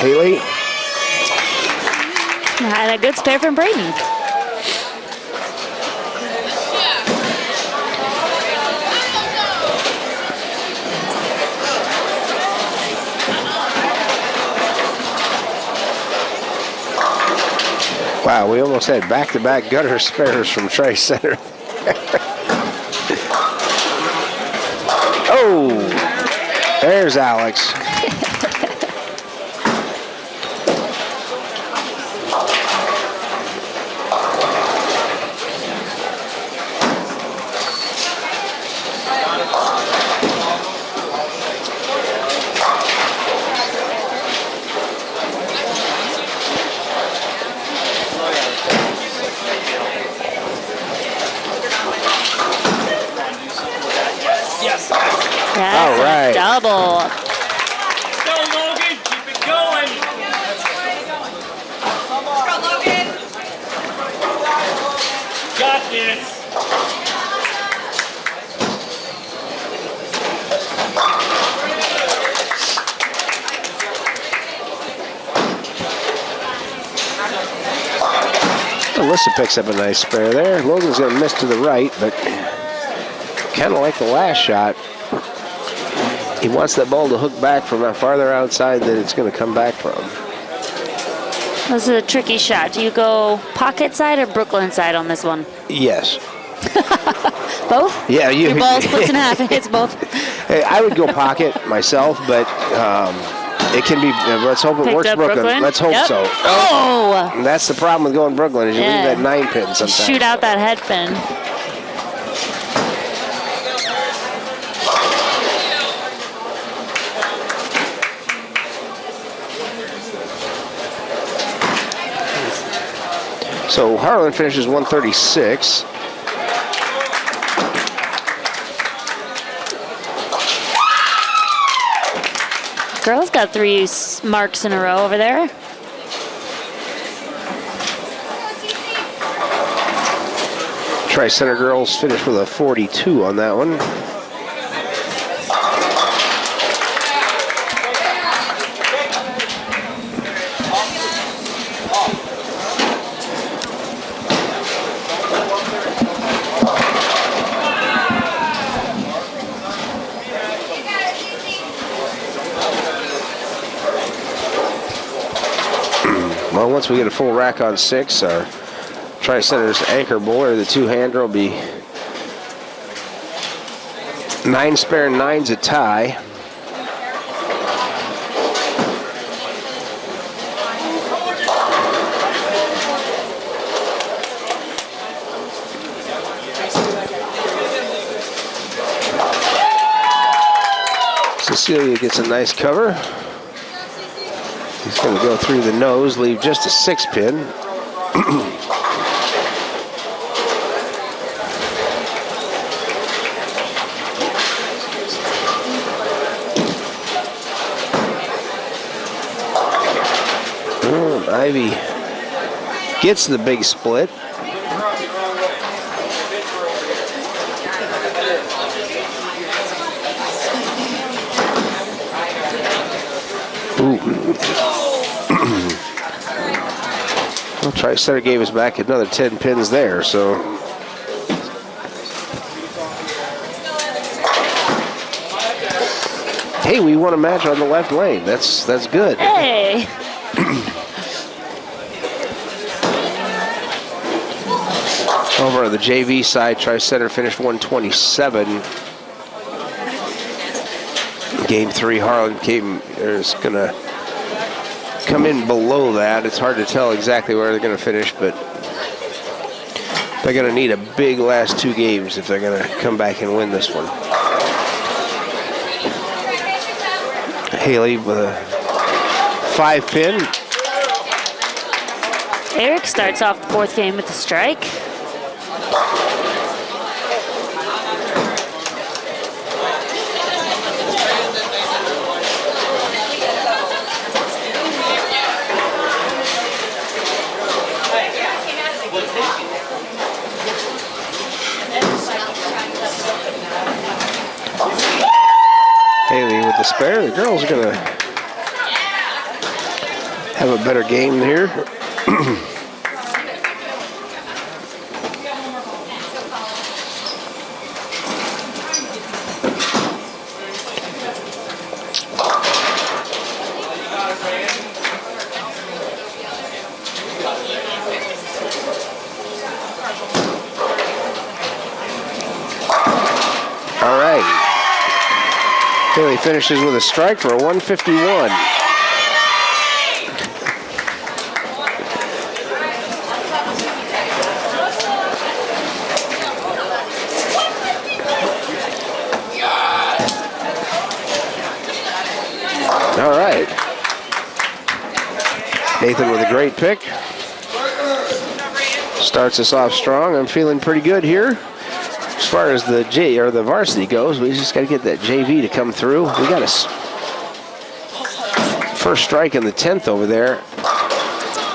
S1: Haley.
S2: And a good spare from Brayton.
S1: Wow, we almost had back-to-back gutter spares from Tri Center. Oh, there's Alex.
S2: That's
S1: all right.
S2: A double.
S15: Go, Logan. Keep it going. Let's go, Logan. Got this.
S1: Alyssa picks up a nice spare there. Logan's going to miss to the right, but kind of like the last shot. He wants that ball to hook back from farther outside than it's going to come back from.
S2: This is a tricky shot. Do you go pocket side or Brooklyn side on this one?
S1: Yes.
S2: Both?
S1: Yeah,
S2: Your ball splits in half and hits both.
S1: Hey, I would go pocket myself, but it can be. Let's hope it
S2: Picked
S1: works,
S2: up
S1: Brooklyn. Let's hope so.
S2: Oh!
S1: And that's the problem with going Brooklyn is you leave that 9 pin sometimes.
S2: Shoot out that head pin.
S1: So Harlan finishes 136.
S2: Girls got 3 marks in a row over there.
S1: Tri-Center girls finished with a 42 on that one. Well, once we get a full rack on 6, our Tri-Center's anchor bowler, the two-hander, will be 9 spare, 9's a tie. Cecilia gets a nice cover. He's going to go through the nose, leave just a 6 pin. Ivy gets the big split. Ooh. Well, Tri-Center gave us back another 10 pins there, so. Hey, we won a match on the left lane. That's good.
S2: Hey.
S1: Over on the JV side, Tri-Center finished 127. Game 3, Harlan is going to come in below that. It's hard to tell exactly where they're going to finish, but they're going to need a big last 2 games if they're going to come back and win this one. Haley with a 5-pin.
S2: Eric starts off the 4th game with a strike.
S1: Haley with the spare. The girls are going to have a better game here. All right. Haley finishes with a strike for a 151. All right. Nathan with a great pick. Starts us off strong. I'm feeling pretty good here. As far as the the varsity goes, we just got to get that JV to come through. We got a first strike in the 10th over there.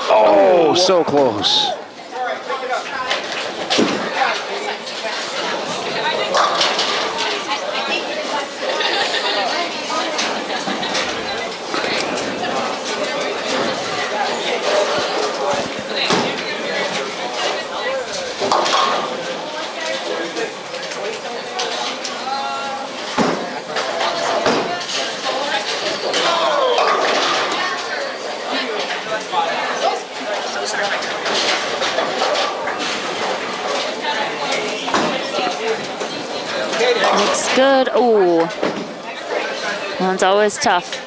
S1: Oh, so close.
S2: Looks good. Oh, one's always tough.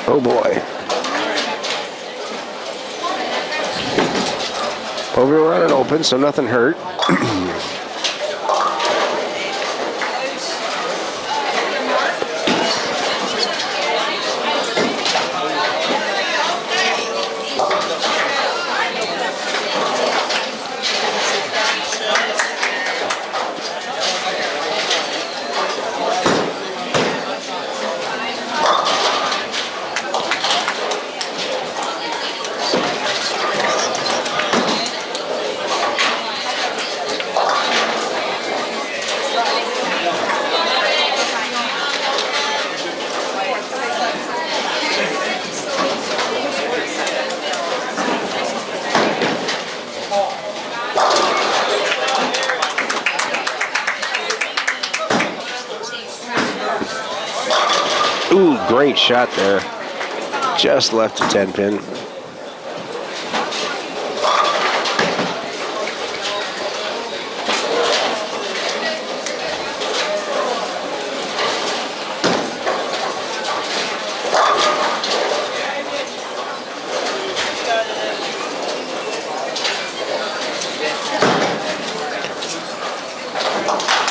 S1: Oh boy. Well, we were running open, so nothing hurt. Ooh, great shot there. Just left a 10 pin.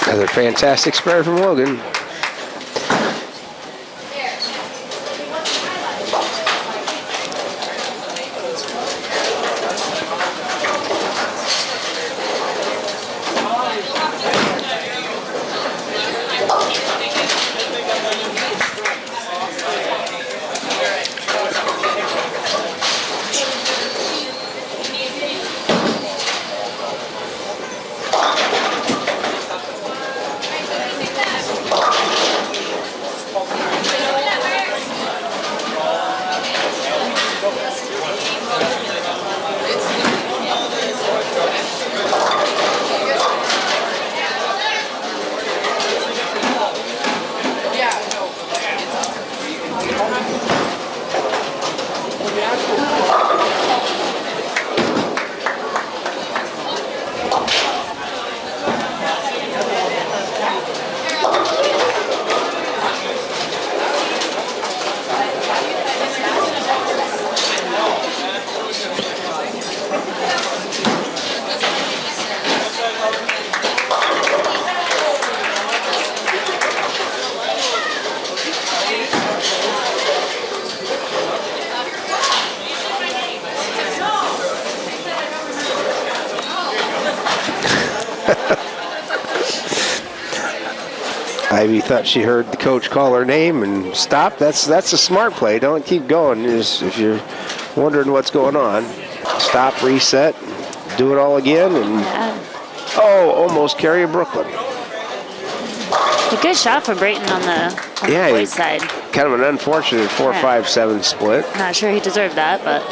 S1: Another fantastic spare from Logan. Ivy thought she heard the coach call her name and stop. That's a smart play. Don't keep going if you're wondering what's going on. Stop, reset, do it all again, and almost carry a Brooklyn.
S2: A good shot for Brayton on the boys' side.
S1: Kind of an unfortunate 4-5-7 split.
S2: Not sure he deserved that, but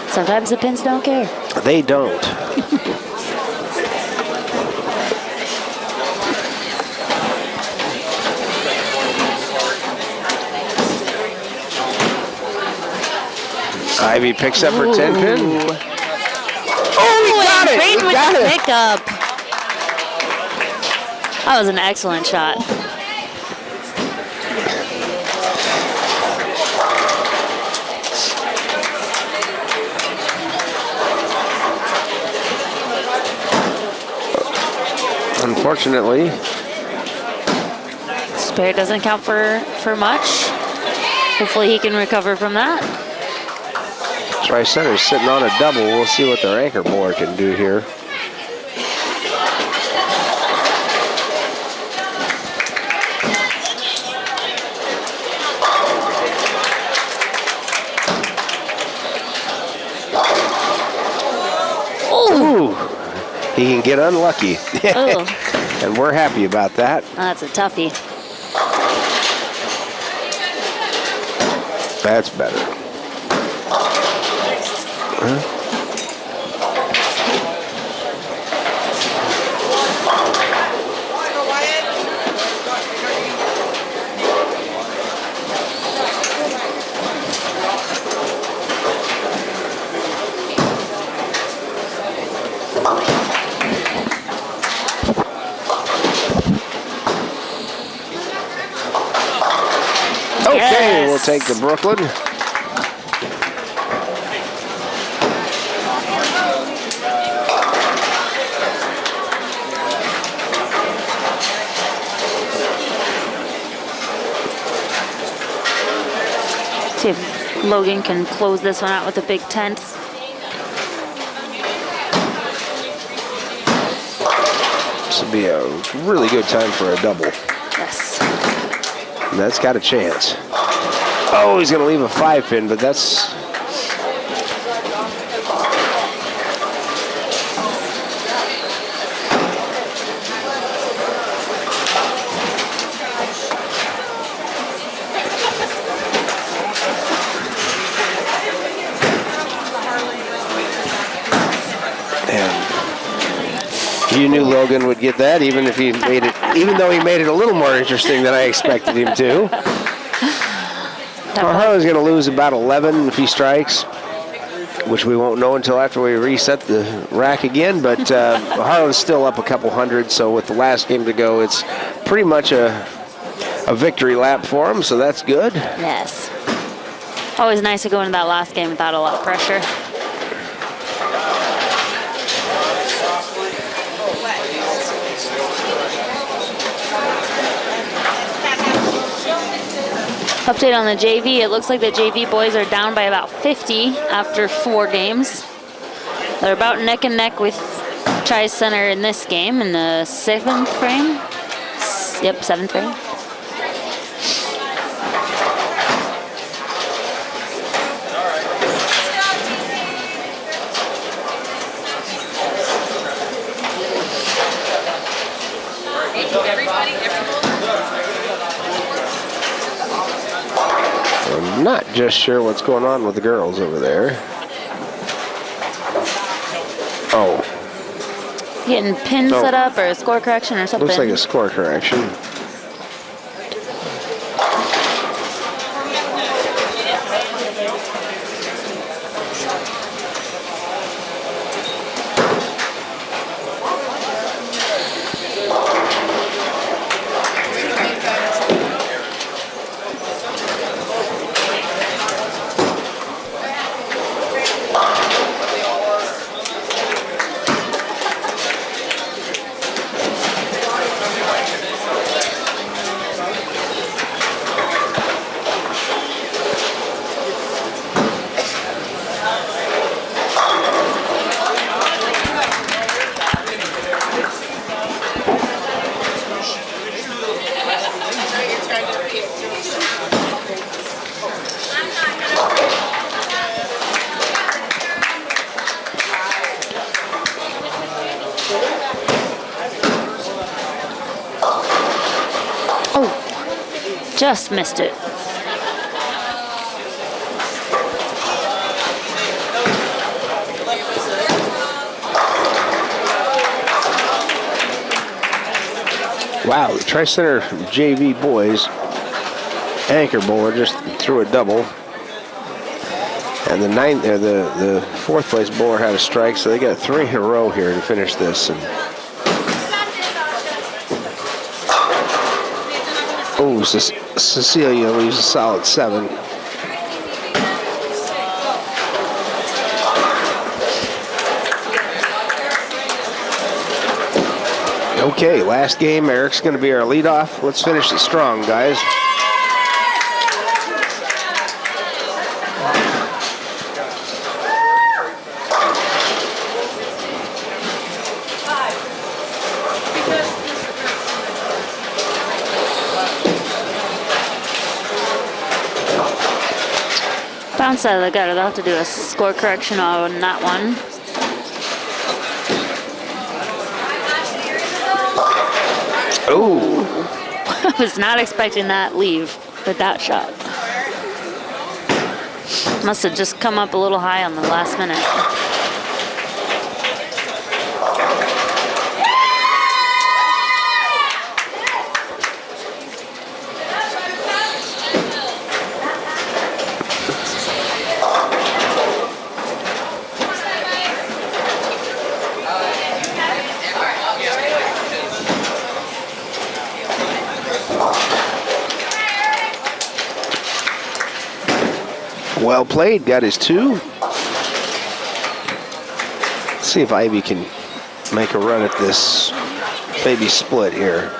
S2: sometimes the Pins don't care.
S1: They don't. Ivy picks up her 10-pin. Oh, we got it!
S2: Brayton
S1: We
S2: with
S1: got
S2: the
S1: it!
S2: pickup. That was an excellent shot.
S1: Unfortunately,
S2: Spare doesn't count for much. Hopefully he can recover from that.
S1: Tri-Center's sitting on a double. We'll see what their anchor board can do here. Ooh, he can get unlucky. And we're happy about that.
S2: That's a toughie.
S1: That's better. Huh? Okay, we'll take the Brooklyn.
S2: See if Logan can close this one out with a big 10th.
S1: This would be a really good time for a double.
S2: Yes.
S1: And that's got a chance. Oh, he's going to leave a 5-pin, but that's... You knew Logan would get that, even if he made it, even though he made it a little more interesting than I expected him to. Harlan's going to lose about 11 if he strikes, which we won't know until after we reset the rack again. But Harlan's still up a couple hundred, so with the last game to go, it's pretty much a victory lap for him. So that's good.
S2: Yes. Always nice to go into that last game without a lot of pressure. Update on the JV. It looks like the JV boys are down by about 50 after 4 games. They're about neck and neck with Tri-Center in this game in the 7th frame. Yep, 7th frame.
S1: I'm not just sure what's going on with the girls over there. Oh.
S2: Getting pin set up or a score correction or something.
S1: Looks like a score correction.
S2: Oh, just missed it.
S1: Wow, the Tri-Center JV boys anchor bowler just threw a double. And the fourth place bowler had a strike, so they got 3 in a row here to finish this. And oh, Cecilia leaves a solid 7. Okay, last game. Eric's going to be our leadoff. Let's finish it strong, guys.
S2: Bounce out of the gutter. They'll have to do a score correction on that one.
S1: Oh.
S2: I was not expecting that leave with that shot. Must have just come up a little high on the last minute.
S1: Well played, got his 2. Let's see if Ivy can make a run at this baby split here.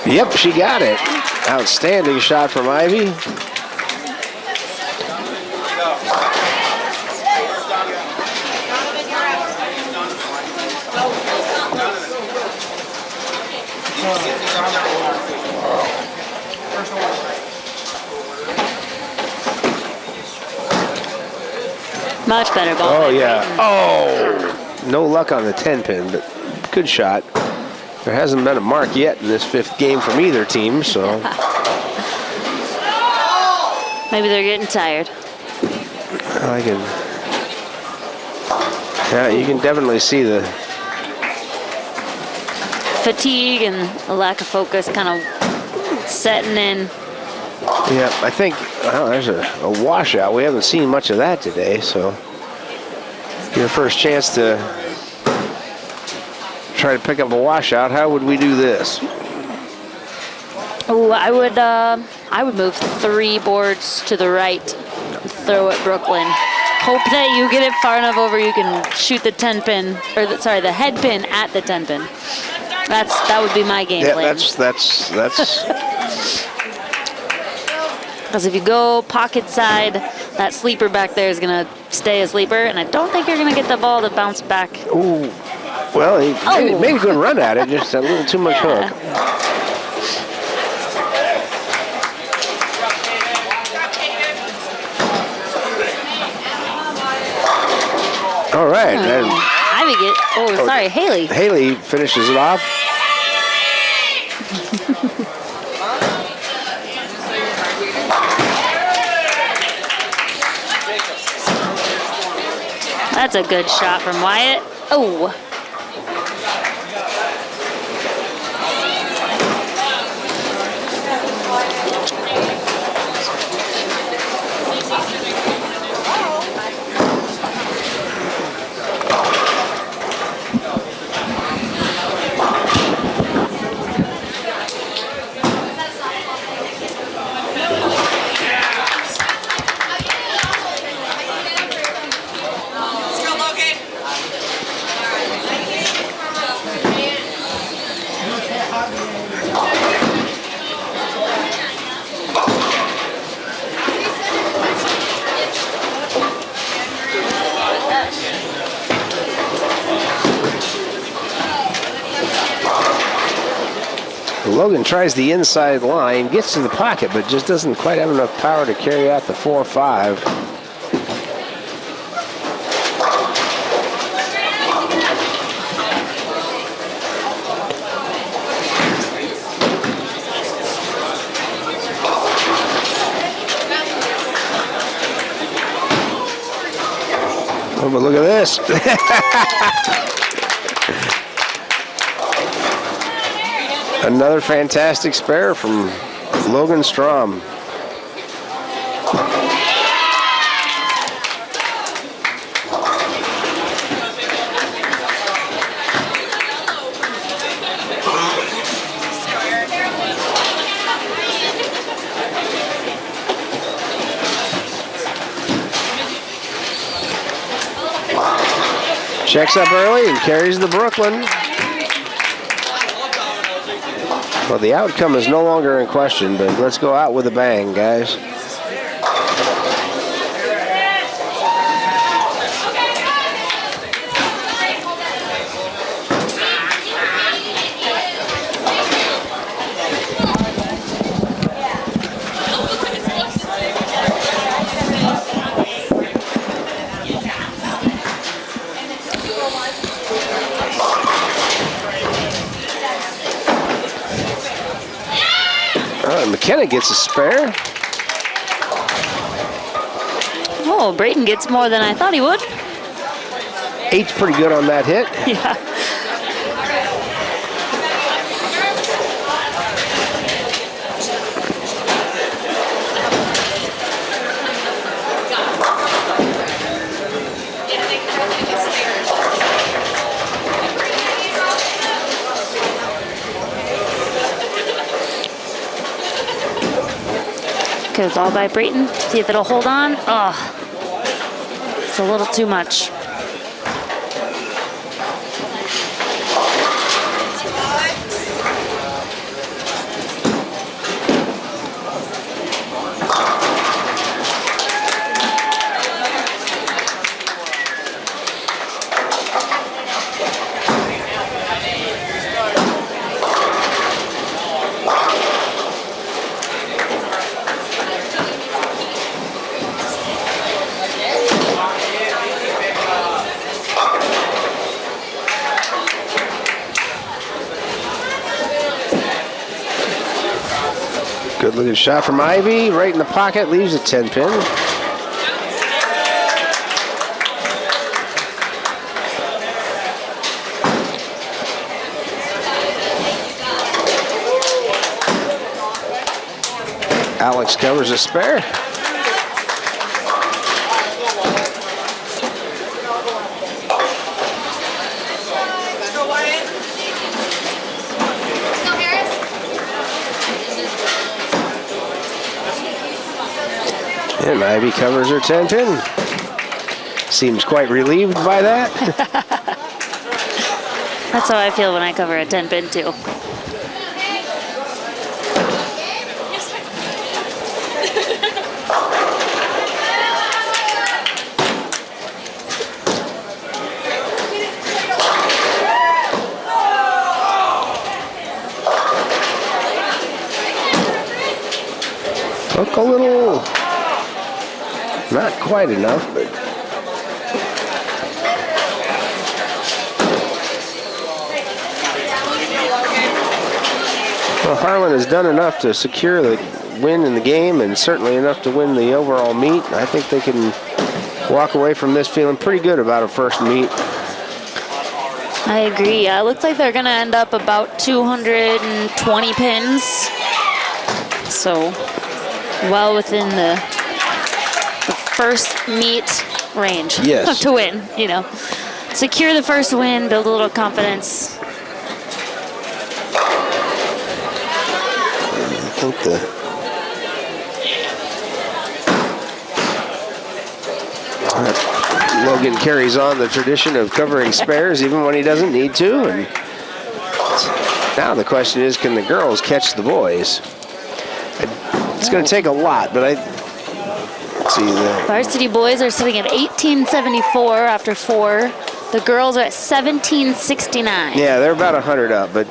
S1: Yep, she got it. Outstanding shot from Ivy.
S2: Much better ball.
S1: Oh, yeah. Oh, no luck on the 10 pin, but good shot. There hasn't been a mark yet in this 5th game from either team, so.
S2: Maybe they're getting tired.
S1: Yeah, you can definitely see the
S2: fatigue and a lack of focus kind of setting in.
S1: Yeah, I think there's a washout. We haven't seen much of that today, so your first chance to try to pick up a washout. How would we do this?
S2: Oh, I would move 3 boards to the right, throw at Brooklyn. Hope that you get it far enough over you can shoot the 10 pin, or the head pin at the 10 pin. That would be my game plan.
S1: That's.
S2: Because if you go pocket side, that sleeper back there is going to stay a sleeper, and I don't think you're going to get the ball to bounce back.
S1: Ooh. Well, he made a good run at it, just a little too much hook. All right.
S2: Haley.
S1: Haley finishes it off.
S2: That's a good shot from Wyatt. Oh.
S1: Logan tries the inside line, gets to the pocket, but just doesn't quite have enough power to carry out the 4-5. Oh, but look at this. Another fantastic spare from Logan Strom. Checks up early and carries the Brooklyn. Well, the outcome is no longer in question, but let's go out with a bang, guys. McKenna gets a spare.
S2: Oh, Brayton gets more than I thought he would.
S1: 8's pretty good on that hit.
S2: Yeah. Good ball by Brayton. See if it'll hold on. Oh, it's a little too much.
S1: Good looking shot from Ivy, right in the pocket, leaves a 10-pin. Alex covers a spare. And Ivy covers her 10-pin. Seems quite relieved by that.
S2: That's how I feel when I cover a 10-pin too.
S1: Took a little, not quite enough, but well, Harlan has done enough to secure the win in the game and certainly enough to win the overall meet. I think they can walk away from this feeling pretty good about a first meet.
S2: I agree. It looks like they're going to end up about 220 pins. So well within the first meet range.
S1: Yes.
S2: To win, you know. Secure the first win, build a little confidence.
S1: I think Logan carries on the tradition of covering spares even when he doesn't need to. And now the question is, can the girls catch the boys? It's going to take a lot, but let's see. The
S2: Varsity boys are sitting at 1874 after 4. The girls are at 1769.
S1: Yeah, they're about 100 up, but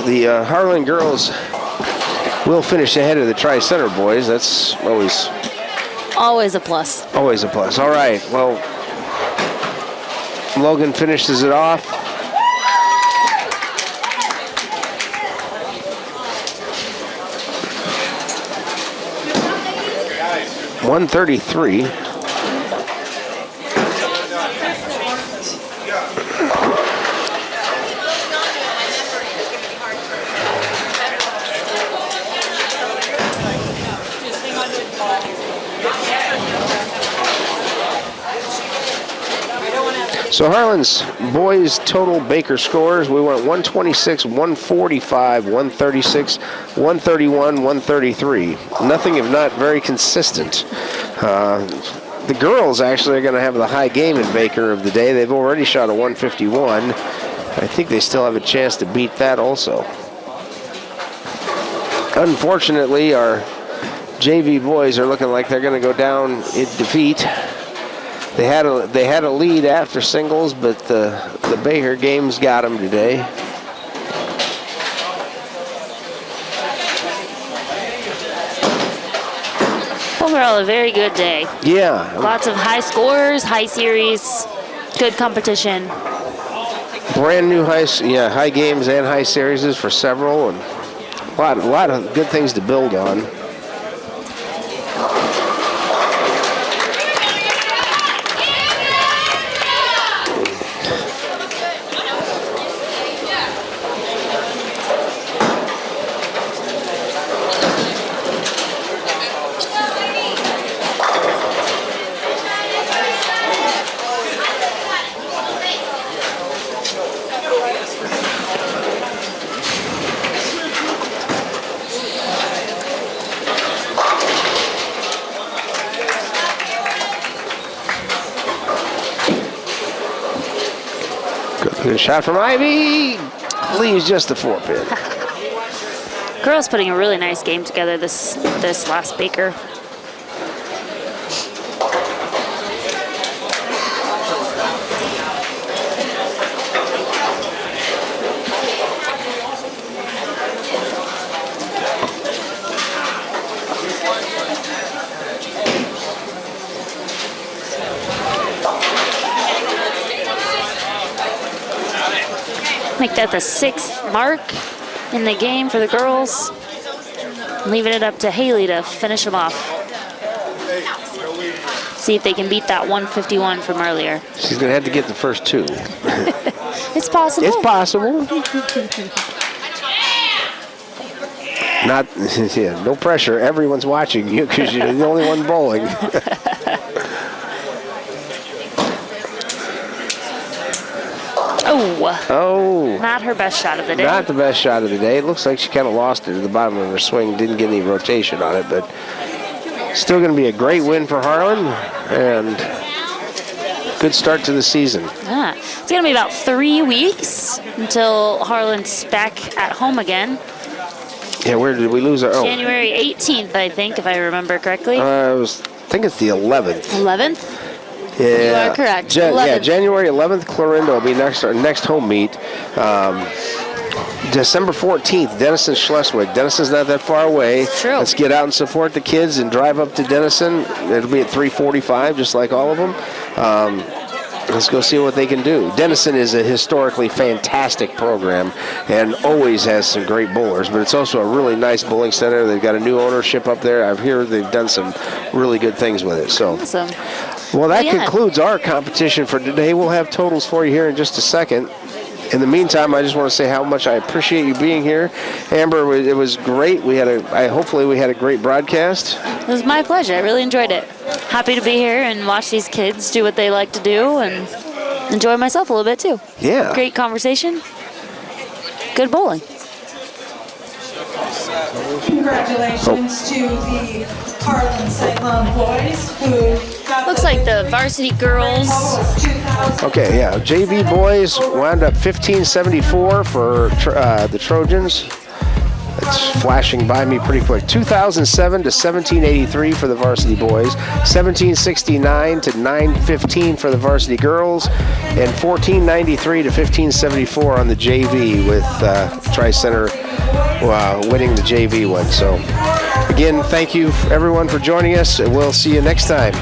S1: The Harlan girls will finish ahead of the Tri-Center boys. That's
S2: Always a plus.
S1: always a plus. All right, well, Logan finishes it off. .133. So Harlan's boys total Baker scores, we went 126, 145, 136, 131, 133. Nothing if not very consistent. The girls actually are going to have the high game in Baker of the day. They've already shot a 151. I think they still have a chance to beat that also. Unfortunately, our JV boys are looking like they're going to go down in defeat. They had a lead after singles, but the Baker games got them today.
S2: Overall, a very good day.
S1: Yeah.
S2: Lots of high scores, high series, good competition.
S1: Brand new high games and high series for several, and a lot of good things to build on. Good shot from Ivy. Leaves just the 4-pin.
S2: Girls putting a really nice game together this last Baker. Make that the 6th mark in the game for the girls. Leaving it up to Haley to finish them off. See if they can beat that 151 from earlier.
S1: She's going to have to get the first 2.
S2: It's possible.
S1: It's possible. Not, yeah, no pressure. Everyone's watching you because you're the only one bowling.
S2: Oh. Not her best shot of the day.
S1: Not the best shot of the day. It looks like she kind of lost it at the bottom of her swing. Didn't get any rotation on it, but still going to be a great win for Harlan and good start to the season.
S2: Yeah. It's going to be about 3 weeks until Harlan's back at home again.
S1: Yeah, where did we lose our? Oh.
S2: January 18th, I think, if I remember correctly.
S1: I think it's the 11th.
S2: 11th?
S1: Yeah,
S2: you are correct.
S1: Yeah, January 11th, Clarinda will be our next home meet. December 14th, Denison Schleswig. Denison's not that far away.
S2: True.
S1: Let's get out and support the kids and drive up to Denison. It'll be at 3:45, just like all of them. Let's go see what they can do. Denison is a historically fantastic program and always has some great bowlers, but it's also a really nice bowling center. They've got a new ownership up there. I've heard they've done some really good things with it. So,
S2: awesome.
S1: Well, that concludes our competition for today. We'll have totals for you here in just a second. In the meantime, I just want to say how much I appreciate you being here. Amber, it was great. Hopefully we had a great broadcast.
S2: It was my pleasure. I really enjoyed it. Happy to be here and watch these kids do what they like to do and enjoy myself a little bit too.
S1: Yeah.
S2: Great conversation. Good bowling.
S16: Congratulations to the Harlan Cyclone boys who got
S2: looks like the varsity girls.
S1: Okay, yeah. JV boys wound up 1574 for the Trojans. It's flashing by me pretty quick. 2007 to 1783 for the varsity boys, 1769 to 915 for the varsity girls, and 1493 to 1574 on the JV, with Tri-Center winning the JV one. So again, thank you everyone for joining us, and we'll see you next time.